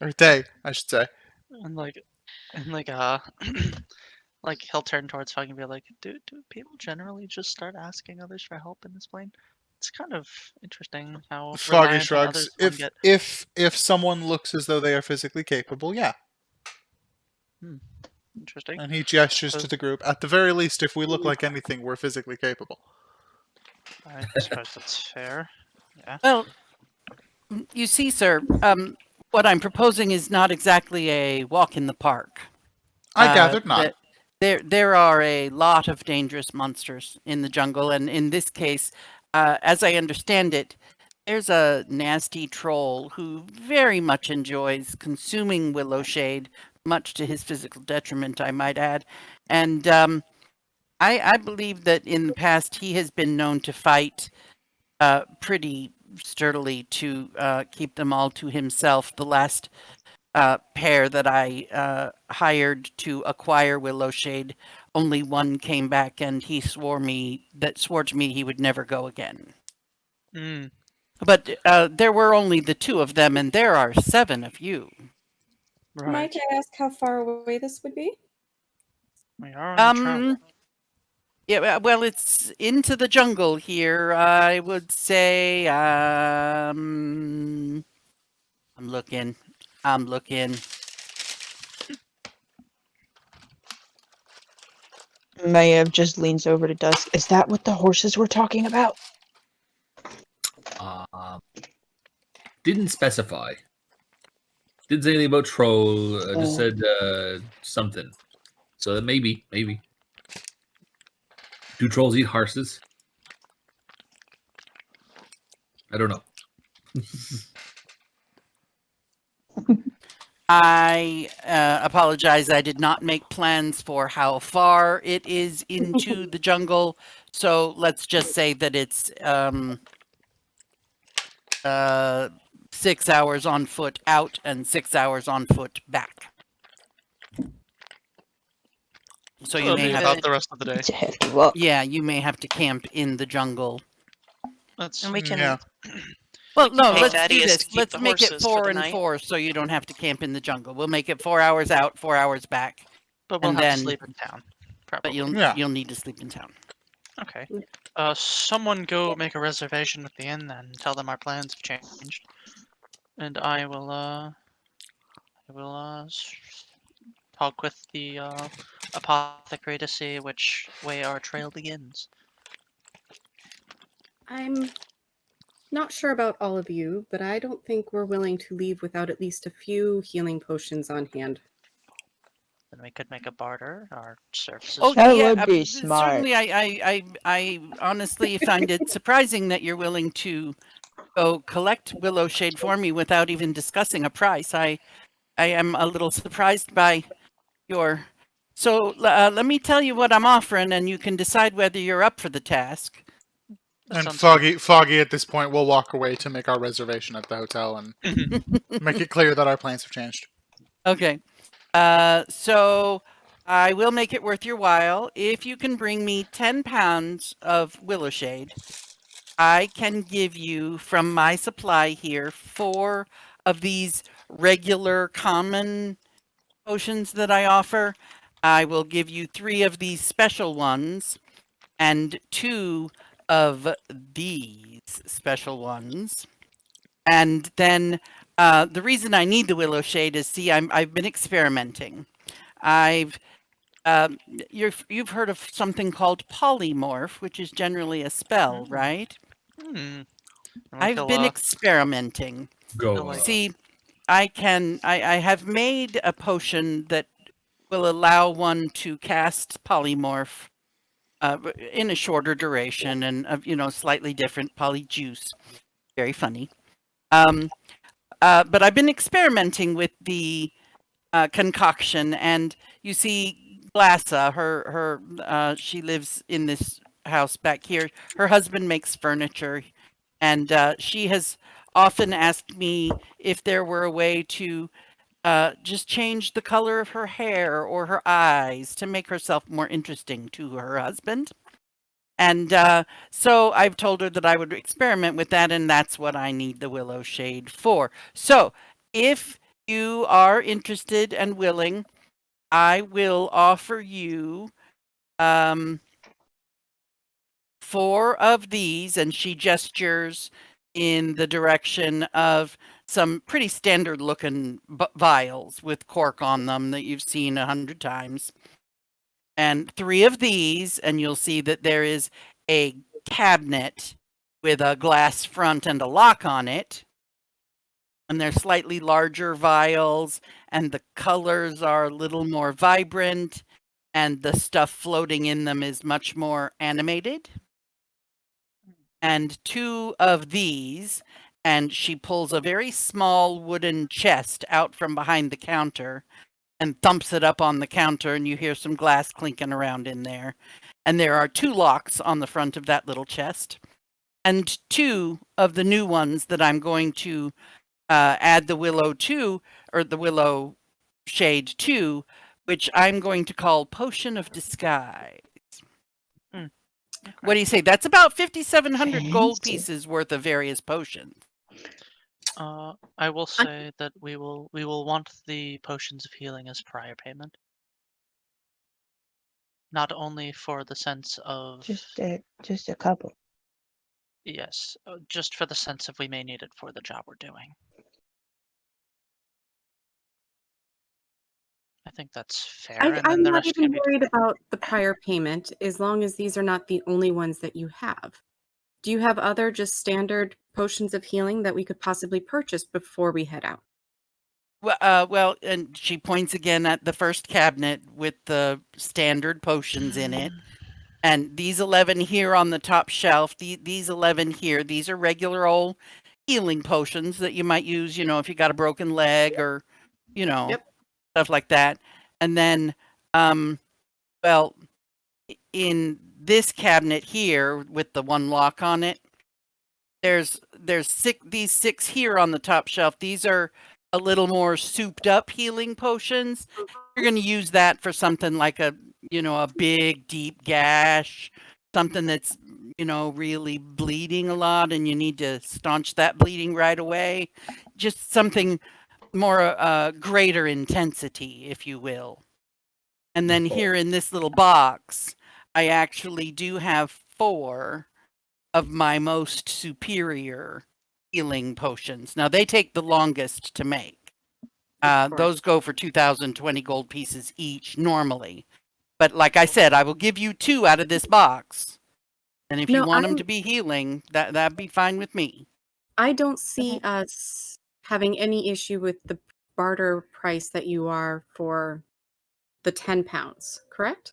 Or they, I should say. And like like he'll turn towards Foggy and be like, do people generally just start asking others for help in this plane? It's kind of interesting how Foggy reliant on shrugs. others one get. If someone looks as though they are physically capable, yeah. Interesting. And he gestures So- to the group. At the very least, if we look like anything, we're physically capable. I suppose that's fair. Yeah. well, you see, sir, what I'm proposing is not exactly a walk in the park. I gathered not. There are a lot of dangerous monsters in the jungle, and in this case, as I understand it, there's a nasty troll who very much enjoys consuming willow shade, much to his physical detriment, I might add. And I believe that in the past he has been known to fight pretty sturdily to keep them all to himself. The last pair that I hired to acquire Willowshade, only one came back, and he swore to me he would never go again. Mm, But there were only the two of them, and there are 7 of you. right. Might I ask how far away this would be? We are on travel. Yeah, well, it's into the jungle here. I would say, I'm looking. Mayav just leans over to Dusk. Is that what the horses were talking about? Didn't specify. Didn't say anything about troll. Just Oh. said something. So maybe. Do trolls eat horses? I don't know. I apologize. I did not make plans for how far it is into the jungle. So let's just say that it's 6 hours on foot out and 6 hours on foot back. So you It'll may be have about to, the rest of the day. It's a hefty walk. yeah, you may have to camp in the jungle. That's And we can Yeah. Well, no, Hey, let's Daddy do is to this. keep Let's the make it horses for 4 the and night. 4 so you don't have to camp in the jungle. We'll make it 4 hours out, 4 hours back. But we'll And have then- to sleep in town. But Probably. Yeah. you'll need to sleep in town. Okay. Someone go make a reservation at the inn then. Tell them our plans have changed. And I will talk with the apothecary to see which way our trail begins. I'm not sure about all of you, but I don't think we're willing to leave without at least a few healing potions on hand. Then we could make a barter. Our services. Oh, That yeah, would be smart. certainly. I honestly find it surprising that you're willing to go collect Willow Shade for me without even discussing a price. I am a little surprised by your. So let me tell you what I'm offering, and you can decide whether you're up for the task. And Sounds Foggy at this point will walk away to make our reservation at the hotel and make it clear that our plans have changed. Okay. So I will make it worth your while. If you can bring me 10 pounds of Willow Shade, I can give you from my supply here 4 of these regular common potions that I offer. I will give you 3 of these special ones and 2 of these special ones. And then the reason I need the Willow Shade is, see, I've been experimenting. I've you've heard of something called polymorph, which is generally a spell, right? And we I've been experimenting. Go. like- See, I have made a potion that will allow one to cast polymorph in a shorter duration and slightly different polyjuice. Very funny. But I've been experimenting with the concoction, and you see, Glassa, she lives in this house back here. Her husband makes furniture, and she has often asked me if there were a way to just change the color of her hair or her eyes to make herself more interesting to her husband. And so I've told her that I would experiment with that, and that's what I need the Willow Shade for. So if you are interested and willing, I will offer you 4 of these, and she gestures in the direction of some pretty standard looking vials with cork on them that you've seen 100 times. And 3 of these, and you'll see that there is a cabinet with a glass front and a lock on it. And they're slightly larger vials, and the colors are a little more vibrant, and the stuff floating in them is much more animated. And 2 of these, and she pulls a very small wooden chest out from behind the counter and thumps it up on the counter, and you hear some glass clinking around in there. And there are 2 locks on the front of that little chest. And 2 of the new ones that I'm going to add the Willow to, or the Willow Shade to, which I'm going to call Potion of Disguise. Okay. What do you say? That's about 5,700 gold Fancy. pieces worth of various potions. I will say that we will want the potions of healing as prior payment. Not only for the sense of Just a couple. yes, just for the sense of we may need it for the job we're doing. I think that's fair. and then I'm the not rest even can be worried about the prior payment as long as these are not the only ones that you have. Do you have other just standard potions of healing that we could possibly purchase before we head out? Well, and she points again at the first cabinet with the standard potions in it. And these 11 here on the top shelf, these 11 here, these are regular old healing potions that you might use, if you got a broken leg or, Yep. stuff like that. And then, well, in this cabinet here with the one lock on it, there's these 6 here on the top shelf. These are a little more souped up healing potions. You're going to use that for something like a big deep gash something that's, really bleeding a lot and you need to staunch that bleeding right away. Just something more greater intensity, if you will. And then here in this little box, I actually do have 4 of my most superior healing potions. Now, they take the longest to make. Those go for 2,020 gold pieces each normally. But like I said, I will give you 2 out of this box. And if you want them to be healing, that'd be fine with me. I don't see us having any issue with the barter price that you are for the 10 pounds, correct?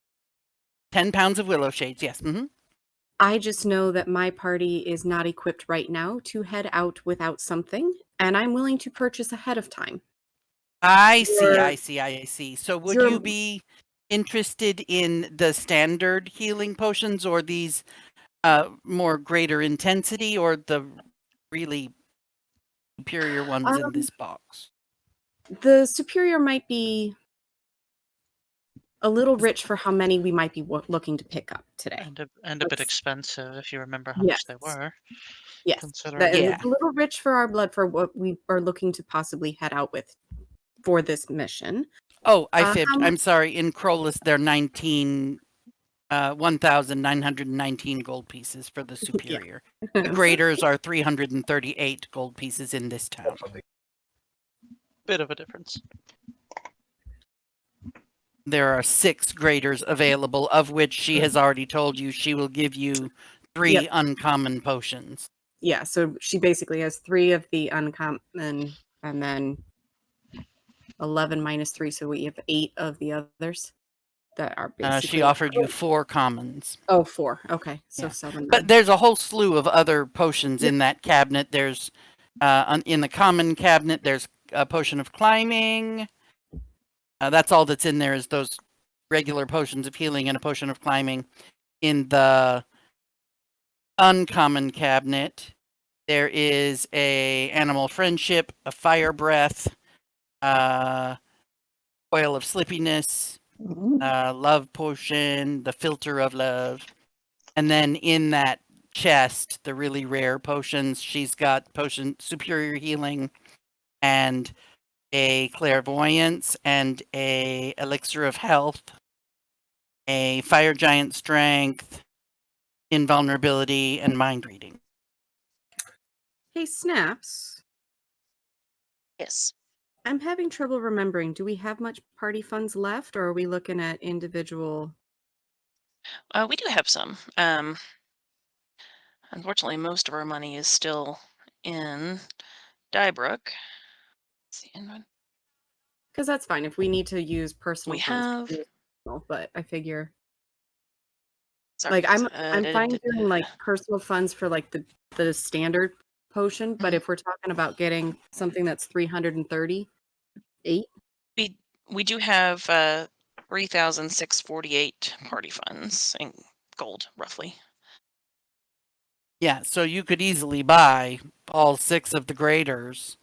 10 pounds of willow shades, yes. Mm-hmm. I just know that my party is not equipped right now to head out without something, and I'm willing to purchase ahead of time. I see. So would you be interested in the standard healing potions or these more greater intensity or the really superior ones in this box? The superior might be a little rich for how many we might be looking to pick up today. And a bit expensive if you remember how Yes. much they were. Yes. Considering. It's a little rich for our blood for what we are looking to possibly head out with for this mission. Oh, I fibbed. I'm sorry. In Krolus, they're 1,919 gold pieces for the superior. Yeah. The graders are 338 gold pieces in this town. Bit of a difference. There are 6 graders available, of which she has already told you she will give you 3 uncommon potions. Yeah, so she basically has 3 of the uncommon and then 11 minus 3, so we have 8 of the others that are basically... She offered you 4 commons. Oh, 4. Okay, so Yeah. 7. But there's a whole slew of other potions in that cabinet. There's, in the common cabinet, there's a potion of climbing. That's all that's in there is those regular potions of healing and a potion of climbing. In the uncommon cabinet, there is a animal friendship, a fire breath, oil of slippiness, love potion, the filter of love. And then in that chest, the really rare potions, she's got potion superior healing and a clairvoyance and a elixir of health, a fire giant strength, invulnerability, and mind reading. Hey, Snaps. Yes. I'm having trouble remembering. Do we have much party funds left, or are we looking at individual? We do have some. Unfortunately, most of our money is still in Dybrook. Because that's fine. If we need to use personal We funds, have... but I figure... Sorry, like, I'm fine doing, like, personal funds for, like, the standard potion, but if we're talking about getting something that's 338... We do have 3,648 party funds in gold, roughly. Yeah, so you could easily buy all 6 of the graders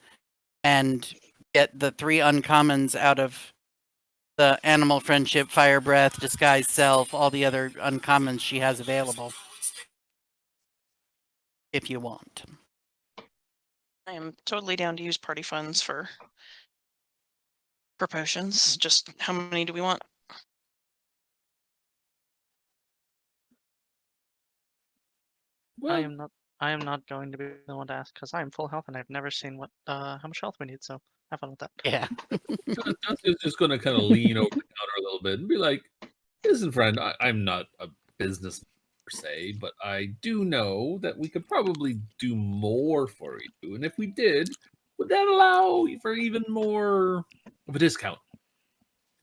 and get the 3 uncommons out of the animal friendship, fire breath, disguise self, all the other uncommons she has available. If you want. I am totally down to use party funds for potions. Just how many do we want? Well, I am not going to be the one to ask because I am full health and I've never seen how much health we need. So have fun with that. Yeah. Dungeon's just going to kind of lean over the counter a little bit and be like, "Listen, friend, I'm not a businessman per se, but I do know that we could probably do more for you. And if we did, would that allow for even more of a discount?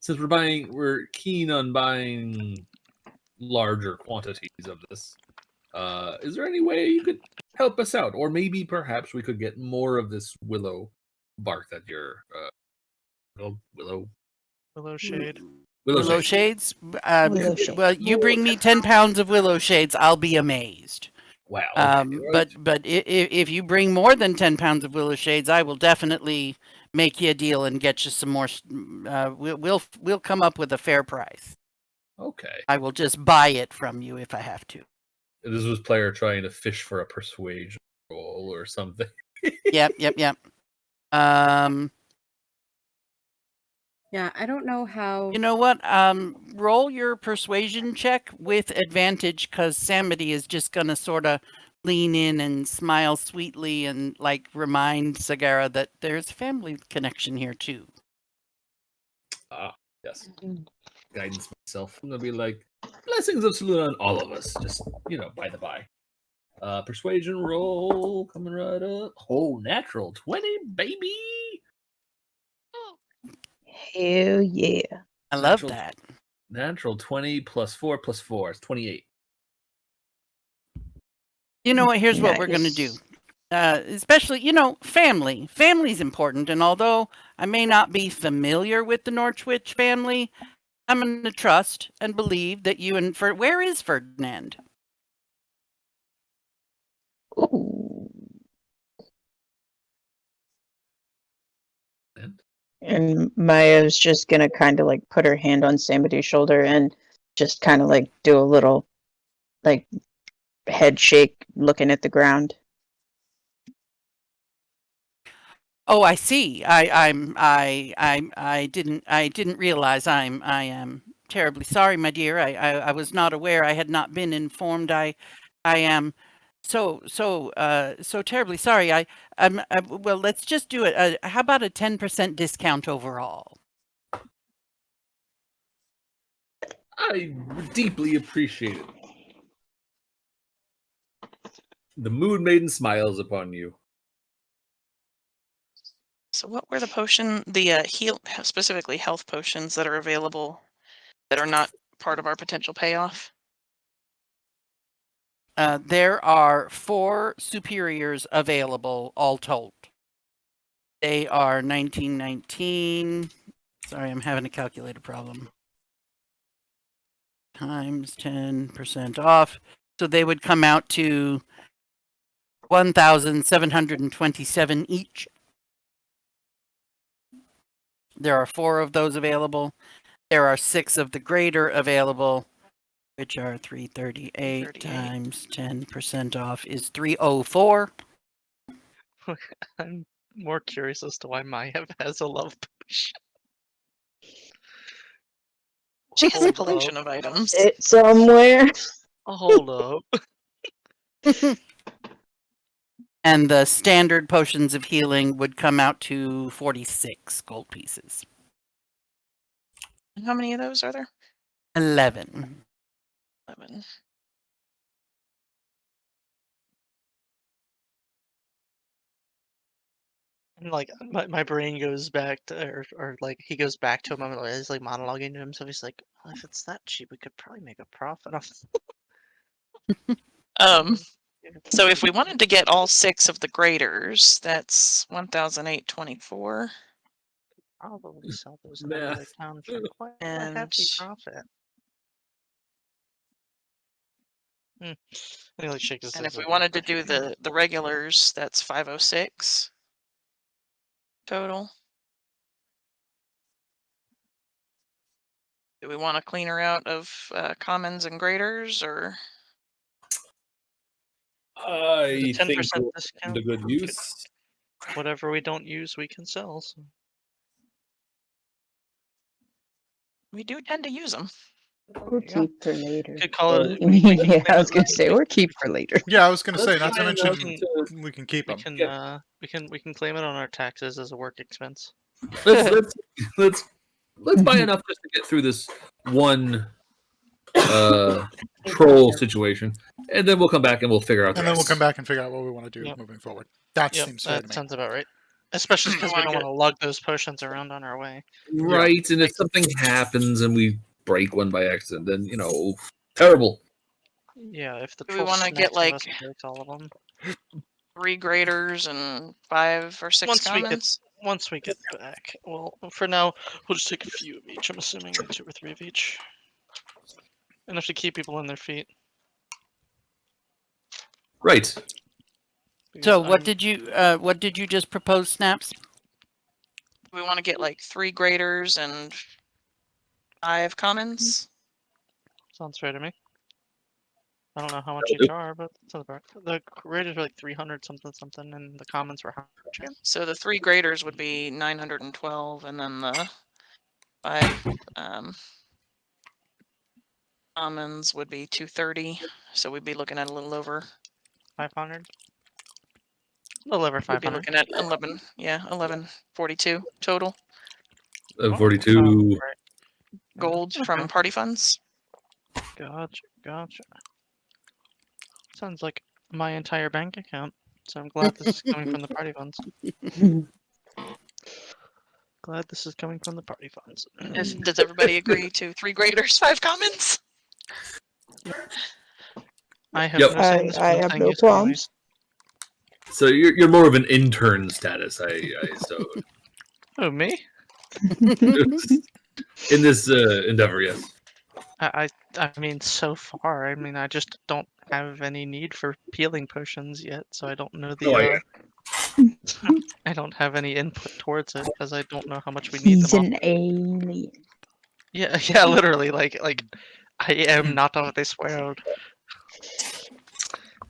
Since we're keen on buying larger quantities of this. Is there any way you could help us out? Or maybe perhaps we could get more of this willow bark that you're willow shade. Willow shades? Willow shade. Well, you bring me 10 pounds of willow shades, I'll be amazed. Wow. Okay, But if you bring more than 10 pounds of willow shades, I will definitely make you a deal and get you some more. We'll come up with a fair price. Okay. I will just buy it from you if I have to. This was player trying to fish for a persuasion roll or something. Yep. Yeah, I don't know how. You know what? Roll your persuasion check with advantage, because Samity is just gonna sort of lean in and smile sweetly and like remind Sagara that there's a family connection here too. Ah, yes. Guidance myself. I'm gonna be like, blessings of Saluna on all of us. Just, by the by. Persuasion roll coming right up. Oh, natural 20, baby. Hell yeah. I love Natural- that. Natural 20 plus 4 plus 4 is 28. You know what? Here's what we're gonna do. Especially, family. Family's important, and although I may not be familiar with the Norwich family, I'm gonna trust and believe that you and where is Ferdinand? Ooh. And And Maya's just gonna kind of like put her hand on Samity's shoulder and just kind of like do a little like head shake looking at the ground. Oh, I see. I didn't realize I am terribly sorry, my dear. I was not aware. I had not been informed. I am so terribly sorry. Well, let's just do it. How about a 10% discount overall? I deeply appreciate it. The Moon Maiden smiles upon you. So what were the heal, specifically health potions that are available that are not part of our potential payoff? There are 4 superiors available, all told. They are 1919. Sorry, I'm having a calculator problem. Times 10% off. So they would come out to 1,727 each. There are 4 of those available. There are 6 of the greater available, which are 338 times 10% off is 304. I'm more curious as to why Maya has a love potion. She has a Hold collection up. of items. It somewhere. Hold up. And the standard potions of healing would come out to 46 gold pieces. And how many of those are there? 11. 11. And like my brain goes back to, or like he goes back to a moment where he's like monologuing to himself. He's like, well, if it's that cheap, we could probably make a profit off. So if we wanted to get all 6 of the graders, that's 1,824. Probably sell those in another town for quite a And- hefty profit. He like shakes his And head if we like, wanted to "Good for do you." the regulars, that's 506 total. Do we want a cleaner out of commons and graders, or I The think 10% we'll discount. find a good use. Whatever we don't use, we can sell. So. we do tend to use them? Or Yeah. keep for later. Could call it. Yeah, I was gonna say, or keep for later. Yeah, I was going to say, Let's not to try mention, enough we can keep We them. can Yeah. we can claim it on our taxes as a work expense. Let's buy enough just to get through this one troll situation, and then we'll come back and we'll figure out. And then we'll come back and figure out what we want to do Yep. moving forward. That Yep, seems fair to that me. sounds about right. Especially because we wanna don't get- want to lug those potions around on our way. Right, and if something happens and we break one by accident, then terrible. Yeah, if the Do we troll wanna snacks get, of like, us and breaks all of them. 3 graders and 5 or 6 Once we get- commons? Once we get back, well, for now, we'll just take a few of each. I'm assuming 2 or 3 of each. Enough to keep people on their feet. Right. because So what I'm- did you just propose, Snaps? Do we want to get like 3 graders and 5 commons? Sounds fair to me. I don't know how much That'll each do. are, but that's about the graders are like 300 something, and the commons were how much again? So the 3 graders would be 912, and then the 5 commons would be 230. So we'd be looking at a little over. 500. A little over We'd be 500. looking at 1142 total 42. Right. gold Okay. from party funds. Gotcha. Sounds like my entire bank account. So I'm glad this is coming from the party funds. Glad this is coming from the party funds. Does everybody agree to 3 graders, 5 commons? I have Yep. no say in this, but I I'm have saying no yes qualms. So you're more of an intern status, so anyways. Oh, me? in this endeavor, yes. I mean, so far, I mean, I just don't have any need for healing potions yet, so I don't know the. Oh, yeah. I don't have any input towards it because I don't know how much we need He's them. an alien. Yeah, literally, like I am not of this world.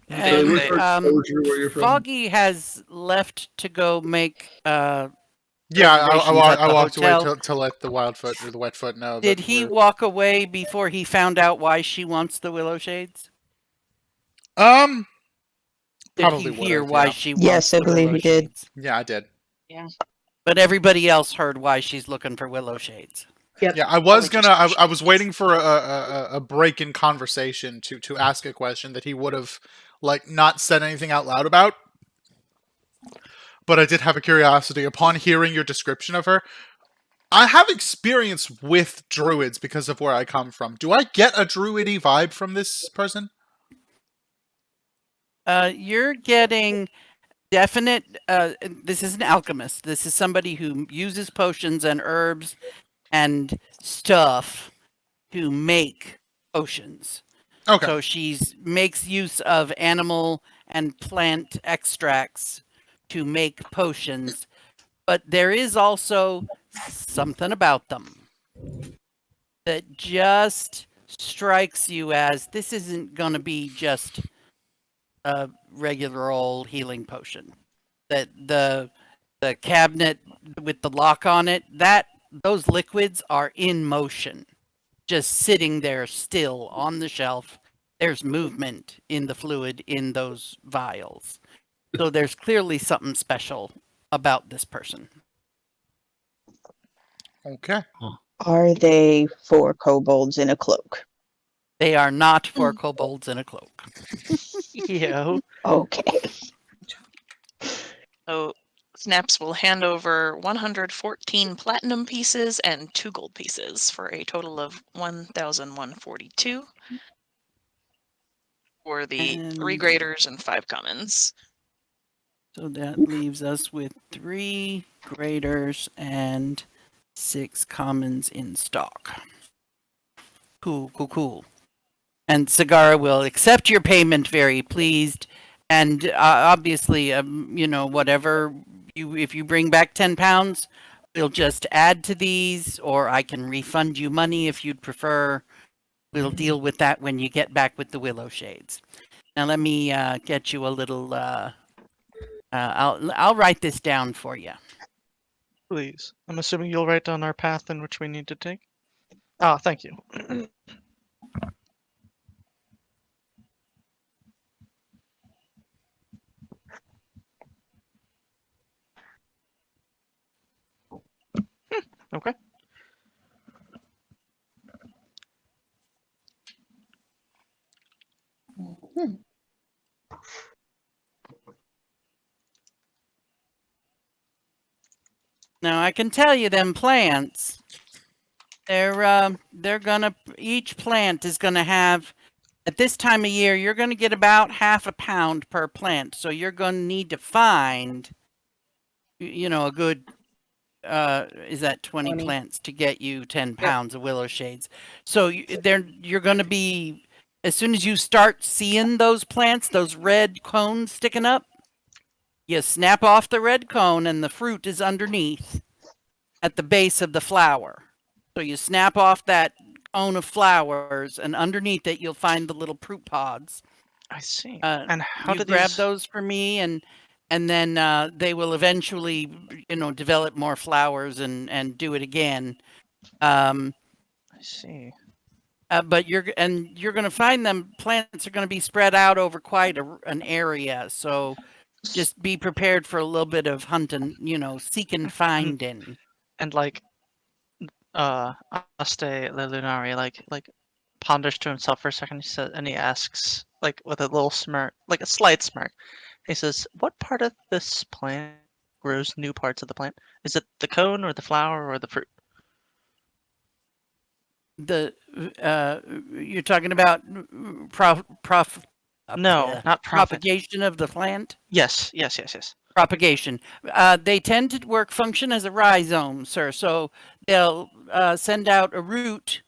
And, what's our exposure where you're from? Foggy has left to go make Yeah, reservations at I the walked away hotel. to let the Wildfoot or the Wetfoot know. Did that he we're- walk away before he found out why she wants the Willow Shades? Did He hear why she wants Yes, I the believe Willow he did. Shades? Yeah, I did. But everybody else heard why she's looking for Willow Shades. Yep. Yeah, I was Probably just I was waiting for a break in conversation to ask a question that he would have like not said anything out loud about. But I did have a curiosity upon hearing your description of her. I have experience with druids because of where I come from. Do I get a druidy vibe from this person? You're getting definite. This is an alchemist. This is somebody who uses potions and herbs and stuff to make potions. Okay. So she's makes use of animal and plant extracts to make potions, but there is also something about them that just strikes you as this isn't going to be just a regular old healing potion. That the cabinet with the lock on it, that those liquids are in motion, just sitting there still on the shelf. There's movement in the fluid in those vials. So there's clearly something special about this person. Okay. Are they 4 kobolds in a cloak? They are not 4 kobolds in a cloak. Yo. Okay. So Snaps will hand over 114 platinum pieces and 2 gold pieces for a total of 1,142 for the 3 And- graders and 5 commons. So that leaves us with 3 graders and 6 commons in stock. Cool. And Sagara will accept your payment very pleased. And obviously, whatever if you bring back 10 pounds, we'll just add to these, or I can refund you money if you'd prefer. We'll deal with that when you get back with the Willow Shades. Now let me get you a little. I'll write this down for you. Please. I'm assuming you'll write down our path in which we need to take. Ah, thank you. Okay. Now I can tell you them plants. They're gonna each plant is gonna have at this time of year you're gonna get about half a pound per plant. So you're gonna need to find a good is that 20 20. plants to get you 10 pounds of willow shades. So you're gonna be as soon as you start seeing those plants, those red cones sticking up, you snap off the red cone and the fruit is underneath at the base of the flower. So you snap off that cone of flowers, and underneath it you'll find the little fruit pods. I see. Uh, And how you do grab these? those for me, and then they will eventually, develop more flowers and do it again. Um, I see. but you're going to find them. Plants are going to be spread out over quite an area, so just be prepared for a little bit of hunting. Seek and finding. And like, Aste Lunari like ponders to himself for a second. He says, and he asks, like with a little smirk, like a slight smirk. He says, "What part of this plant grows new parts of the plant? Is it the cone or the flower or the fruit?" You're talking about No, not profit. propagation of the plant. Yes. Propagation. They tend to function as a rhizome, sir. So they'll send out a root,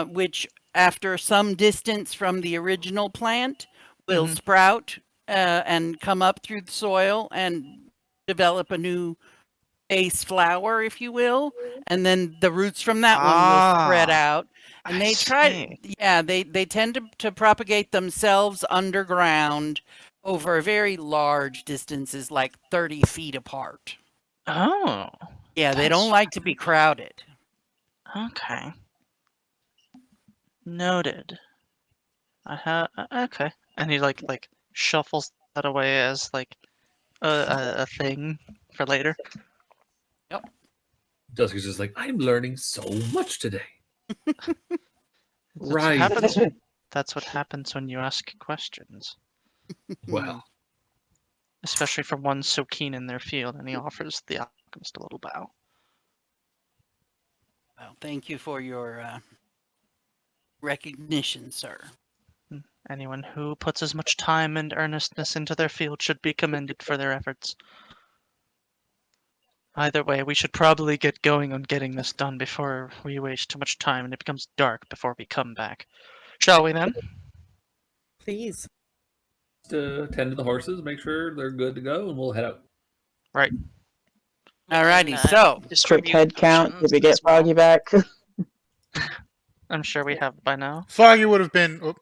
which after some distance from the original plant will Mhm. sprout and come up through the soil and develop a new base flower, if you will. And then the roots from that one will spread out. And I they see. they tend to propagate themselves underground over very large distances, like 30 feet apart. Oh, Yeah, they don't That's like to be crowded. okay. Noted. Okay. And he like shuffles that away as like a thing for later. Dusky's just like, I'm learning so much today. That's Right. what happens. That's what happens when you ask questions, Well, especially from one so keen in their field. And he offers the alchemist a little bow. Well, thank you for your recognition, sir. Anyone who puts as much time and earnestness into their field should be commended for their efforts. Either way, we should probably get going on getting this done before we waste too much time and it becomes dark before we come back. Shall we then? Please. just tend to the horses, make sure they're good to go, and we'll head out. Right. Alrighty, And, so Quick distribute head count. Did potions we get as well. Foggy back? I'm sure we have by now. Foggy would have been. Oh,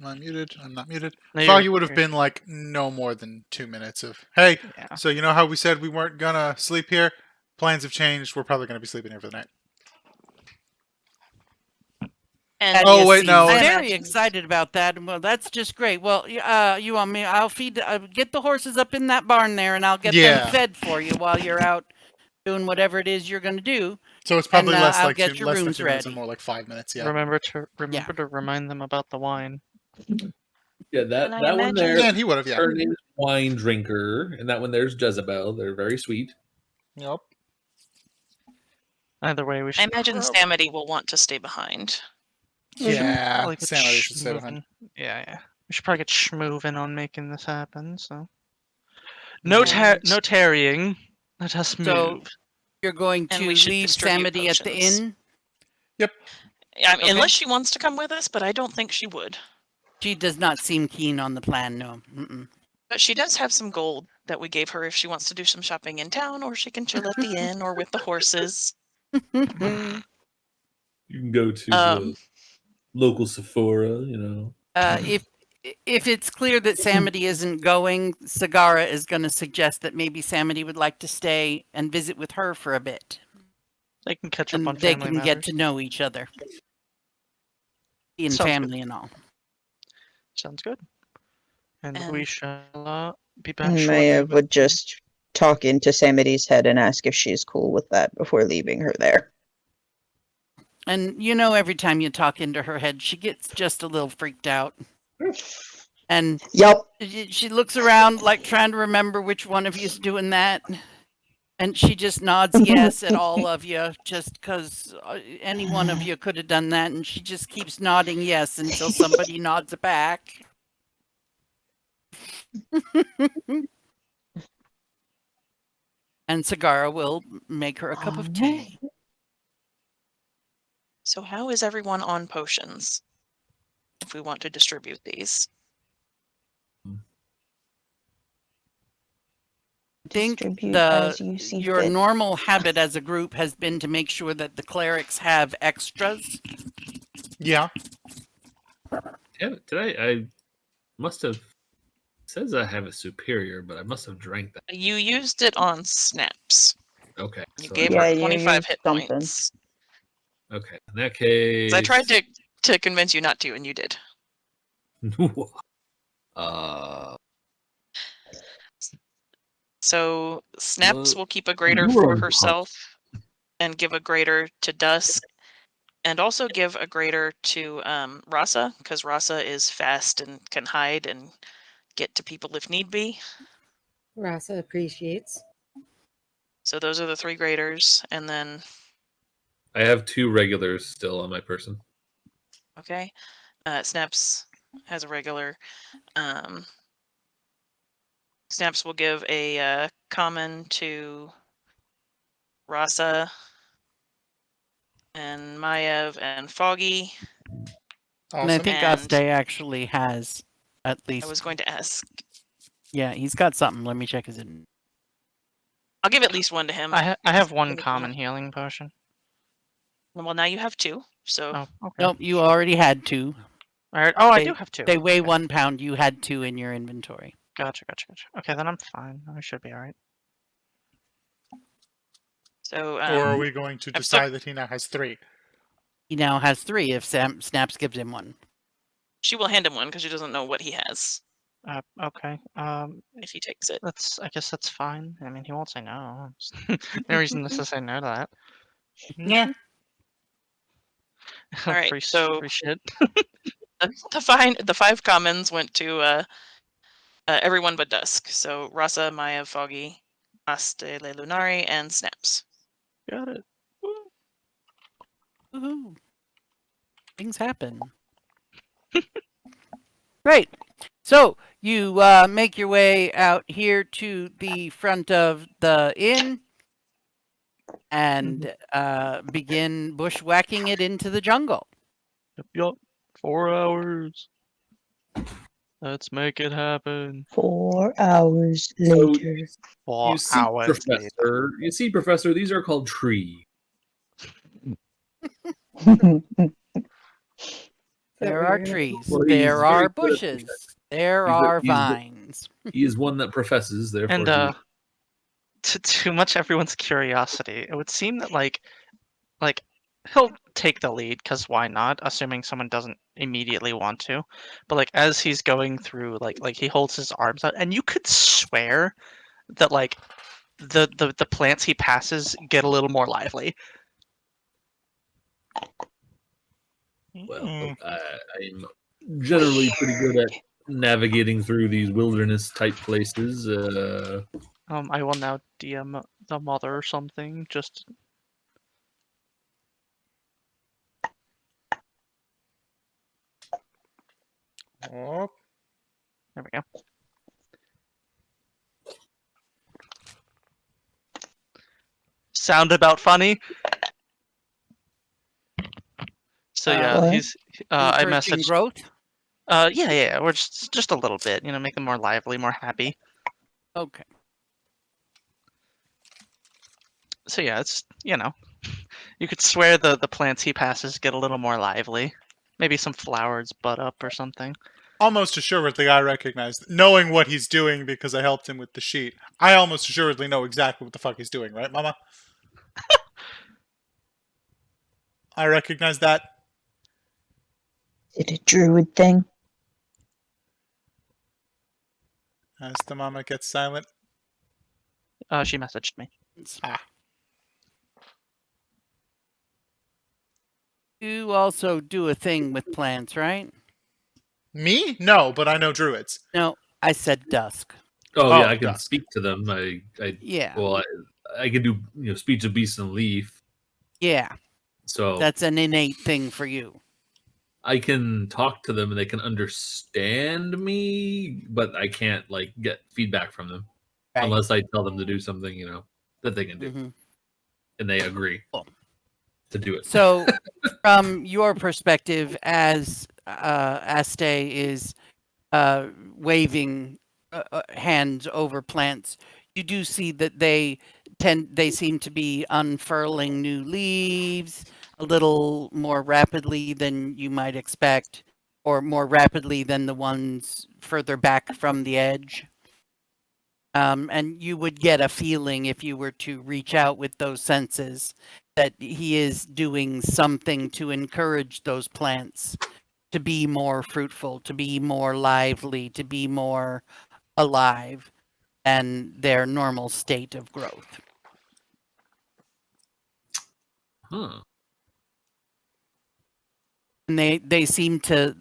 am I muted? I'm not muted. No, Foggy would have you're- been like no more than 2 minutes of, hey, Yeah. so you know how we said we weren't gonna sleep here? Plans have changed. We're probably gonna be sleeping here for the night. And Oh, you wait, seem no. very excited about that. Well, that's just great. Well, you want me? I'll feed. Get the horses up in that barn there, and I'll get Yeah. them fed for you while you're out doing whatever it is you're going to do. So it's probably And, less I'll like get two, your less than rooms 2 minutes ready. and more like 5 minutes. Yeah. Remember to remind them about the wine. Yeah, that And I one imagine- there. Yeah, and he would have. Yeah. Her name's Wine Drinker, and that one there's Jezebel. They're very sweet. Yep. Either way, we should. I imagine prob- Samity will want to stay behind. Yeah. probably get Sanity should stay behind. schmoovin'. Yeah. We should probably get schmoovin' on making this happen. So, no tarrying. Let us move. So you're going And to we should leave distribute Samity at the potions. inn. I mean, Okay. unless she wants to come with us, but I don't think she would. She does not seem keen on the plan. No. Mm-mm. But she does have some gold that we gave her if she wants to do some shopping in town, or she can chill at the inn or with the horses. You can go to Um, the local Sephora, you know. If it's clear that Samity isn't going, Sagara is going to suggest that maybe Samity would like to stay and visit with her for a bit, They can catch up and on they family can matters. get to know each other, in Sounds good. family and all. Sounds good. And And- we shall be back And shortly. Maya with- would just talk into Samity's head and ask if she's cool with that before leaving her there. And every time you talk into her head, she gets just a little freaked out, and Yup. she looks around like trying to remember which one of you's doing that. And she just nods yes at all of you, just because any one of you could have done that. And she just keeps nodding yes until somebody nods back. And Sagara will make her a cup of tea. So how is everyone on potions? If we want to distribute these. I think Distribute as you see your fit. normal habit as a group has been to make sure that the clerics have extras. Yeah. Damn it! Did I must have. Says I have a superior, but I must have drank that. You used it on Snaps. Okay. You so gave Yeah, her you 25 used hit something. points. Okay. In that case. 'Cause I tried to convince you not to, and you did. uh. So Snaps Well, will keep a greater you were for on herself and give a greater to Dusk, and also give a greater to Rasa, because Rasa is fast and can hide and get to people if need be. Rasa appreciates. So those are the 3 graders, and then I have 2 regulars still on my person. okay, Snaps has a regular. Snaps will give a common to Rasa and Maiev and Foggy. And I Awesome. think And- Aste actually has at I least. was going to ask. Yeah, he's got something. Let me check his. I'll give at least one to him. I have one Really common not. healing potion. Well, now you have 2. So Oh, okay. Nope, you already had 2. All right. Oh, I They- do have 2. They weigh Okay. 1 pound. You had 2 in your inventory. Gotcha. Okay, then I'm fine. I should be all right. So Or are we going to I'm stuck- decide that he now has 3? He now has 3 if Snaps gives him 1. she will hand him one because she doesn't know what he has Okay. if he takes it. I guess that's fine. I mean, he won't say no. No reason to say no to that. Yeah. All right, free, so- free shit. The 5 commons went to everyone but Dusk. So Rasa, Maya, Foggy, Aste, Le Lunari, and Snaps. Got it. Woohoo. Things happen. Great. So you make your way out here to the front of the inn and begin bushwhacking it into the jungle. Yup. 4 hours. Let's make it happen. 4 hours So- later. 4 You see, hours later. Professor. You see, Professor. These are called tree. There are trees. Well, he's There very are good at bushes. There He's a- are he's a- vines. He is one that professes. Therefore, And he- to too much everyone's curiosity, it would seem that like he'll take the lead because why not? Assuming someone doesn't immediately want to, but like as he's going through, like he holds his arms out, and you could swear that like the plants he passes get a little more lively. well, Mm. I'm generally pretty good at navigating through these wilderness type places. I will now DM the mother or something. Just Oh, there we go. Sound about funny? So yeah, What? he's I Encouraging messaged growth. yeah, we're just a little bit, make them more lively, more happy. Okay. So yeah, it's you could swear the plants he passes get a little more lively. Maybe some flowers bud up or something. almost assuredly I recognize, knowing what he's doing because I helped him with the sheet. I almost assuredly know exactly what the fuck he's doing, right, Mama? I recognize that. Is it a druid thing? As the Mama gets silent. She messaged me. You also do a thing with plants, right? Me? No, but I know druids. No, I said dusk. oh Oh, yeah, I can dusk. speak to them. Yeah. Well, I can do speech of beast and leaf. Yeah. So That's an innate thing for you. I can talk to them and they can understand me, but I can't get feedback from them Right. unless I tell them to do something, that they can do, Mhm. and they agree Cool. to do it. So, from your perspective, as Aste is waving hands over plants, you do see that they seem to be unfurling new leaves, a little more rapidly than you might expect, or more rapidly than the ones further back from the edge. And you would get a feeling if you were to reach out with those senses that he is doing something to encourage those plants to be more fruitful, to be more lively, to be more alive than their normal state of growth. Huh. And they seem to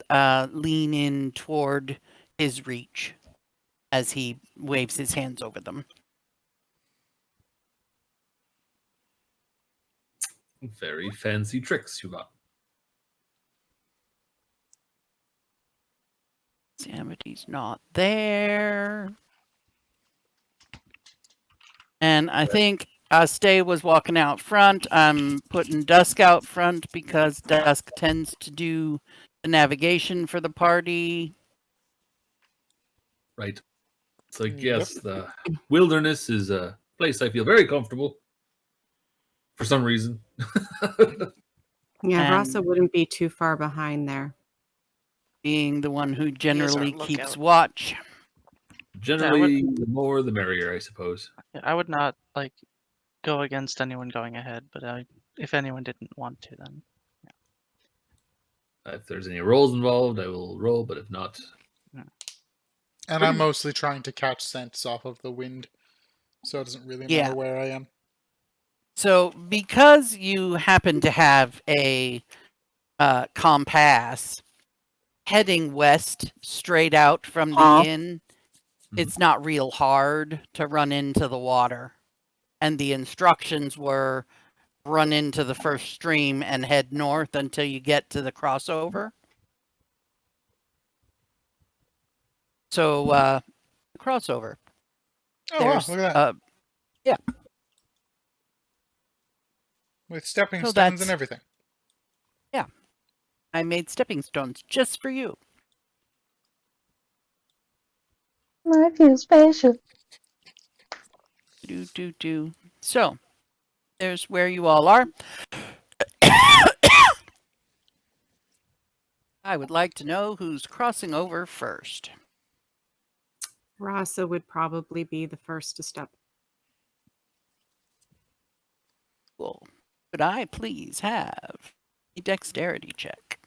lean in toward his reach as he waves his hands over them. Very fancy tricks you got. Amity's not there. And I think Stay was walking out front. I'm putting Dusk out front because Dusk tends to do the navigation for the party. Right. It's like, yes, the wilderness is a place I feel very comfortable for some reason. Yeah, And- Rasa wouldn't be too far behind there. Being the one who our generally keeps lookout. watch. Generally, the more the merrier, I suppose. Yeah, I would not like go against anyone going ahead, but if anyone didn't want to, then If there's any rolls involved, I will roll, but if not, And I'm mostly trying to catch scents off of the wind, so it doesn't really Yeah. matter where I am. So because you happen to have a compass heading west straight out from the inn, it's not real hard to run into the water. And the instructions were run into the first stream and head north until you get to the crossover. So, crossover. Oh, wow, There's, look at that. With stepping so stones that's- and everything. I made stepping stones just for you. I feel special. Do. So, there's where you all are. I would like to know who's crossing over first. Rasa would probably be the first to step. Cool. Could I please have a dexterity check?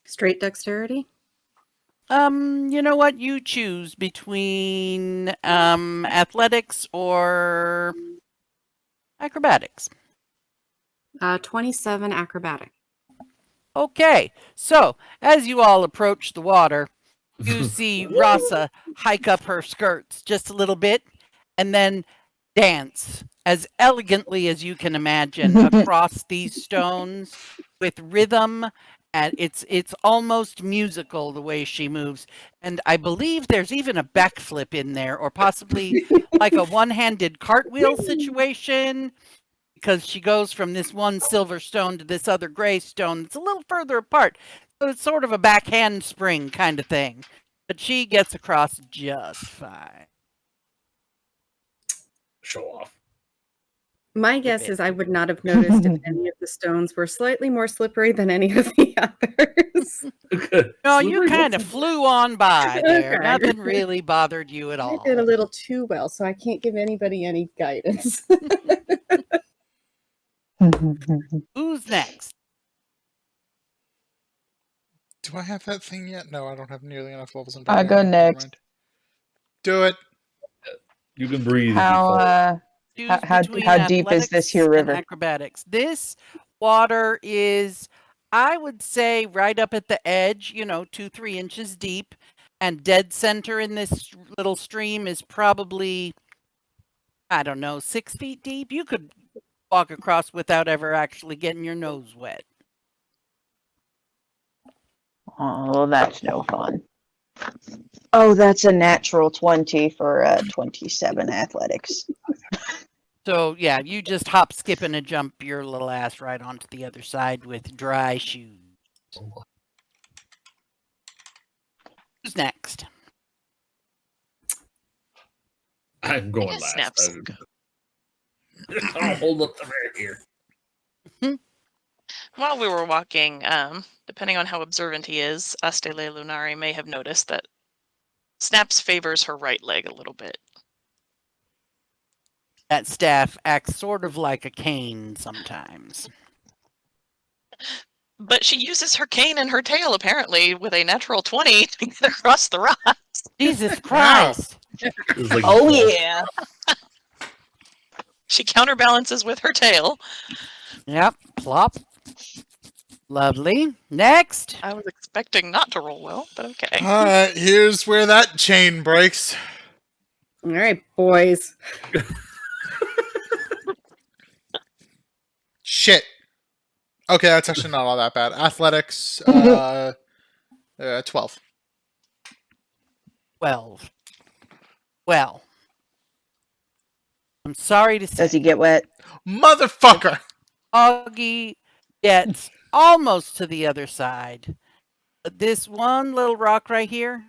Straight dexterity? You know what? You choose between athletics or acrobatics. 27 acrobatic. Okay, so as you all approach the water, you see Rasa hike up her skirts just a little bit and then dance as elegantly as you can imagine across these stones with rhythm, and it's almost musical the way she moves. And I believe there's even a backflip in there, or possibly like a one-handed cartwheel situation, because she goes from this one silver stone to this other gray stone that's a little further apart. So it's sort of a backhand spring kind of thing. But she gets across just fine. show off. My guess is I would not have noticed if any of the stones were slightly more slippery than any of the others. No, you kind of flew on by there. Okay. Nothing really bothered you at I all. did a little too well, so I can't give anybody any guidance. Who's next? Do I have that thing yet? No, I don't have nearly enough levels in I'll battle. go Never next. mind. Do it. You can breathe. if you How fall. Choose How between deep is this athletics here and river? acrobatics. This water is, I would say, right up at the edge, 2-3 inches deep. And dead center in this little stream is probably, I don't know, 6 feet deep. You could walk across without ever actually getting your nose wet. Oh, well, that's no fun. Oh, that's a natural 20 for 27 athletics. So, yeah, you just hop, skip, and a jump your little ass right onto the other side with dry shoes. Who's next? I'm going guess last. Snaps will go. I'll hold up the mirror here. While we were walking, depending on how observant he is, Astele Lunari may have noticed that Snaps favors her right leg a little bit. That staff acts sort of like a cane sometimes. But she uses her cane and her tail, apparently, with a natural 20 to get across the rocks. Jesus Christ! It's like Oh yeah. She counterbalances with her tail. Yep, plop. Lovely. Next. I was expecting not to roll well, but okay. All right, here's where that chain breaks. All right, boys. Shit. Okay, that's actually not all that bad. Athletics, 12. 12. Well, I'm sorry to say, Does he get wet? Motherfucker! Foggy gets almost to the other side. But this one little rock right here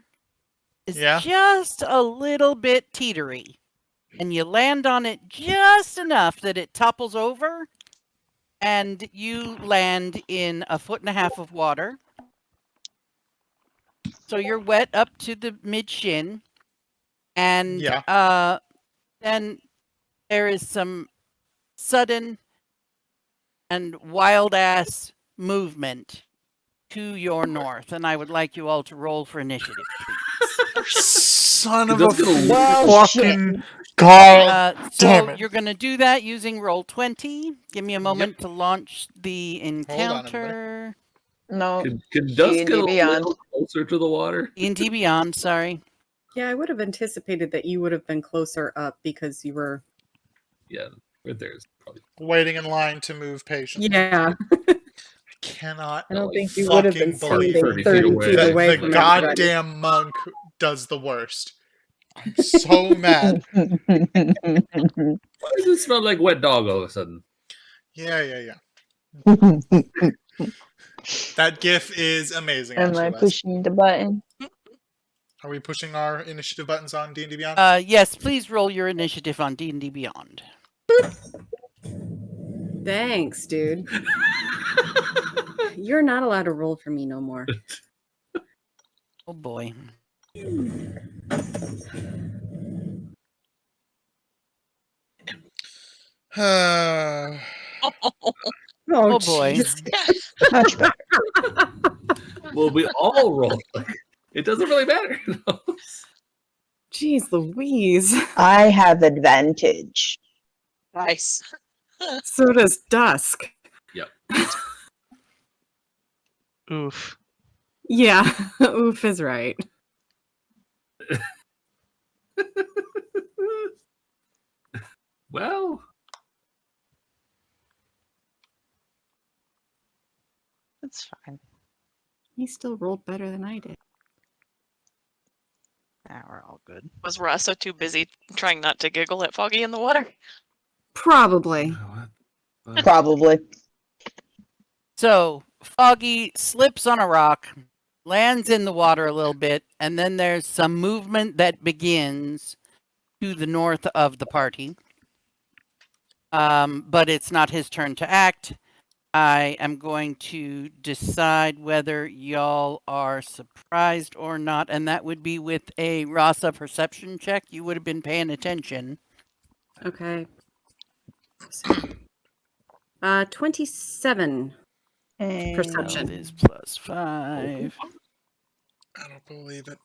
is Yeah. just a little bit teetery. And you land on it just enough that it topples over, and you land in 1.5 feet of water. So you're wet up to the mid-shin. And Yeah. then there is some sudden and wild-ass movement to your north. And I would like you all to roll for initiative, please. Son of That's a gonna Well, fucking god. damn So it. you're going to do that using roll 20. Give me a moment to launch the Hold on, encounter. No. Can Dust get a D&D Beyond. little closer to the water? D&D Beyond, sorry. Yeah, I would have anticipated that you would have been closer up because you were. Yeah, right there is probably. Waiting in line to move patiently. Yeah, I cannot I don't like think you would have been fucking believe standing 30 30 feet feet away. the, away the from goddamn monk does the worst. I'm so mad. Why does it smell like wet dog all of a sudden? Yeah. That gif is amazing. Am Actually, I Les. pushing the button? Are we pushing our initiative buttons on D&D Beyond? Yes, please roll your initiative on D&D Beyond. Thanks, dude. You're not allowed to roll for me no more. Oh boy. Oh, Oh, boy. jeez. Much better. Well, we all roll. It doesn't really matter. Jeez Louise. I have advantage. Nice. So does Dusk. Oof. Yeah, oof is right. Well, That's fine. He still rolled better than I did. Now we're all good. Was Rasa too busy trying not to giggle at Foggy in the water? Probably. Probably. So, Foggy slips on a rock, lands in the water a little bit, and then there's some movement that begins to the north of the party. But it's not his turn to act. I am going to decide whether y'all are surprised or not, and that would be with a Rasa perception check. You would have been paying attention. Okay. 27 And perception. That is plus 5. I don't believe it.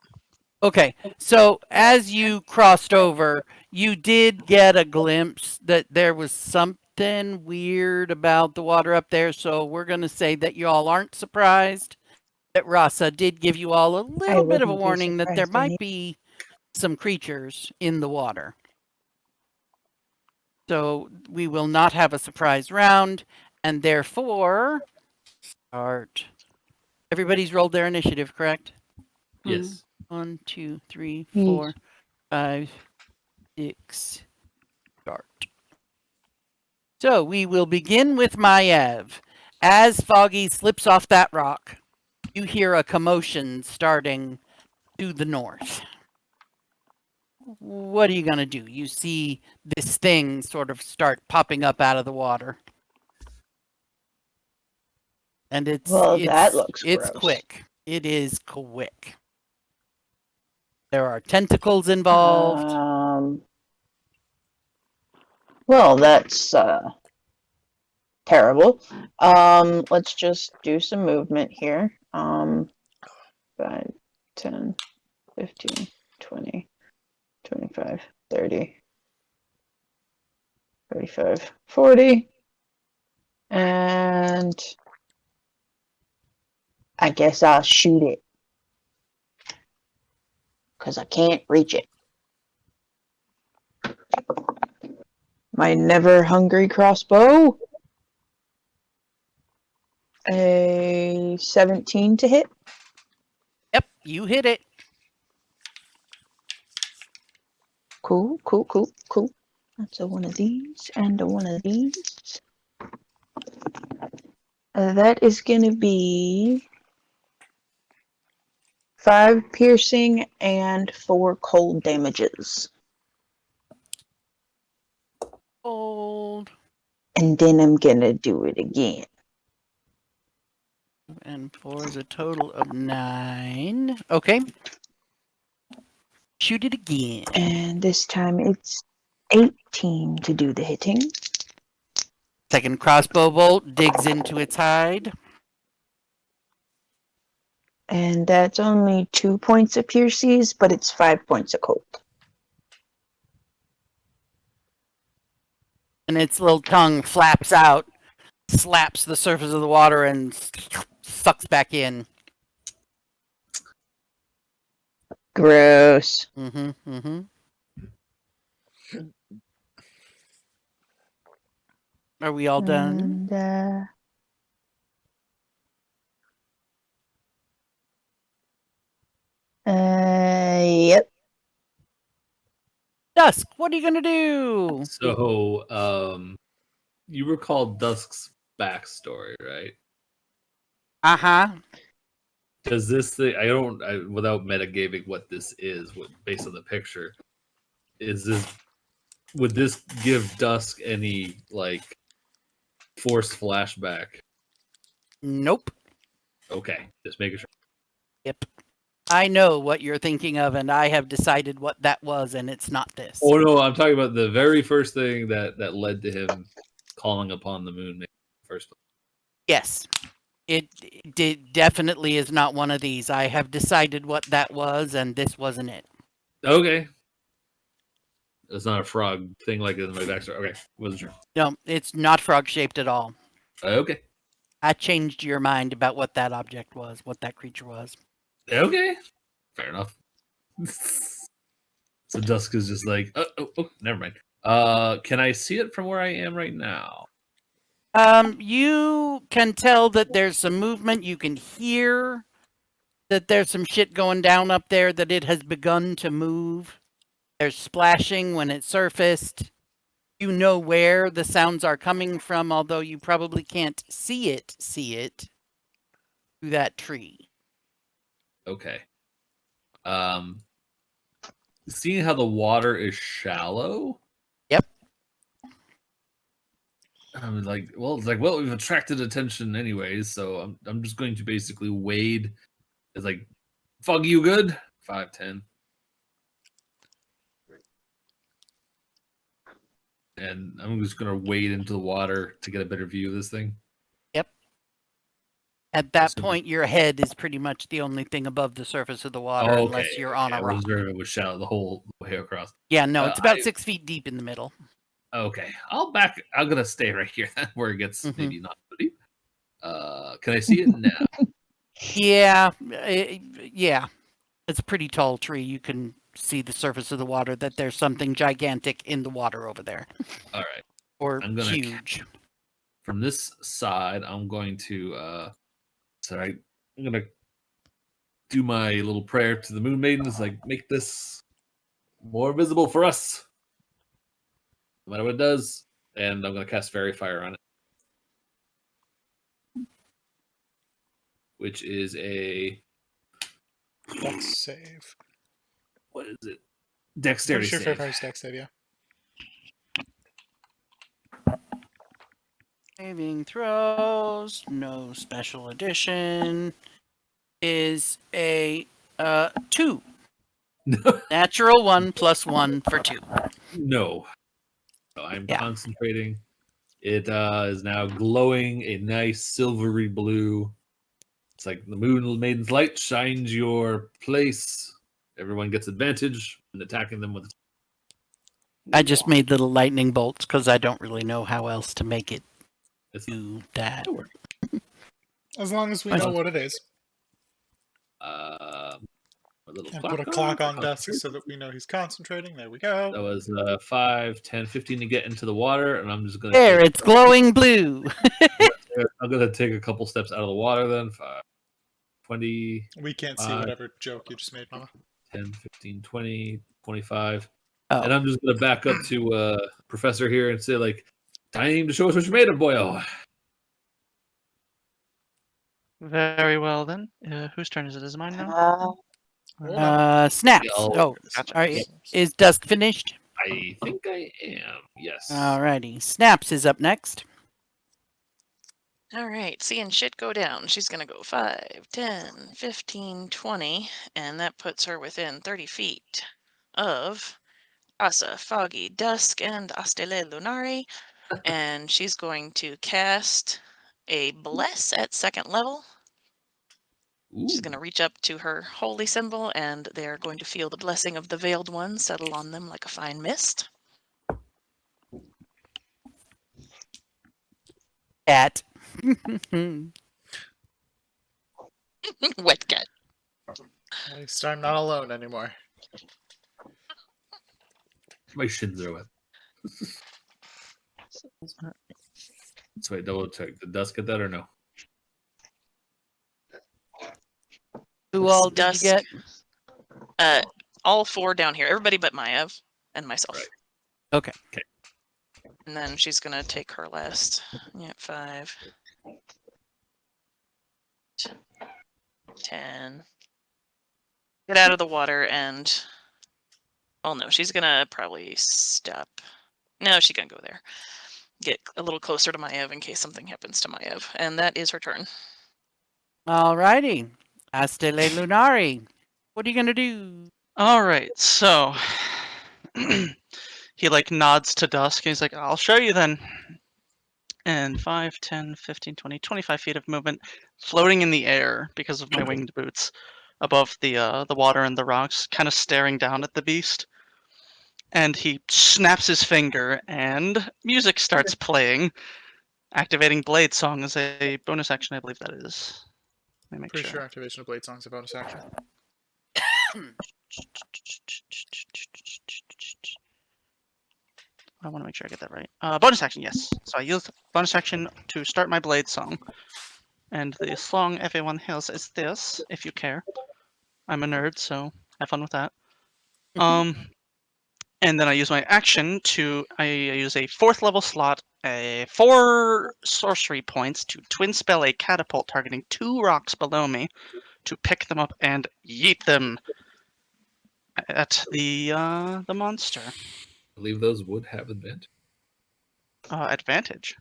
Okay, so as you crossed over, you did get a glimpse that there was something weird about the water up there, so we're going to say that y'all aren't surprised that Rasa did give you all a little bit of a wouldn't be warning that there surprised might any- be some creatures in the water. So we will not have a surprise round, and therefore start. Everybody's rolled their initiative, correct? yes. 1, 2, 3, Yes. 4, 5, 6. Start. So we will begin with Maiev. As Foggy slips off that rock, you hear a commotion starting to the north. what are you gonna do? You see this thing sort of start popping up out of the water. And it's that looks gross. quick. It is quick. There are tentacles involved. Well, that's terrible. Let's just do some movement here. 5, 10, 15, 20, 25, 30, 35, 40. And I guess I'll shoot it. Because I can't reach it. My never hungry crossbow. A 17 to hit. Yep, you hit it. Cool. That's a one of these and a one of these. That is going to be 5 piercing and 4 cold damages. Cold. And then I'm going to do it again. And 4 is a total of 9. Okay. Shoot it again. And this time it's 18 to do the hitting. Second crossbow bolt digs into its hide. And that's only 2 points of pierces, but it's 5 points of cold. And its little tongue flaps out, slaps the surface of the water, and sucks back in. Gross. Are we all done? Yep. Dusk, what are you gonna do? So, you recall Dusk's backstory, right? Uh-huh. Does this thing? Without metagaming what this is, based on the picture, would this give Dusk any like forced flashback? Nope. Okay, just making sure. Yep. I know what you're thinking of, and I have decided what that was, and it's not this. Oh no, I'm talking about the very first thing that led to him calling upon the moon first. Yes. It definitely is not one of these. I have decided what that was, and this wasn't it. Okay. It's not a frog thing like in my backstory. Okay, wasn't sure. No, it's not frog-shaped at all. Okay. I changed your mind about what that object was, what that creature was. Okay. Fair enough. So Dusk is just like, oh, never mind. Can I see it from where I am right now? You can tell that there's some movement. You can hear that there's some shit going down up there, that it has begun to move. There's splashing when it surfaced. You know where the sounds are coming from, although you probably can't see it through that tree. Okay. Seeing how the water is shallow. Yep. I'm like, we've attracted attention anyways, so I'm just going to basically wade. It's like, fog you good? 5, 10. And I'm just gonna wade into the water to get a better view of this thing. Yep. At that point, your head is pretty much the only thing above the surface of the water, unless you're on a rock. I was wondering if it was shallow the whole way across. Yeah, no, it's about 6 feet deep in the middle. Okay, I'm gonna stay right here where it gets maybe not so deep. Can I see it now? Yeah, yeah. It's a pretty tall tree. You can see the surface of the water, that there's something gigantic in the water over there. All right. Or huge. From this side, I'm going to I'm gonna do my little prayer to the moon maidens, like, make this more visible for us. No matter what it does. And I'm gonna cast Fairy Fire on it. Which is a Dex save. What is it? Dexterity Pretty sure save. Fairfire's dex save, yeah. Saving throws, no special edition, is a 2. Natural 1 plus 1 for 2. No. So I'm Yeah. concentrating. It is now glowing a nice silvery blue. It's like the moon maiden's light shines your place. Everyone gets advantage when attacking them with. I just made little lightning bolts because I don't really know how else to make it It's do that. As long as we Nice. know what it is. a little And clock put a clock on for Dusk concentration. so that we know he's concentrating. There we go. That was 5, 10, 15 to get into the water, and I'm just gonna. There, it's glowing blue. I'm gonna take a couple steps out of the water then. 5, 20, We can't see whatever joke you just made, Mama. 10, 15, 20, 25. Oh. And I'm just gonna back up to Professor here and say, like, time to show us what you're made of, boyo. Very well then. Whose turn is it? Is it mine now? Snaps. Yeah, Oh, Gotcha. all right. Is Dusk finished? I think I am. Yes. Alrighty. Snaps is up next. All right, seeing shit go down. She's going to go 5, 10, 15, 20, and that puts her within 30 feet of Asa, Foggy, Dusk, and Astele Lunari. And she's going to cast a Bless at 2nd level. She's going to reach up to her holy symbol, and they are going to feel the blessing of the Veiled One settle on them like a fine mist. Cat. Wet cat. At least I'm not alone anymore. My shins are wet. So wait, double check. Did Dusk get that or no? Who all did Dusk. you get? All 4 down here. Everybody but Maev and myself. Right. Okay. And then she's going to take her last. Yeah, 5. 10. Get out of the water and... Oh no, she's going to probably stop. No, she's going to go there. Get a little closer to Maev in case something happens to Maev. And that is her turn. Alrighty. Astele Lunari. What are you gonna do? All right, so he like nods to Dusk. And he's like, I'll show you then. And 5, 10, 15, 20, 25 feet of movement, floating in the air because of my winged boots, above the water and the rocks, kind of staring down at the beast. And he snaps his finger, and music starts playing. Activating Blade Song as a bonus action, I believe that is. Let me make Pretty sure. sure activation of Blade Song's a bonus action. I want to make sure I get that right. Bonus action, yes. So I use bonus action to start my Blade Song. And the song everyone hears is this, if you care. I'm a nerd, so have fun with that. And then I use my action to, I use a 4th level slot, 4 sorcery points to twin spell a catapult targeting 2 rocks below me to pick them up and yeet them at the monster. I believe those would have advantage. Advantage.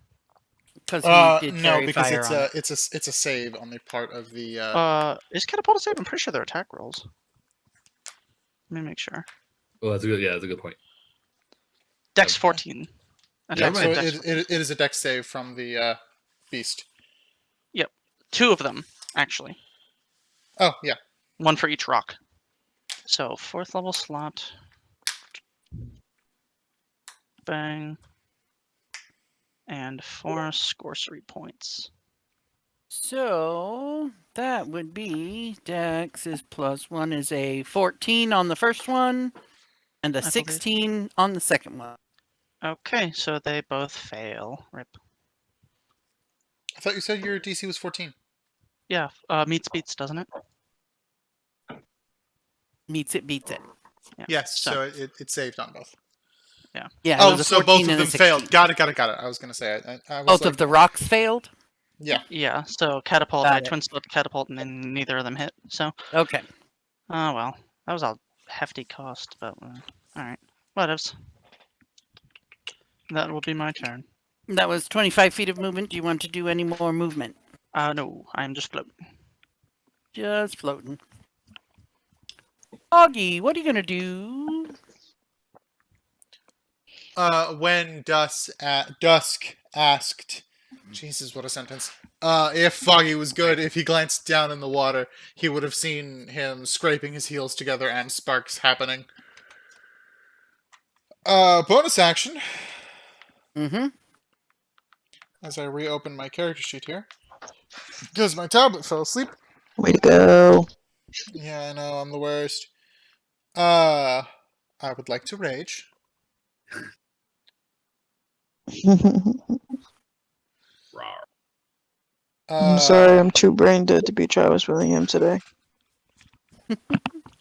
Because he did No, fairy because fire on it. it's a save on the part of the. Is catapult a save? I'm pretty sure they're attack rolls. Let me make sure. Oh, that's a good. Yeah, that's a good point. Dex 14. Yeah, Attack so save Dex it is a dex save from the beast. 2 of them, actually. Oh yeah. 1 for each rock. So 4th level slot. Bang. And 4 sorcery points. So that would be Dex is +1 is a 14 on the first one, and a I believe. 16 on the second one. Okay, so they both fail. Rip. I thought you said your DC was 14. Yeah, meets beats, doesn't it? Meets it, beats it. Yeah. Yes, So- so it saved on both. Yeah. It Oh, was a so 14 both of and a them 16. failed. Got it. I was gonna say I was Both like, of the rocks failed. Yeah. Yeah, so catapult, Got I it. twin spelled catapult, and then neither of them hit. So, Okay. oh well, that was a hefty cost, but Alright. Whatevs. That will be my turn. That was 25 feet of movement. Do you want to do any more movement? No, I'm just floating. Just floating. Augie, what are you gonna do? When Dusk asked, Jesus, what a sentence. If Foggy was good, if he glanced down in the water, he would have seen him scraping his heels together and sparks happening. Bonus action. Mm-hmm. As I reopen my character sheet here. Because my tablet fell asleep. Way to go. Yeah, I know, I'm the worst. I would like to rage. I'm sorry, I'm too brain dead to be Travis Willingham today.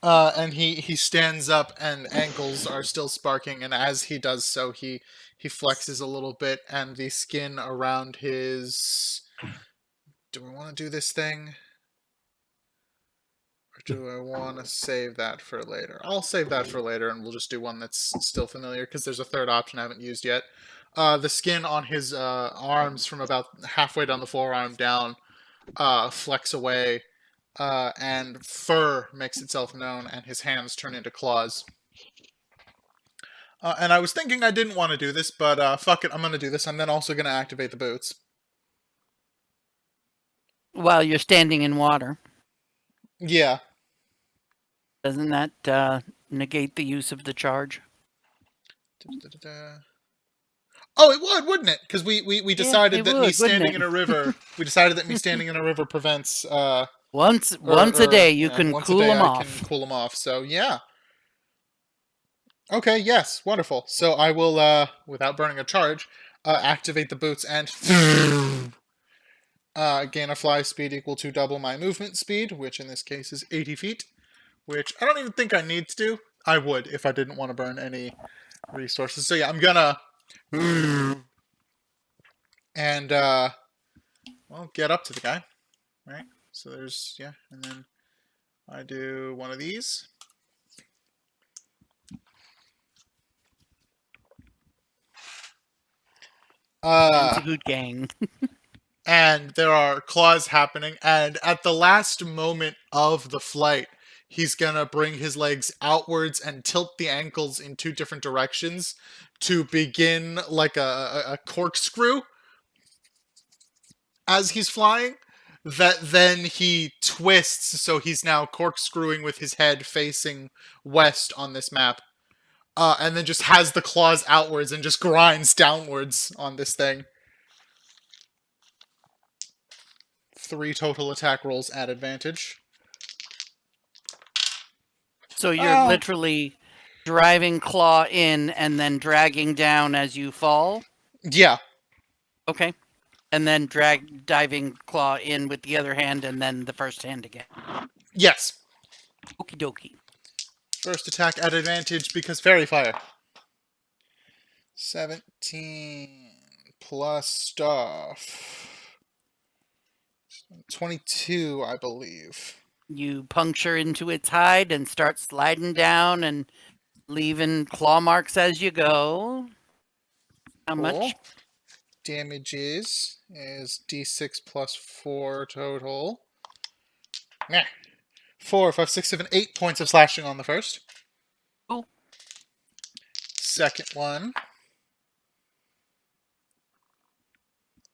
And he stands up and ankles are still sparking, and as he does so, he flexes a little bit, and the skin around his... Do we want to do this thing? Or do I want to save that for later? I'll save that for later, and we'll just do one that's still familiar, because there's a third option I haven't used yet. The skin on his arms from about halfway down the forearm down flex away, and fur makes itself known, and his hands turn into claws. And I was thinking I didn't want to do this, but fuck it, I'm going to do this. I'm then also going to activate the boots. While you're standing in water. Yeah. Doesn't that negate the use of the charge? Oh, it would, wouldn't it? Because we decided that me would, standing wouldn't in a river. We decided that me standing in a river prevents. Once a day, you can cool them off. I can cool them off. So yeah. Okay. Yes. Wonderful. So I will, without burning a charge, activate the boots and gain a fly speed equal to double my movement speed, which in this case is 80 feet. Which I don't even think I need to do. I would if I didn't want to burn any resources. So yeah, I'm gonna and well, get up to the guy, right? So there's, yeah, and then I do one of these. It's a good gang. And there are claws happening, and at the last moment of the flight, he's gonna bring his legs outwards and tilt the ankles in two different directions to begin like a corkscrew as he's flying, that then he twists, so he's now corkscrewing with his head facing west on this map. And then just has the claws outwards and just grinds downwards on this thing. 3 total attack rolls at advantage. So you're literally driving claw in and then dragging down as you fall? Yeah. Okay. And then diving claw in with the other hand and then the first hand again. Yes. Okie dokie. First attack at advantage because fairy fire. 17 plus stuff. 22, I believe. You puncture into its hide and start sliding down and leaving claw marks as you go. How much? Damages is d6 plus 4 total. Nah. 4, 5, 6, 7, 8 points of slashing on the first. Cool. Second one.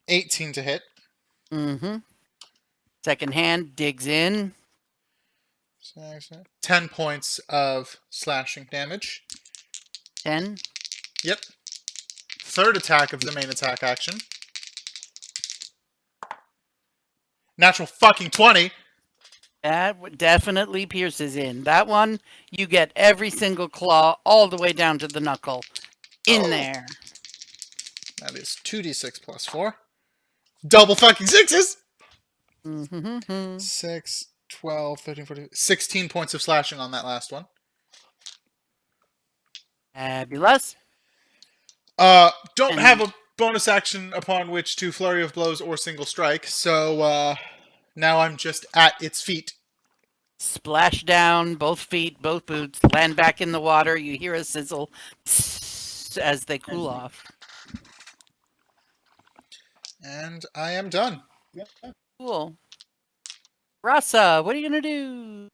18 to hit. Mm-hmm. Second hand digs in. 10 points of slashing damage. 10. Yep. Third attack of the main attack action. Natural fucking 20. That definitely pierces in. That one, you get every single claw all the way down to the knuckle. In there. That is 2d6 plus 4. Double fucking sixes! Mm-hmm. 6, 12, 13, 14, 16 points of slashing on that last one. Fabulous. Don't have a bonus action upon which to flurry of blows or single strike, so now I'm just at its feet. splash down, both feet, both boots, land back in the water. You hear a sizzle as they cool off. And I am done. Cool. Rasa, what are you going to do?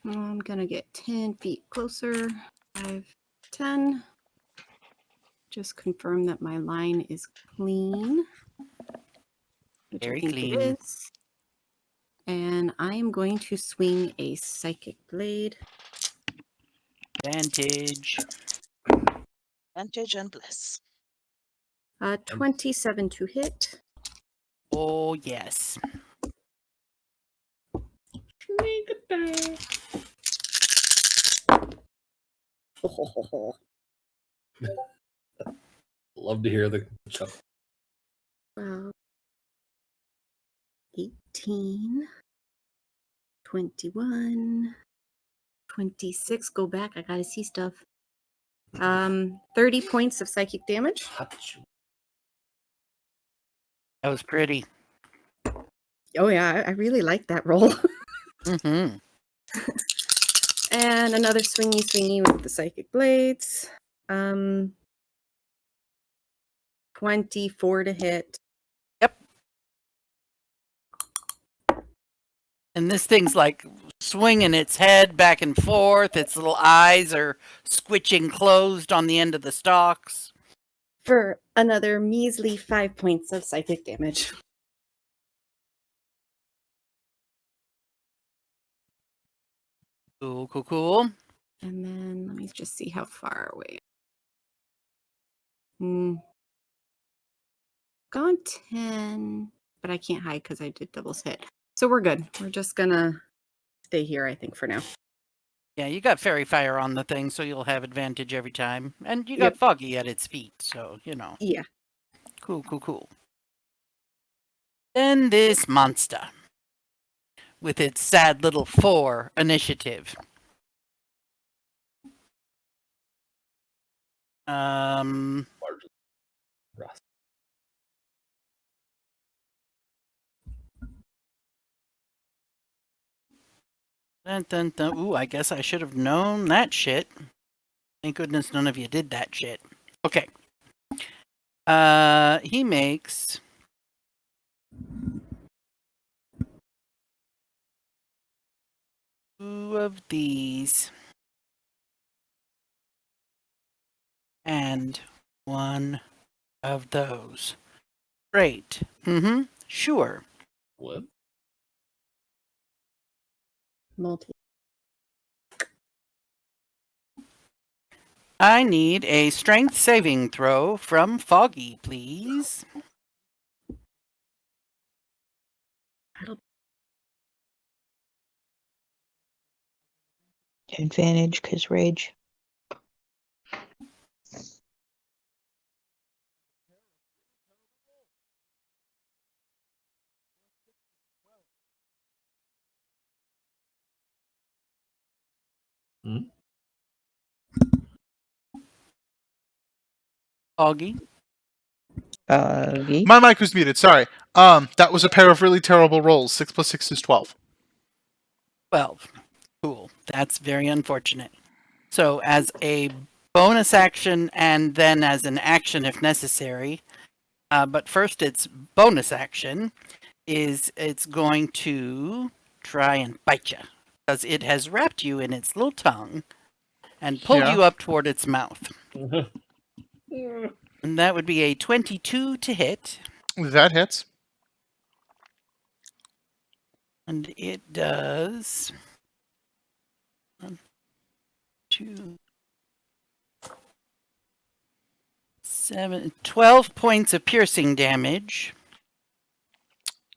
I'm gonna get 10 feet closer. 5, 10. Just confirm that my line is clean. Which Very I think clean. it is. And I am going to swing a psychic blade. Advantage. Advantage and bliss. 27 to hit. Oh, yes. Love to hear the chuckle. 18, 21, 26. Go back. I gotta see stuff. 30 points of psychic damage. That was pretty. Oh yeah, I really like that roll. Mm-hmm. And another swingy with the psychic blades. 24 to hit. And this thing's like swinging its head back and forth. Its little eyes are squitching closed on the end of the stalks. For another measly 5 points of psychic damage. Cool, cool, cool. And then let me just see how far away. Gone 10, but I can't hide because I did doubles hit. So we're good. We're just gonna stay here, I think, for now. Yeah, you got fairy fire on the thing, so you'll have advantage every time. And you got Foggy at its feet, so, you know. Yeah. Cool, cool, cool. Then this monster. With its sad little 4 initiative. Ooh, I guess I should have known that shit. Thank goodness none of you did that shit. Okay. He makes 2 of these. And 1 of those. Great. Mm-hmm. Sure. What? Multi. I need a strength saving throw from Foggy, please. Advantage because rage. Foggy. Foggy. My mic was muted. Sorry. That was a pair of really terrible rolls. 6 plus 6 is 12. 12. Cool. That's very unfortunate. So as a bonus action and then as an action if necessary, but first its bonus action is it's going to try and bite you because it has wrapped you in its little tongue and pulled you up toward its mouth. And that would be a 22 to hit. That hits. And it does 1, 2, 7, 12 points of piercing damage.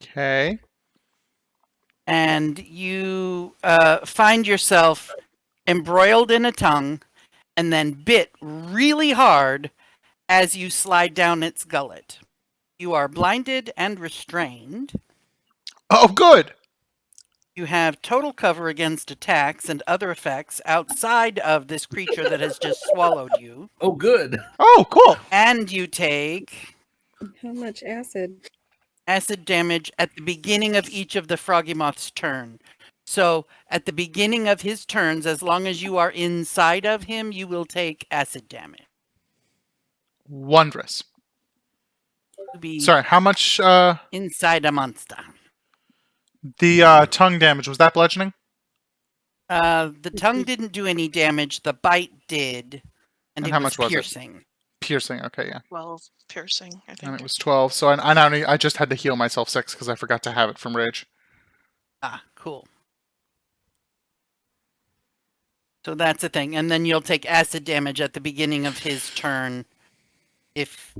Okay. And you find yourself embroiled in a tongue and then bit really hard as you slide down its gullet. You are blinded and restrained. Oh, good. You have total cover against attacks and other effects outside of this creature that has just swallowed you. Oh, good. Oh, cool. And you take How much acid? acid damage at the beginning of each of the Froggy Moth's turn. So at the beginning of his turns, as long as you are inside of him, you will take acid damage. Wondrous. To be Sorry, how much inside a monster. the tongue damage was that bludgeoning? The tongue didn't do any damage. The bite did, and And it how was much was it? piercing. Piercing. Okay, yeah. 12 piercing, I And think. it was 12. So I just had to heal myself 6 because I forgot to have it from rage. Ah, cool. So that's the thing, and then you'll take acid damage at the beginning of his turn, if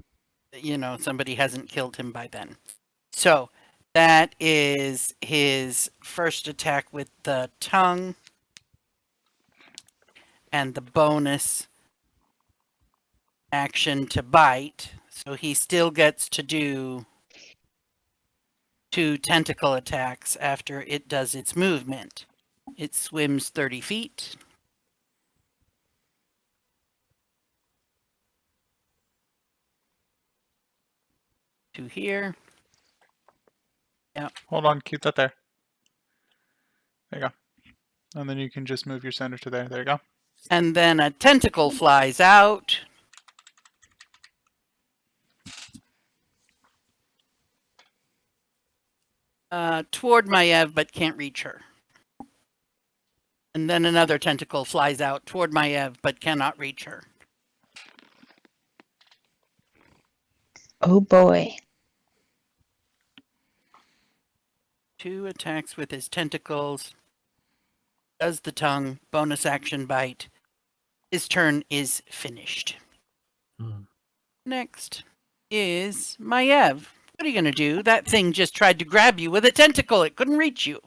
somebody hasn't killed him by then. So that is his first attack with the tongue. And the bonus action to bite. So he still gets to do 2 tentacle attacks after it does its movement. It swims 30 feet. To here. Hold on, keep that there. There you go. And then you can just move your center to there. There you go. And then a tentacle flies out. Toward Maiev, but can't reach her. And then another tentacle flies out toward Maiev, but cannot reach her. Oh boy. 2 attacks with his tentacles. Does the tongue. Bonus action bite. His turn is finished. Next is Maiev. What are you going to do? That thing just tried to grab you with a tentacle. It couldn't reach you.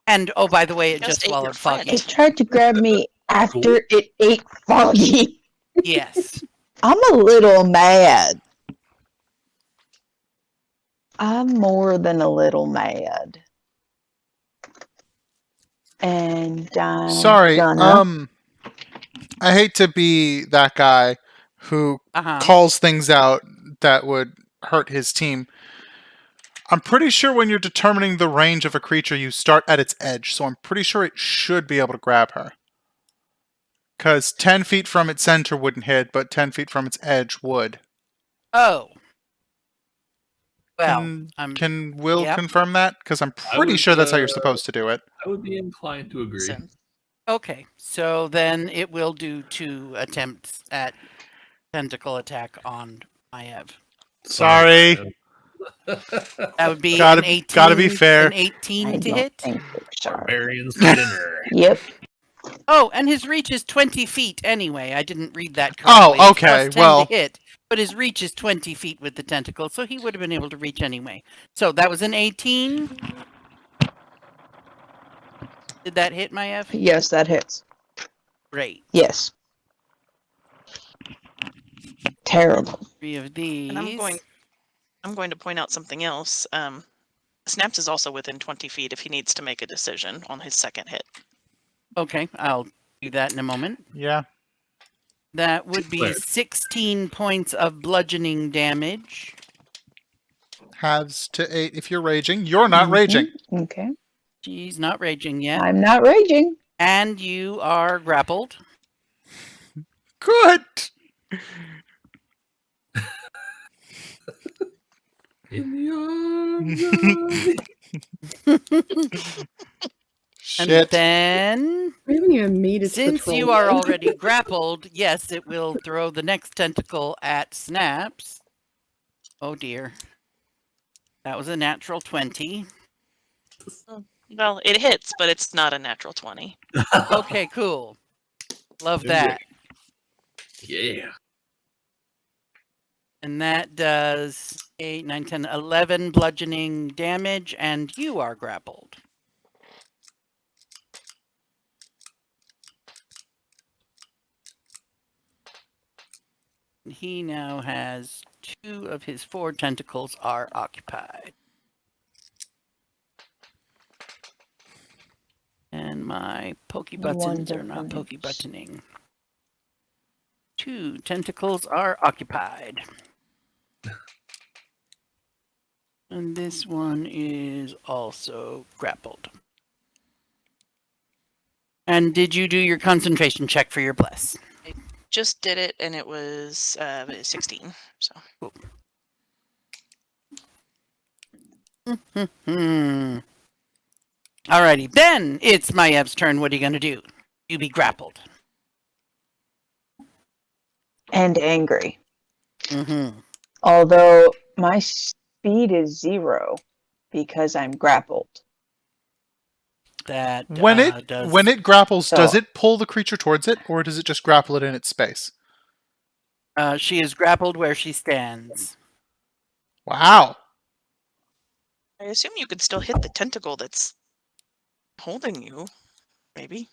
And, oh, by the way, it just Just ate your swallowed Foggy. It tried to grab me after it ate Foggy. Yes. I'm a little mad. I'm more than a little mad. And I'm Sorry. gonna... I hate to be that guy who Uh-huh. calls things out that would hurt his team. I'm pretty sure when you're determining the range of a creature, you start at its edge, so I'm pretty sure it should be able to grab her. Because 10 feet from its center wouldn't hit, but 10 feet from its edge would. Oh. Well, Can Will yep. confirm that? Because I'm I pretty would, sure that's how you're supposed to do it. I would be inclined to agree. Listen, Okay, so then it will do 2 attempts at tentacle attack on Maiev. Sorry. That would be Gotta- an 18. gotta be fair. An 18 I to don't hit. think we're sorry. Barbarians for dinner. Yep. Oh, and his reach is 20 feet anyway. I didn't read that correctly. Oh, It's okay, plus 10 well- to hit, but his reach is 20 feet with the tentacle, so he would have been able to reach anyway. So that was an 18. Did that hit Maiev? Yes, that hits. Great. Yes. Terrible. 3 of these. and I'm going to point out something else. Snaps is also within 20 feet if he needs to make a decision on his second hit. Okay, I'll do that in a moment. Yeah. That would be Where? 16 points of bludgeoning damage. Halves to 8 if you're raging. You're not Mhm. raging. Okay. She's not raging yet. I'm not raging. And you are grappled. Good. In the arms And Shit. then, We haven't even made it. since you are already grappled, yes, it will throw the next tentacle at Snaps. Oh dear. That was a natural 20. Well, it hits, but it's not a natural 20. Okay, cool. Love Good that. Yeah. And that does 8, 9, 10, 11 bludgeoning damage, and you are grappled. He now has 2 of his 4 tentacles are occupied. And my pokey buttons are not pokey buttoning. 2 tentacles are occupied. And this one is also grappled. And did you do your concentration check for your bless? Just did it, and it was 16. So Hmm. Alrighty, then it's Mayev's turn. What are you going to do? You be grappled. And angry. Mm-hmm. Although my speed is 0 because I'm grappled. That When it does. when it grapples, So- does it pull the creature towards it, or does it just grapple it in its space? She is grappled where she stands. Wow. I assume you could still hit the tentacle that's holding you. Maybe.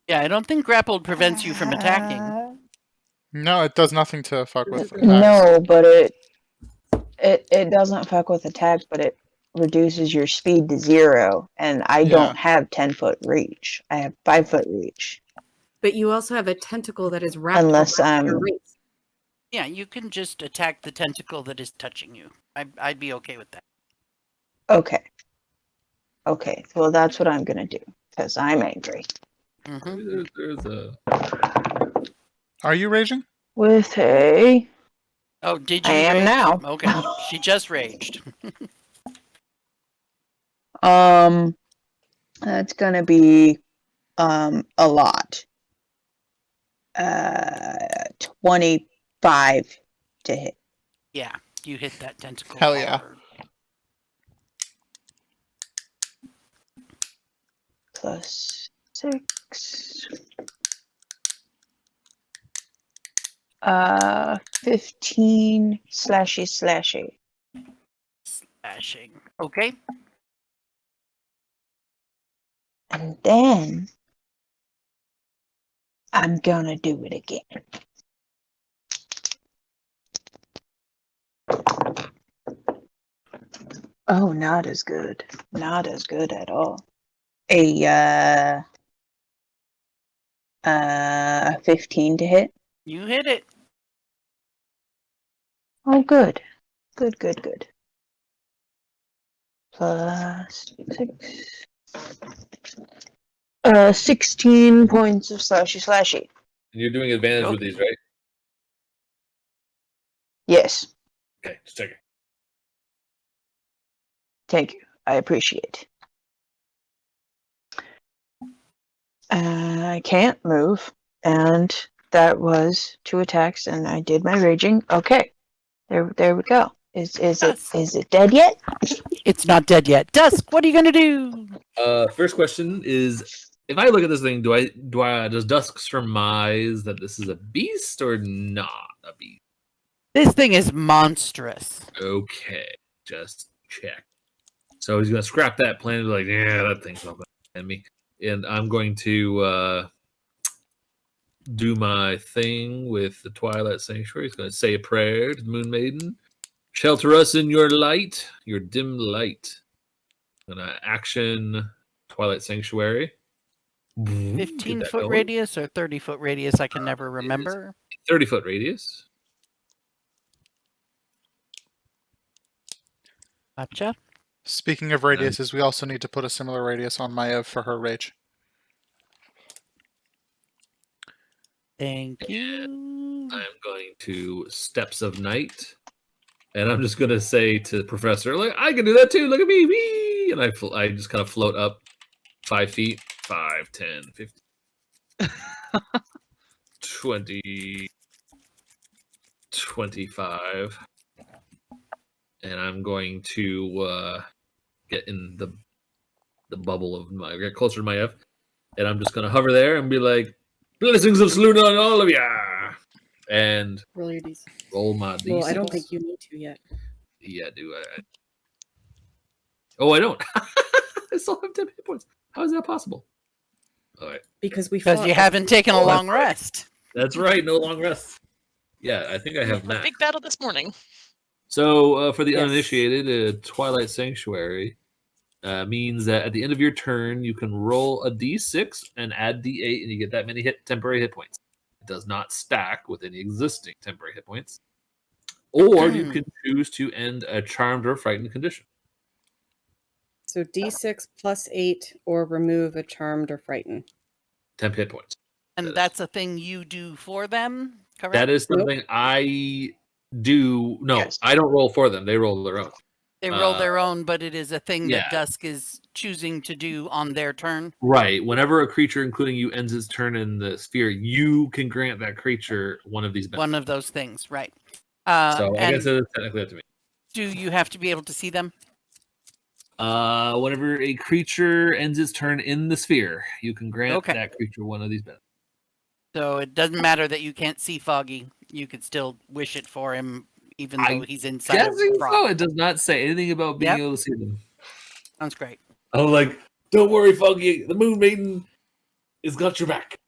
Yeah, I don't think grappled prevents you from attacking. No, it does nothing to fuck with attacks. No, but it doesn't fuck with attacks, but it reduces your speed to 0, and I Yeah. don't have 10-foot reach. I have 5-foot reach. But you also have a tentacle that is wrapped Unless around your I'm- waist. Yeah, you can just attack the tentacle that is touching you. I'd be okay with that. Okay. Okay, well that's what I'm gonna do, because I'm angry. Mm-hmm. There's a Are you raging? With a... Oh, did you? I am rage? now. Okay, she just raged. That's gonna be, a lot. 25 to hit. Yeah, you hit that tentacle. Hell yeah. hard. Plus 6. 15 slashy. Slashing. Okay. And then I'm gonna do it again. Oh, not as good. Not as good at all. A 15 to hit. You hit it. Oh, good. Good. Plus 6. 16 points of slashy. and you're doing advantage with these, right? Yes, Okay, just checking. thank you. I appreciate. I can't move, and that was 2 attacks, and I did my raging. Okay, there we go. Is it dead yet? It's not dead yet. Dusk, what are you gonna do? First question is: if I look at this thing, does Dusk surmise that this is a beast or not a beast? This thing is monstrous. Okay, just check. So he's gonna scrap that plan and be like, yeah, that thing's not at me. And I'm going to do my thing with the Twilight Sanctuary. He's gonna say a prayer to the Moon Maiden. Shelter us in your light, your dim light. I'm gonna action Twilight Sanctuary. 15-foot radius or 30-foot radius? I can never remember. 30-foot radius. Gotcha. Speaking of radiuses, we also need to put a similar radius on Maiev for her rage. Thank you. I'm going to Steps of Night. And I'm just going to say to the professor, like, I can do that too. Look at me. Wee! And I just kind of float up 5 feet. 5, 10, 15, 20, 25. And I'm going to get in the bubble of get closer to my F. And I'm just going to hover there and be like, blessings of Salute on all of ya. And Roll your d6. roll my d6. Well, I don't think you need to yet. Yeah, do I? Oh, I don't. I still have 10 hit points. How is that possible? All right. Because we Because fought you haven't taken a long rest. That's right. No long rest. Yeah, I think I have A that. big battle this morning. So for the Yes. uninitiated, Twilight Sanctuary means that at the end of your turn, you can roll a d6 and add d8, and you get that many temporary hit points. It does not stack with any existing temporary hit points. Or you can choose to end a charmed or frightened condition. So D6 plus 8 or remove a charmed or frightened. 10 hit points. And that's a thing you do for them, correct? That is something I do. No, Yes. I don't roll for them. They roll their own. They roll their own, but it is a thing yeah. that Dusk is choosing to do on their turn. Right. Whenever a creature, including you, ends its turn in the sphere, you can grant that creature one of these benefits. One of those things, right. So I and guess it's technically up to me. do you have to be able to see them? Whenever a creature ends its turn in the sphere, you can grant Okay. that creature one of these benefits. So it doesn't matter that you can't see Foggy. You could still wish it for him, even though he's inside of Guessing the rock. so. It does not say anything about being Yep. able to see them. Sounds great. I'm like, don't worry, Foggy. The Moon Maiden has got your back.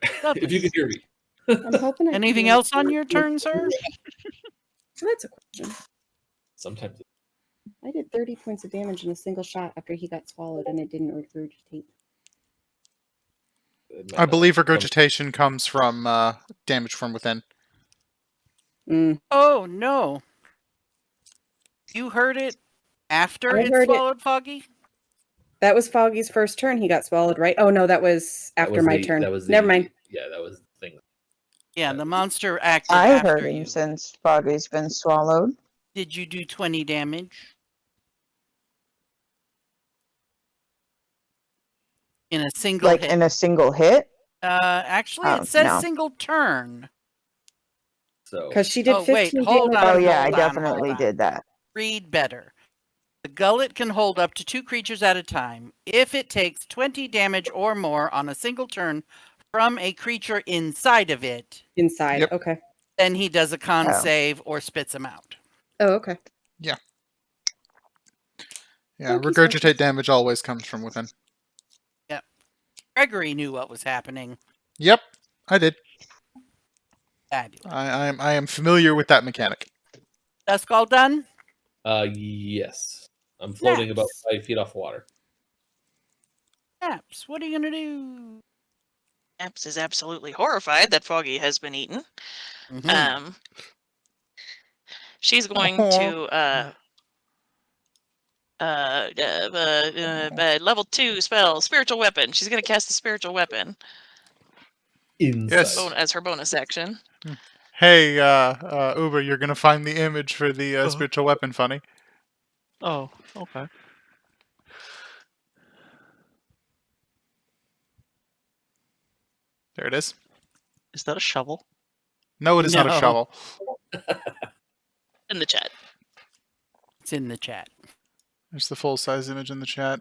If you can hear me. I'm hoping I can Anything do else it. on your turn, sir? So that's a question. Sometimes. I did 30 points of damage in a single shot after he got swallowed and it didn't regurgitate. I believe regurgitation comes from damage from within. Oh, no. You heard it after I it heard it. swallowed Foggy? That was Foggy's first turn. He got swallowed, right? Oh, no, that was after my turn. Never mind. Yeah, that was the thing. Yeah, the monster acted I after heard him you. since Foggy's been swallowed. Did you do 20 damage? In a single Like hit? in a single hit? Actually, Oh, it says no. single turn. So Because she did Oh, wait, 15 hold damage. on. Oh yeah, I hold on, definitely hold on. did that. Read better. The gullet can hold up to 2 creatures at a time. If it takes 20 damage or more on a single turn from a creature inside of it, Inside. Yep. Okay. then he does a con Oh. save or spits him out. Oh, okay. Yeah, Okey regurgitate damage always comes from within. Gregory knew what was happening. Yep, I did. Fabulous. I am familiar with that mechanic. Dusk all done? yes. I'm floating about Naps. 5 feet off water. Naps, what are you going to do? Naps is absolutely horrified that Foggy has been eaten. Mhm. She's going to level 2 spell, spiritual weapon. She's going to cast a spiritual weapon Inside. Yes. as her bonus action. Hey, Uber, you're gonna find the image for the spiritual weapon funny. Oh, okay. There it is. Is that a shovel? No, it is not a No. shovel. In the chat. It's in the chat. There's the full-size image in the chat.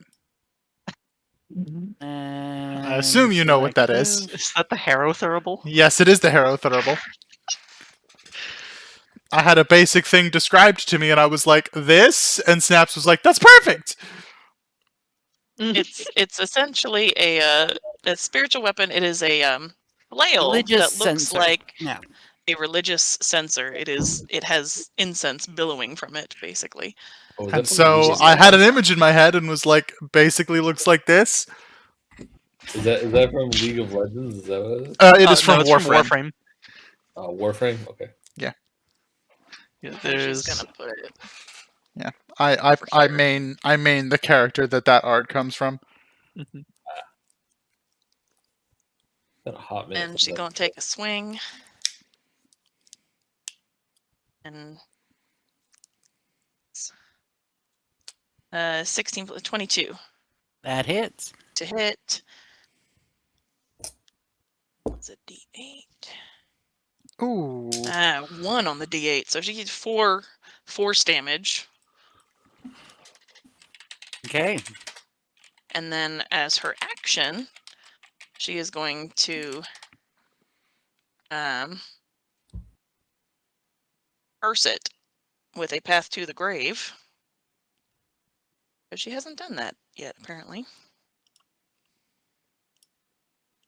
I assume you know what that is. Is that the Harrow Thurible? Yes, it is the Harrow Thurible. I had a basic thing described to me, and I was like, "This," and Snaps was like, "That's perfect." It's essentially a spiritual weapon. It is a flail Religious that looks censer. like No. a religious censer. It has incense billowing from it, basically. Oh, is And that from so League of I had an Legends? image in my head and was like, basically looks like this. Is that from League of Legends? Is that what it is? It is from no, it's Warframe. from Warframe. Warframe? Okay. Yeah, She's there's gonna put it. I main the character that art comes from. Mhm. Been a hot minute. And she's gonna take a swing. And 16 plus 22 That hits. to hit. It's a D8. Ooh. 1 on the D8, so she gets 4 force damage. Okay. And then as her action, she is going to curse it with a path to the grave. But she hasn't done that yet, apparently.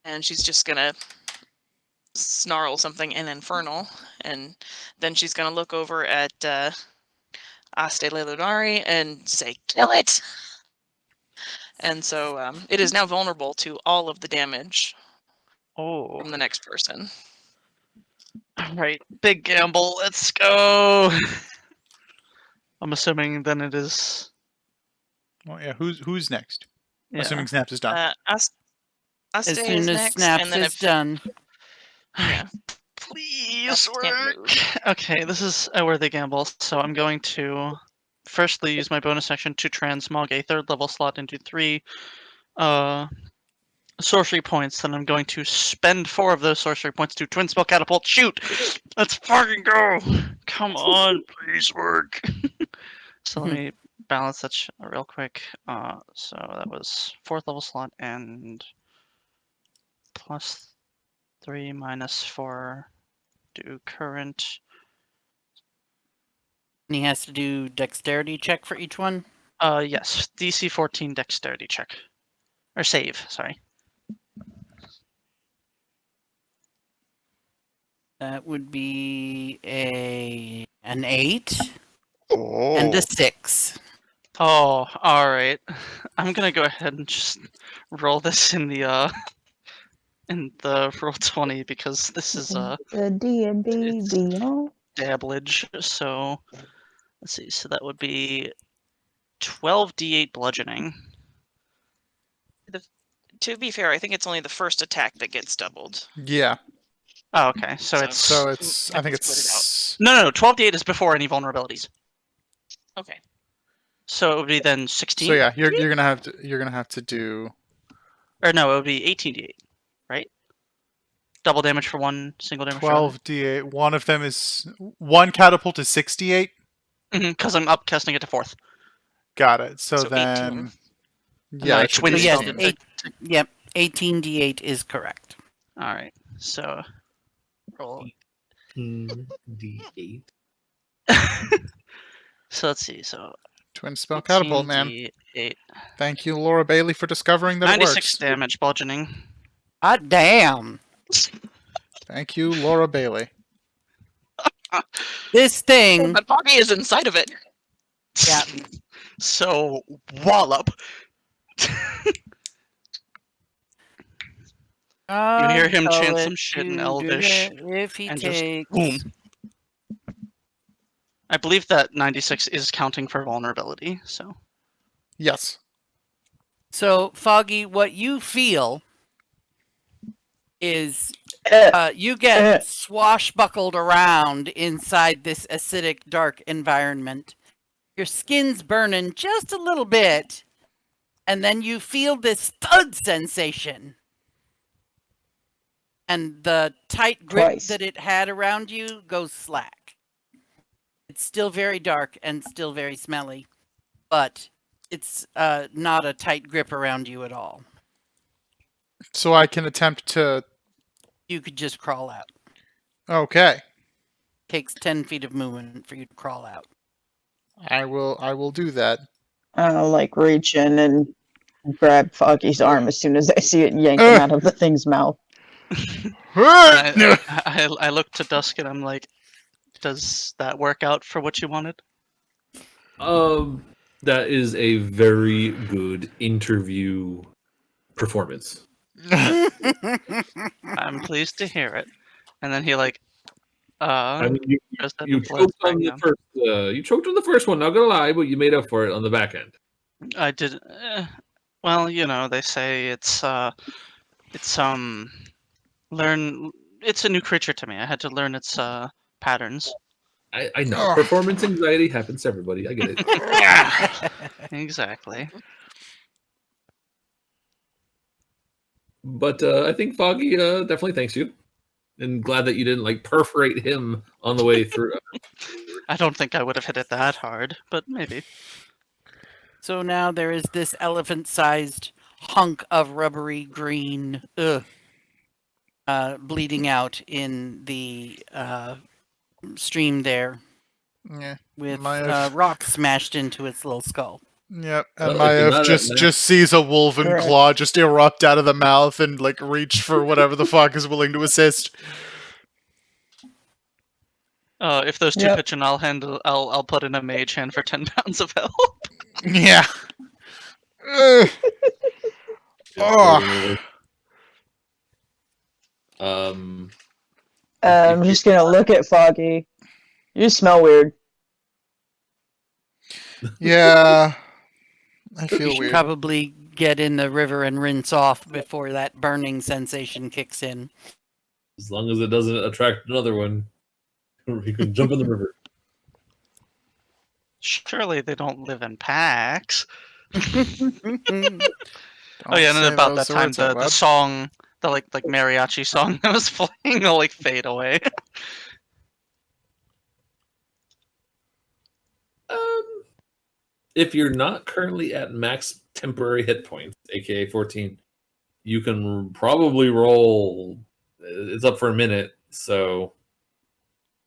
And she's just gonna snarl something in Infernal, and then she's gonna look over at Aste Lelunari and say, "Kill it!" And so it is now vulnerable to all of the damage from the next person. All right, big gamble. Let's go. I'm assuming then it is Well, yeah. Who's next? Yeah. Assuming Snaps is done. Us As Stay soon is as next, Snaps and then is if done. yeah, Please Snaps can't work. move. Okay, this is a worthy gamble, so I'm going to firstly use my bonus action to transmog a 3rd level slot into 3 sorcery points. Then I'm going to spend 4 of those sorcery points to twin spell catapult. Shoot! Let's fucking go! Come on, please work. So let me balance that real quick. So that was 4th level slot and +3 -4 do current. And he has to do dexterity check for each one. Yes, DC 14 dexterity check. Or save, sorry. That would be an 8 Oh. and a 6. Oh, alright. I'm gonna go ahead and just roll this in the roll 20 because this is The D&D it's Beyond. dabblage. So let's see, so that would be 12d8 bludgeoning. To be fair, I think it's only the first attack that gets doubled. Yeah. Oh, okay. So it's So it's. I have think to split it it's. no, 12d8 is before any vulnerabilities. Okay. So it would be then 16. So yeah, you're gonna have to do. Or no, it would be 18d8, right? Double damage for one, single damage for other. 12d8. One of them is one catapult is 68. Because I'm upcasting it to 4th. Got it. So, So 18. then, And yeah, I that should twin be So yes, spelled 18. it. Yep, 18d8 is correct. All right. So roll. D8. So let's see. So Twin spell catapult, man. 18d8. Thank you, Laura Bailey, for discovering that it 96 works. damage bludgeoning. Hot damn! Thank you, Laura Bailey. This thing. But Foggy is inside of it. Yeah. So wallop. You hear him I'll chant let some shit in you do Elvish, that if he and just takes. boom. I believe that 96 is counting for vulnerability. So Yes. So, Foggy, what you feel is you get swashbuckled around inside this acidic, dark environment. Your skin's burning just a little bit, and then you feel this thud sensation. And the tight grip Twice. that it had around you goes slack. It's still very dark and still very smelly, but it's not a tight grip around you at all. So I can attempt to. You could just crawl out. Okay. Takes 10 feet of movement for you to crawl out. I will do that. I'll like reach in and grab Foggy's arm as soon as I see it yank him out of the thing's mouth. I look to Dusk and I'm like, does that work out for what you wanted? That is a very good interview performance. I'm pleased to hear it. And then he like, I mean, you you choked on the first. You choked on the first one. Not gonna lie, but you made up for it on the back end. I did. Well, you know, they say it's learn. It's a new creature to me. I had to learn its patterns. I know. Performance anxiety happens to everybody. I get it. Exactly. But I think Foggy definitely thanks you, and glad that you didn't like perforate him on the way through. I don't think I would have hit it that hard, but maybe. So now there is this elephant-sized hunk of rubbery green bleeding out in the stream there Yeah. with Maiev. rocks smashed into its little skull. Yep. And Well, if you're Maiev not at just sees a wolven Correct. claw just erupt out of the mouth and like reach for whatever the fuck is willing to assist. If those two Yep. pitch in, I'll put in a mage hand for 10 pounds of help. Yeah. Oh. I'm just gonna look at Foggy. You smell weird. Yeah. I You feel should weird. probably get in the river and rinse off before that burning sensation kicks in. As long as it doesn't attract another one, you can jump in the river. Surely they don't live in packs. Don't Oh yeah, and then say about those that time words out the loud. song, the like mariachi song that was playing will like fade away. If you're not currently at max temporary hit points, aka 14, you can probably roll. It's up for a minute, so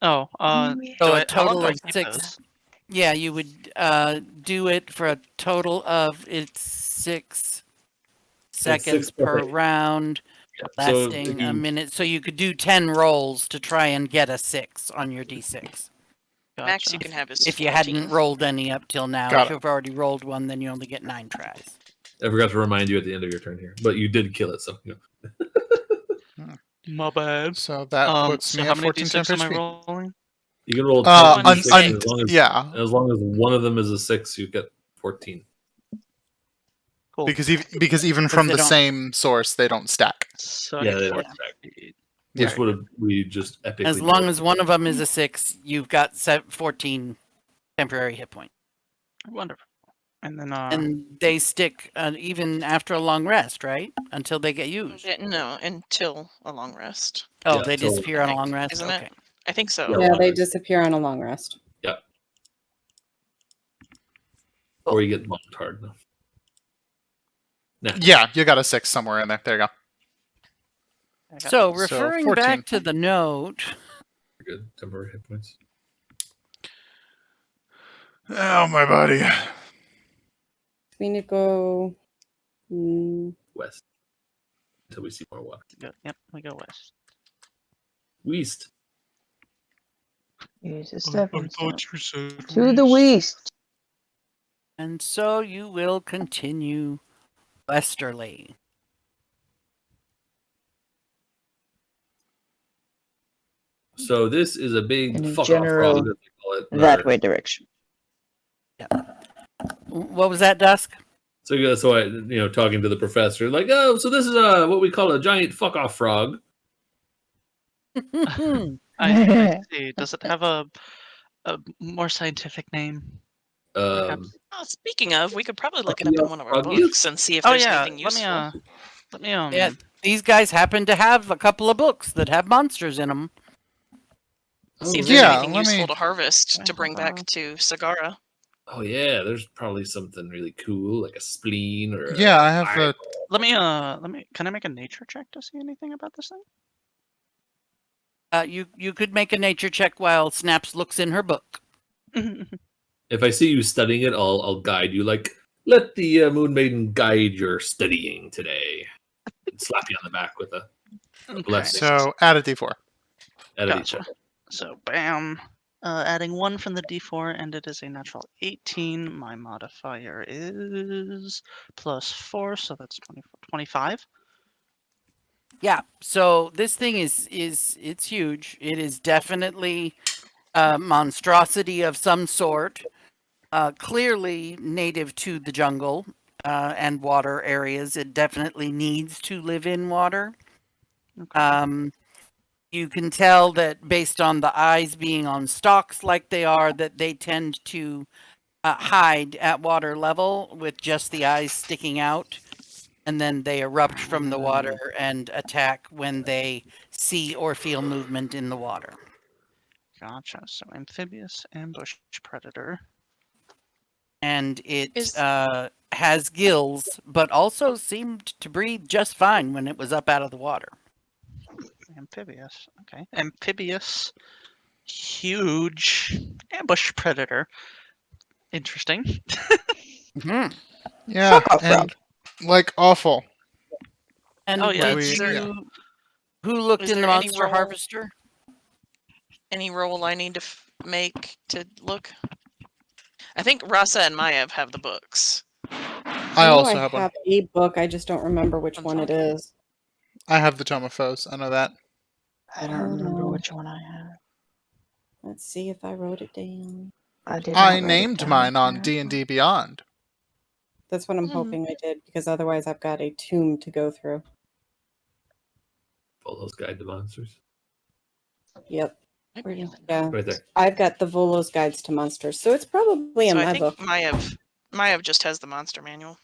Oh, So how long do I of keep 6. those? Yeah, you would do it for a total of 6 seconds per separate. round, So lasting if a you, minute. So you could do 10 rolls to try and get a 6 on your d6. Max you Gotcha. can have is If you 14. hadn't rolled any up till now, Got if it. you've already rolled one, then you only get 9 tries. I forgot to remind you at the end of your turn here, but you did kill it, so you know. My bad. So that puts So me how at many 14 temp d6 am I HP. rolling? You can roll 10 un- d6, un- yeah, as long as one of them is a 6, you get 14. Cool. because even Because from they the don't- same source, they don't stack. So I Yeah, need they 14. don't Which Right. would have we just epically As long broke. as one of them is a 6, you've got 14 temporary hit points. Wonderful. And then And they stick even after a long rest, right? Until they get used. No, until a long rest. Oh, Yeah, they till- disappear on a long rest? Isn't it? Okay. I think so. Yeah, Yeah, long they rest. disappear on a long rest. Yeah. Or you get bumped hard enough. Nah. Yeah, you got a 6 somewhere in there. There you go. I got So, this. referring 14. back to the note, Good temporary hit points. Oh, my body. We need to go. West. Until we see more water. Yep, we go west. West. Use a I stepping stone. thought you said To the west. and so you will continue westerly. So this is a big In a fuck off general frog, as they call it. that or- way direction. What was that, Dusk? So I, talking to the professor, like, oh, so this is what we call a giant fuck off frog. I see. Does it have a more scientific name? Perhaps? Oh, speaking of, we could probably look it Froggy up in one of our froggies? books and see if Oh there's yeah, anything useful. let me Yeah, these guys happen to have a couple of books that have monsters in them. See if Oh, there's yeah, anything let useful me- to harvest to bring hold on. back to Sagara. Oh yeah, there's probably something really cool, like a spleen or Yeah, I have eye. Let me. Can I make a nature check to see anything about this You could make a nature check while Snaps looks in her book. thing? If I see you studying it, I'll guide you. Like, let the Moon Maiden guide your studying today. And slap you on the back with a blessing. So add a D4. At a Gotcha. D4. So bam. Adding 1 from the d4, and it is a natural 18. My modifier is +4, so that's 25. Yeah, so this thing is it's huge. It is definitely a monstrosity of some sort. Clearly native to the jungle and water areas. It definitely needs to live in water. Okay. You can tell that based on the eyes being on stalks like they are, that they tend to hide at water level with just the eyes sticking out. And then they erupt from the water and attack when they see or feel movement in the water. Gotcha. So amphibious ambush predator. And it Is- has gills, but also seemed to breathe just fine when it was up out of the water. Amphibious. Okay. Amphibious. Huge ambush predator. Interesting. Mhm. Yeah, Fuck off, and like awful. And Oh, yeah, did we- you, yeah. who looked Was in the there any monster role- harvester? Any roll I need to make to look? I think Rasa and Maya have the books. I know also have one. a book. I just don't remember which One one it second. is. I have the Tome of Foes. I know that. I don't remember Oh. which one I have. Let's see if I wrote it down. I did. I not write it named down, mine on apparently. D&D Beyond. That's what I'm hoping I did, because otherwise I've got a tomb to go through. Volo's Guide to Monsters. Yep. Might be in the Yeah. Right there. I've got the Volo's Guides to Monsters, so it's probably in So I my think book. Mayev just has the monster manual.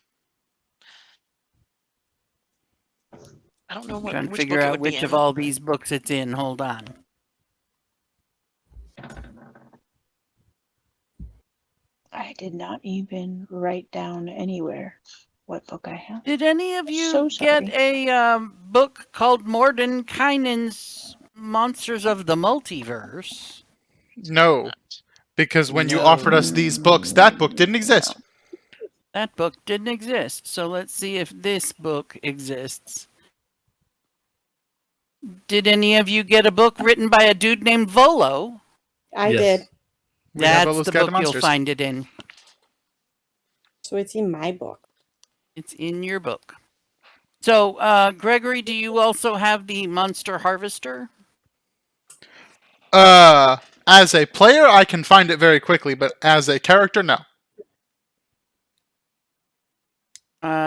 I don't know Trying to which figure book it out would be which in. of all these books it's in. Hold on. I did not even write down anywhere what book I have. Did any of you So get sorry. a book called Mordenkainen's Monsters of the Multiverse? No, because when you No. offered us these books, that book didn't exist. That book didn't exist. So let's see if this book exists. Did any of you get a book written by a dude named Volo? I Yes. did. We have That's Volo's the Guide to book you'll Monsters. find it in. So it's in my book. It's in your book. So, Gregory, do you also have the Monster Harvester? As a player, I can find it very quickly, but as a character, no.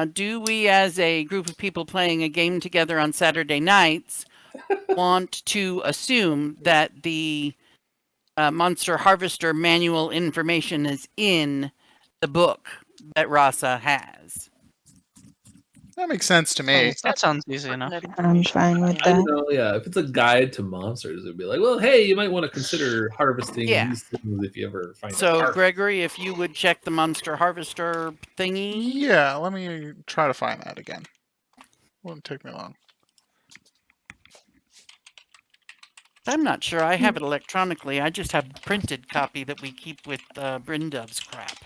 Do we, as a group of people playing a game together on Saturday nights, want to assume that the Monster Harvester manual information is in the book that Rasa has? That makes sense to me. That sounds easy enough. That I'm information. fine with I that. know, yeah. If it's a guide to monsters, it'd be like, well, hey, you might want to consider harvesting Yeah. these things if you ever find a So, harvest. Gregory, if you would check the Monster Harvester thingy. Yeah, let me try to find that again. Won't take me long. I'm not sure I have it electronically. I just have a printed copy that we keep with Brindov's crap.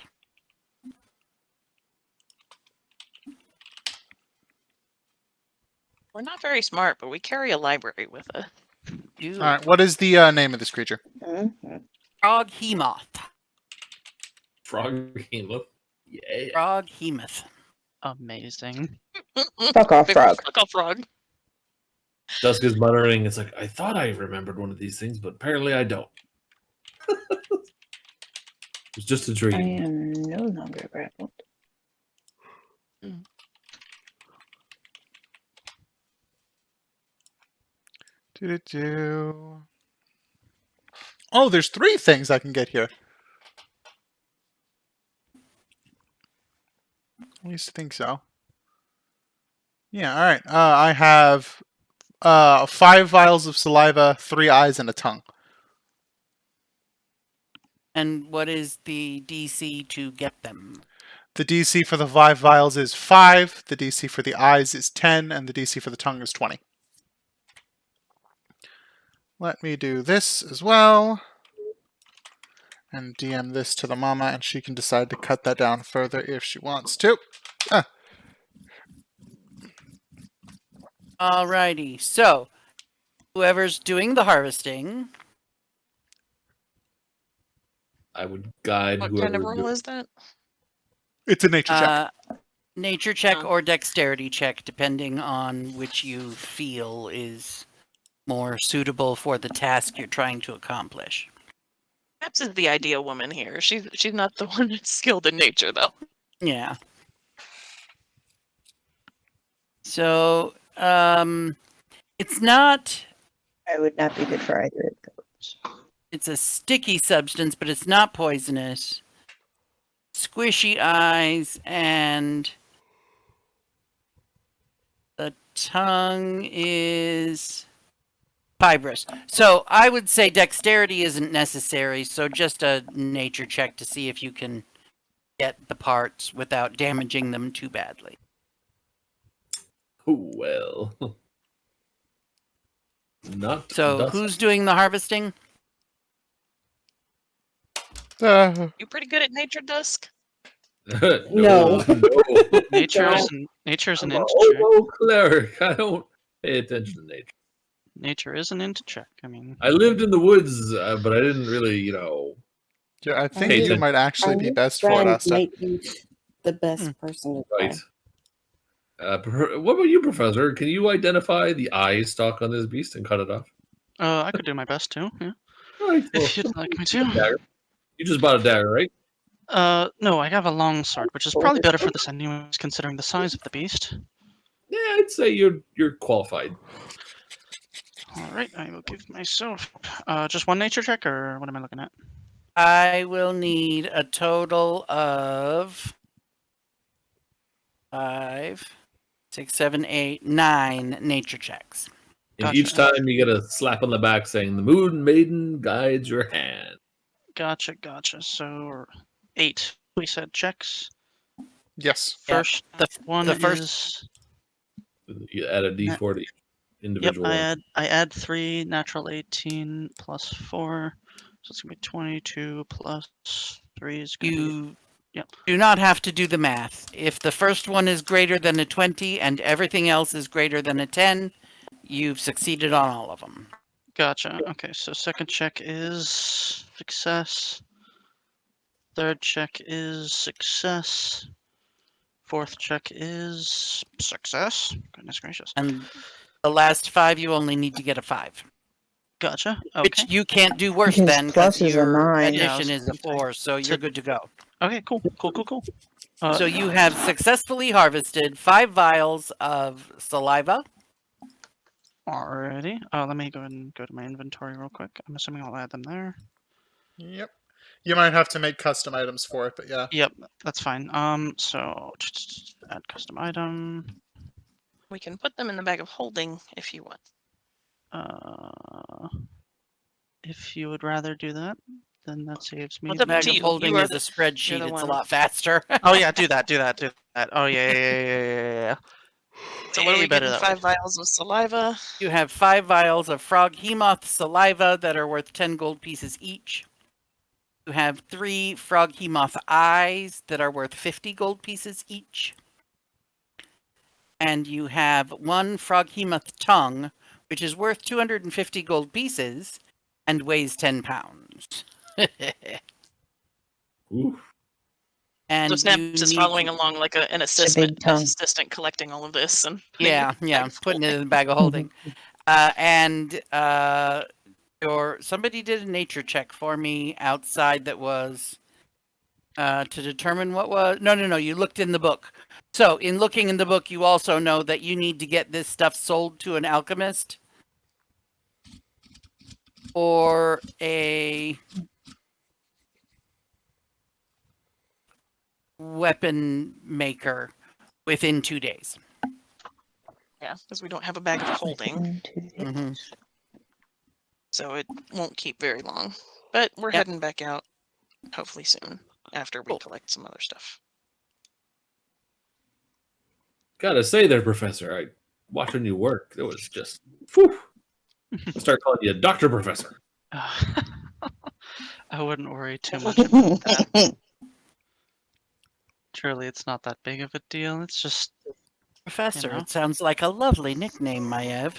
We're not very smart, but we carry a library with us. You All right, what is the name of this creature? Mhm. Frog Hemoth. Frog game up. Yeah. Frog Hemoth. Amazing. Fuck off, Big frog. Fuck off, frog. Dusk is muttering. It's like, I thought I remembered one of these things, but apparently I don't. It's just a I dream. am no longer grappled. Doo-doo-doo. Oh, there's 3 things I can get here. I used to think so. Yeah, alright. I have 5 vials of saliva, 3 eyes, and a tongue. And what is the DC to get them? The DC for the 5 vials is 5, the DC for the eyes is 10, and the DC for the tongue is 20. Let me do this as well. And DM this to the mama, and she can decide to cut that down further if she wants to. Alrighty, so whoever's doing the harvesting, I would guide What whoever. kind of roll is that? It's a nature check. nature check Oh. or dexterity check, depending on which you feel is more suitable for the task you're trying to accomplish. Perhaps is the ideal woman here. She's not the one that's skilled in nature, though. Yeah. So, it's not. I would not be good for either of those. It's a sticky substance, but it's not poisonous. Squishy eyes, and the tongue is fibrous. So I would say dexterity isn't necessary, so just a nature check to see if you can get the parts without damaging them too badly. Oh, well. Not So Dusk. who's doing the harvesting? You pretty good at nature, Dusk? No. Nature's an I'm int a check. hobo cleric. I don't pay attention to nature. Nature is an int check. I mean, I lived in the woods, but I didn't really, Yeah, I think Hey, you then- might actually be Our best for it, friend Asta. might be the best person to try. right. What about you, Professor? Can you identify the eye stalk on this beast and cut it off? I could do my best too. Yeah. All right. Well, If you'd like me dagger. to. You just bought a dagger, right? No, I have a long sword, which is probably better for this anyways, considering the size of the beast. Yeah, I'd say you're qualified. All right, I will give myself just one nature check, or what am I looking at? I will need a total of 5, 6, 7, 8, 9 nature checks. And Gotcha. each time you get a slap on the back saying, "The Moon Maiden guides your hand." Gotcha. So 8. We said checks. Yes. Yeah, First the one the first- is. You add a D4 to each individual. Yep, I add 3, natural 18 plus 4. So it's gonna be 22 plus 3 is gonna be. You Yep. do not have to do the math. If the first one is greater than a 20 and everything else is greater than a 10, you've succeeded on all of them. Gotcha. Okay, so second check is success. Third check is success. Fourth check is success. Goodness gracious. And the last 5, you only need to get a 5. Gotcha. Which Okay. you can't do worse His than plus because is a your 9. Yeah, I addition was is a gonna say. 4, so you're good to go. Okay, cool. So you have successfully harvested 5 vials of saliva. Alrighty. Let me go ahead and go to my inventory real quick. I'm assuming I'll add them there. Yep. You might have to make custom items for it, but yeah. Yep, that's fine. So add custom item. We can put them in the bag of holding if you want. If you would rather do that, then that saves me. Well, The up bag to of you. holding You are is a spreadsheet. the It's a one. lot faster. Oh yeah, do that. Oh yeah. So what are Way we better getting? that 5 way. vials of saliva. You have 5 vials of frog hemoth saliva that are worth 10 gold pieces each. You have 3 frog hemoth eyes that are worth 50 gold pieces each. And you have 1 frog hemoth tongue, which is worth 250 gold pieces and weighs 10 pounds. Ooh. And So Snaps you is need following to- along like an big assistant, tongue. assistant collecting all of this and Yeah, putting it in the bag of holding. Somebody did a nature check for me outside that was to determine what was. No. You looked in the book. So in looking in the book, you also know that you need to get this stuff sold to an alchemist or a weapon maker within 2 days. Yeah, because we don't have a bag of holding, Mm-hmm. so it won't keep very long. But we're Yep. heading back out, hopefully soon, after we Cool. collect some other stuff. Gotta say there, Professor, I watching you work. It was just, whew. I'll start calling you Dr. Professor. I wouldn't worry too much about that. Truly, it's not that big of a deal. It's just Professor, know? it sounds like a lovely nickname, Maiev.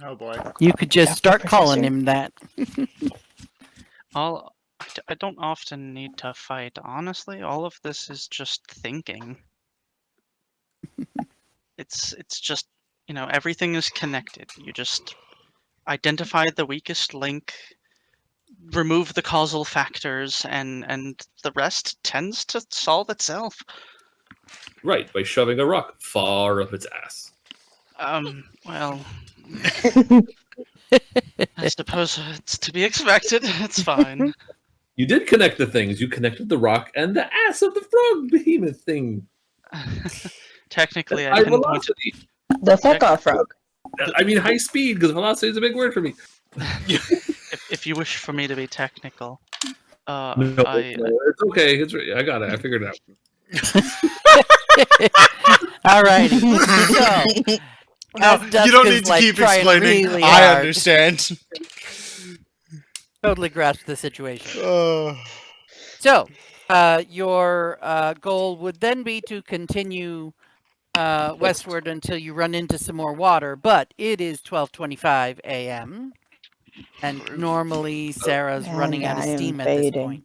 Oh boy. You could just Dr. start calling Professor. him that. I don't often need to fight. Honestly, all of this is just thinking. It's just, everything is connected. You just identify the weakest link, remove the causal factors, and the rest tends to solve itself. Right, by shoving a rock far up its ass. Well, I suppose it's to be expected. It's fine. You did connect the things. You connected the rock and the ass of the frog behemoth thing. Technically, I High pinpointed. velocity. The fuck off frog. I mean high speed, because velocity is a big word for me. If you wish for me to be technical, No, it's okay. I got it. I figured it out. Alrighty. So, No, as you don't Dusk need is, to like, keep trying explaining. really I hard. understand. Totally grasp the situation. Uh, So, your goal would then be to continue westward until you run into some more water, but it is 12:25 a.m. and normally Sarah's And running out of I am steam at this fading. point.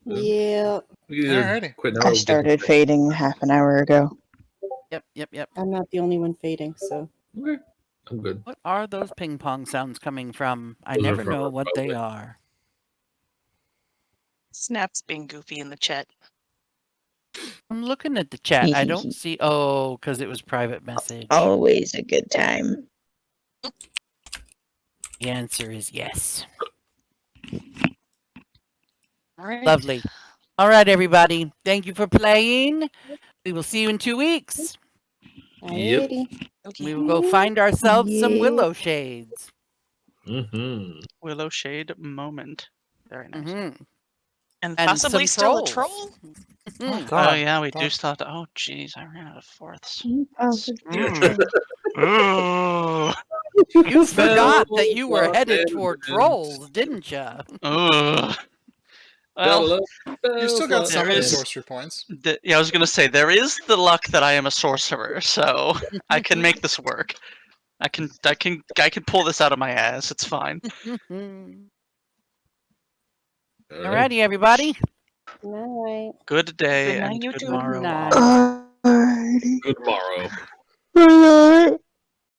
Yeah, We can either Alrighty. quit now I or get started this fading half an hour ago. Yep. I'm not the only one fading, so. thing. Okay, I'm good. What are those ping pong sounds coming from? I Those are never from know our what they public. are. Snap's being goofy in the chat. I'm looking at the chat. I don't see. Oh, because it was private message. Always a good time. The answer is yes. All right. Lovely. All right, everybody. Thank you for playing. We will see you in 2 weeks. Yep. Alrighty. Okay. We will go find ourselves some Yeah. willow shades. Mm-hmm. Willow Shade moment. Very nice. Mhm. And And possibly some still a trolls. troll? Oh Mhm. God. Oh yeah, we do that- still have to. Oh jeez, I ran out of fourths. Mm. Ooh. You forgot that you were Spell headed toward abandonment. trolls, didn't you? Ooh. Well, Double up, You still got some of there the is- sorcery points. yeah, I was gonna say there is the luck that I am a sorcerer, so I can make this work. I can pull this out of my ass. It's fine. Alrighty, everybody. Night. Good day Good night, and you good two. morrow. Night. all. Alrighty. Good morrow. Good night.